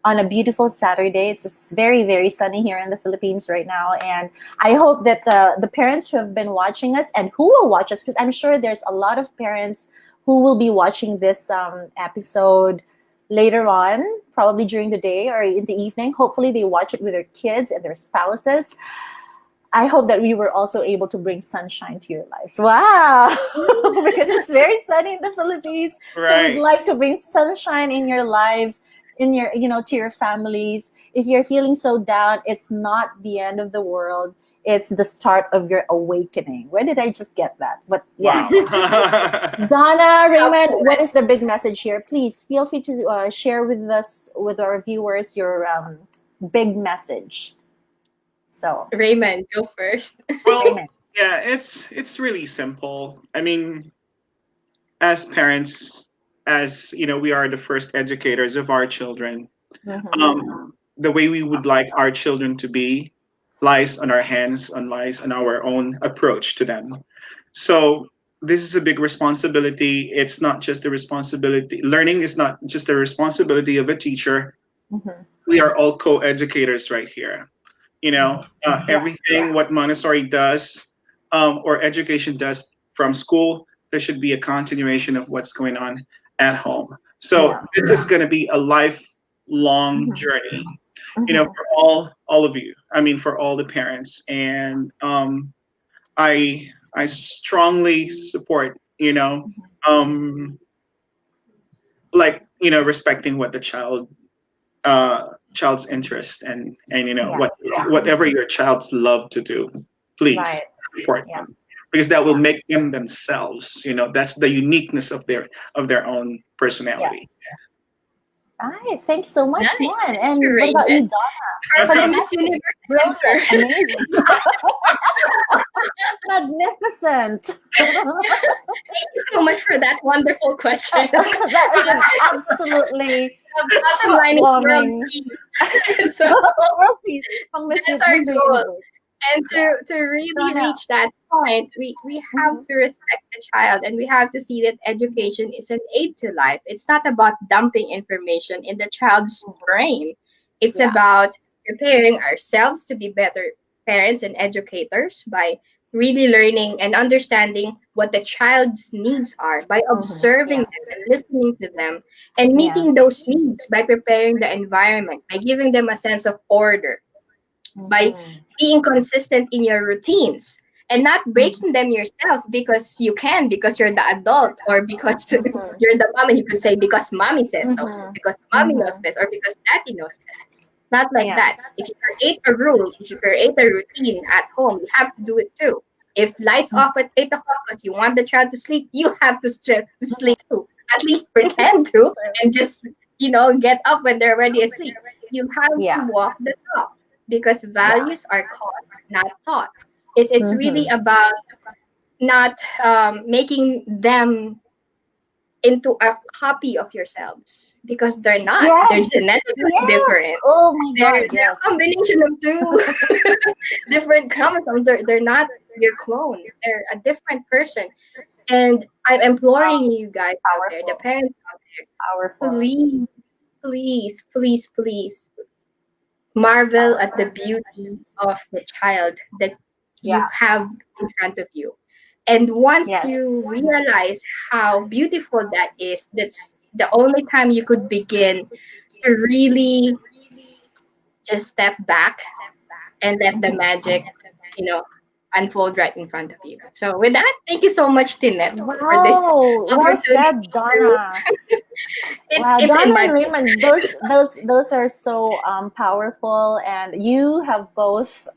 S2: on a beautiful Saturday. It's very, very sunny here in the Philippines right now. And I hope that the parents who have been watching us and who will watch us, because I'm sure there's a lot of parents who will be watching this episode later on, probably during the day or in the evening. Hopefully they watch it with their kids and their spouses. I hope that we were also able to bring sunshine to your lives. Wow! Because it's very sunny in the Philippines.
S3: Right.
S2: So we'd like to bring sunshine in your lives, in your, to your families. If you're feeling so down, it's not the end of the world. It's the start of your awakening. Where did I just get that? But yes.
S3: Wow.
S2: Donna, Raymond, what is the big message here? Please feel free to share with us, with our viewers, your big message. So
S4: Raymond, go first.
S3: Well, yeah, it's really simple. I mean, as parents, as we are the first educators of our children. The way we would like our children to be lies on our hands, and lies on our own approach to them. So this is a big responsibility. It's not just a responsibility. Learning is not just a responsibility of a teacher. We are all co-educators right here. Everything what Montessori does or education does from school, there should be a continuation of what's going on at home. So this is going to be a lifelong journey, for all of you. I mean, for all the parents. And I strongly support, respecting what the child's interest and whatever your child's love to do, please support them, because that will make them themselves. That's the uniqueness of their own personality.
S2: All right, thanks so much,
S4: Nice.
S2: Juan. And what about you, Donna?
S4: Miss Universe answer.
S2: Amazing. Magnificent.
S4: Thank you so much for that wonderful question.
S2: That is an absolutely
S4: Bottom line is world peace. So
S2: world peace.
S4: that's our goal. And to really reach that point, we have to respect the child, and we have to see that education is an aid to life. It's not about dumping information in the child's brain. It's about preparing ourselves to be better parents and educators by really learning and understanding what the child's needs are, by observing them and listening to them, and meeting those needs by preparing the environment, by giving them a sense of order. by
S2: Mhm.
S4: being consistent in your routines and not breaking them yourself because you can, because you're the adult, or because
S2: Mhm.
S4: you're the mom and you could say because mommy says so,
S2: Mhm.
S4: because mommy knows
S2: Mhm.
S4: best, or because daddy knows best. Not like
S2: Yeah.
S4: that. If you create a rule, if you create a routine at home, you have to do it too. If lights off at 8 o'clock because you want the child to sleep, you have to sleep too. At least pretend to, and just get up when they're already asleep. You have to
S2: Yeah.
S4: walk the talk because
S2: Yeah.
S4: values are caught, not taught. It's really
S2: Mhm.
S4: about not making them into a copy of yourselves because they're not. They're
S2: Yes.
S4: genetically
S2: Yes.
S4: different.
S2: Oh my
S4: They're
S2: God.
S4: a
S2: Yes.
S4: combination of two different chromosomes. They're not your clone. They're a different person. And I'm imploring you guys out there, the
S2: Powerful.
S4: parents out there,
S2: Powerful.
S4: please, please, please, please
S2: It's
S4: marvel at the
S2: powerful.
S4: beauty of the child that you
S2: Yeah.
S4: have in front of you. And once
S2: Yes.
S4: you realize how beautiful that is, that's the only time you could begin to really just step back and let the magic, you know, unfold right in front of you. So with that, thank you so much, Tinette, for this
S2: Wow. Well
S4: opportunity
S2: said,
S4: to
S2: Donna.
S4: it's
S2: Wow,
S4: it's in
S2: Donna
S4: my
S2: and Raymond, those are so powerful, and you have both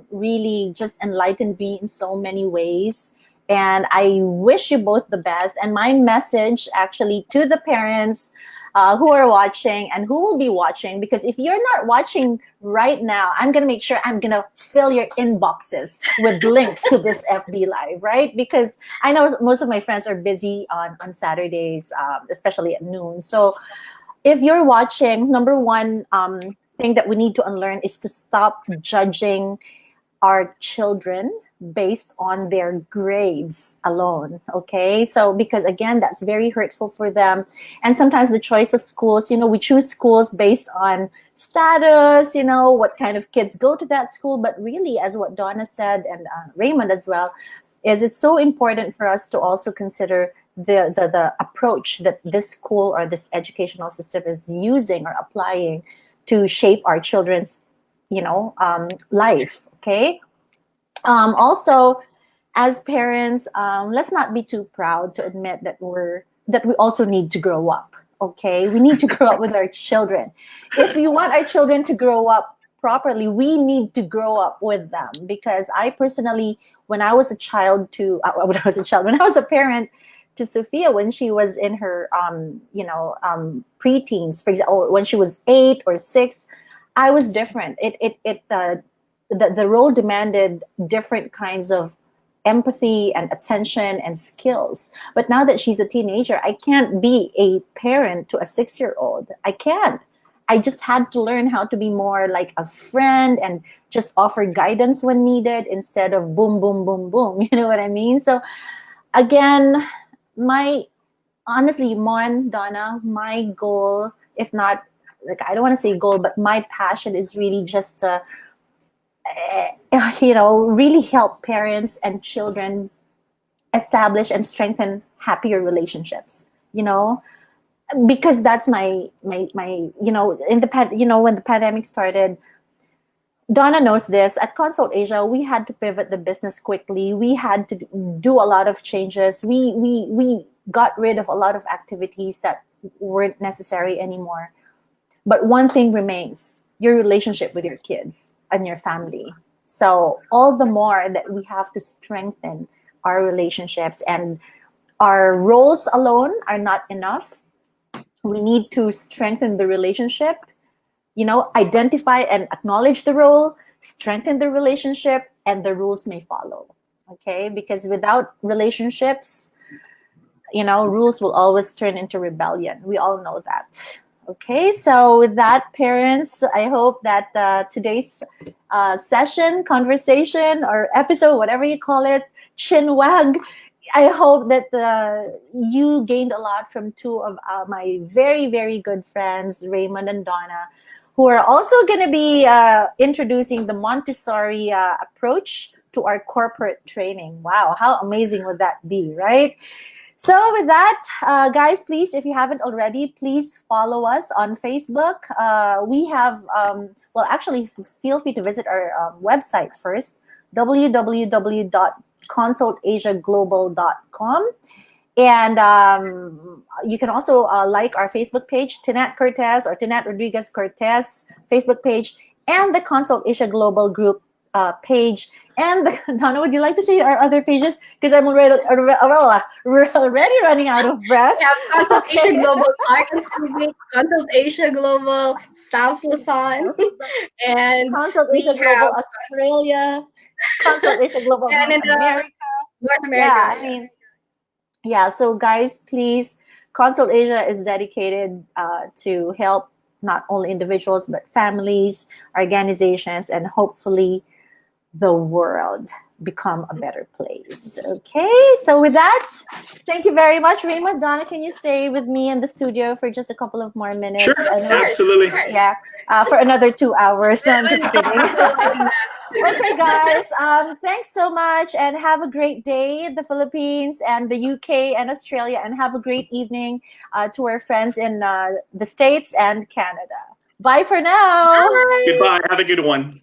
S2: really just enlightened me in so many ways. And I wish you both the best. And my message actually to the parents who are watching and who will be watching, because if you're not watching right now, I'm gonna make sure I'm gonna fill your inboxes with links to this FB Live, right? Because I know most of my friends are busy on Saturdays, especially at noon. So if you're watching, number one thing that we need to unlearn is to stop judging our children based on their grades alone. Okay. So, because again, that's very hurtful for them. And sometimes the choice of schools, we choose schools based on status, what kind of kids go to that school. But really, as what Donna said, and Raymond as well, is it's so important for us to also consider the approach that this school or this educational system is using or applying to shape our children's life. Okay. Also, as parents, let's not be too proud to admit that we also need to grow up. Okay, we need to grow up with our children. If we want our children to grow up properly, we need to grow up with them. Because I personally, when I was a child when I was a parent to Sophia, when she was in her preteens, for example, or when she was 8 or 6, I was different. The role demanded different kinds of empathy and attention and skills. But now that she's a teenager, I can't be a parent to a 6-year-old. I can't. I just had to learn how to be more like a friend and just offer guidance when needed instead of boom, boom, boom, boom. You know what I mean? So again, my honestly, Donna, my goal, if not, like, I don't want to say goal, but my passion is really just to really help parents and children establish and strengthen happier relationships. Because that's my in when the pandemic started. Donna knows this. At Consult Asia, we had to pivot the business quickly. We had to do a lot of changes. We got rid of a lot of activities that weren't necessary anymore. But one thing remains: your relationship with your kids and your family. So all the more that we have to strengthen our relationships, and our roles alone are not enough. We need to strengthen the relationship, identify and acknowledge the role, strengthen the relationship, and the rules may follow. Okay? Because without relationships, rules will always turn into rebellion. We all know that. Okay, so with that, parents, I hope that today's session, conversation, or episode, whatever you call it, chinwag, I hope that you gained a lot from two of my very, very good friends, Raymond and Donna, who are also going to be introducing the Montessori approach to our corporate training. Wow, how amazing would that be, right? So with that, guys, please, if you haven't already, please follow us on Facebook. We have, well, actually, feel free to visit our website first, www.consultasiaglobal.com. And you can also like our Facebook page, Tinette Cortes or Tinette Rodriguez Cortes Facebook page, and the Consult Asia Global Group page. And Donna, would you like to see our other pages? Because I'm already running out of breath.
S4: We have Consult Asia Global Market Civic, Consult Asia Global South Luzon, and
S2: Consult Asia Global Australia, Consult Asia Global
S4: Canada,
S2: North America.
S4: North America.
S2: Yeah, I mean, yeah. So guys, please, Consult Asia is dedicated to help not only individuals but families, organizations, and hopefully the world become a better place. Okay, so with that, thank you very much, Raymond. Donna, can you stay with me in the studio for just a couple of more minutes?
S3: Sure, absolutely.
S2: Yeah, for another 2 hours. No, I'm just kidding. Okay, guys, thanks so much, and have a great day in the Philippines and the UK and Australia, and have a great evening to our friends in the States and Canada. Bye for now.
S4: Bye.
S3: Goodbye. Have a good one.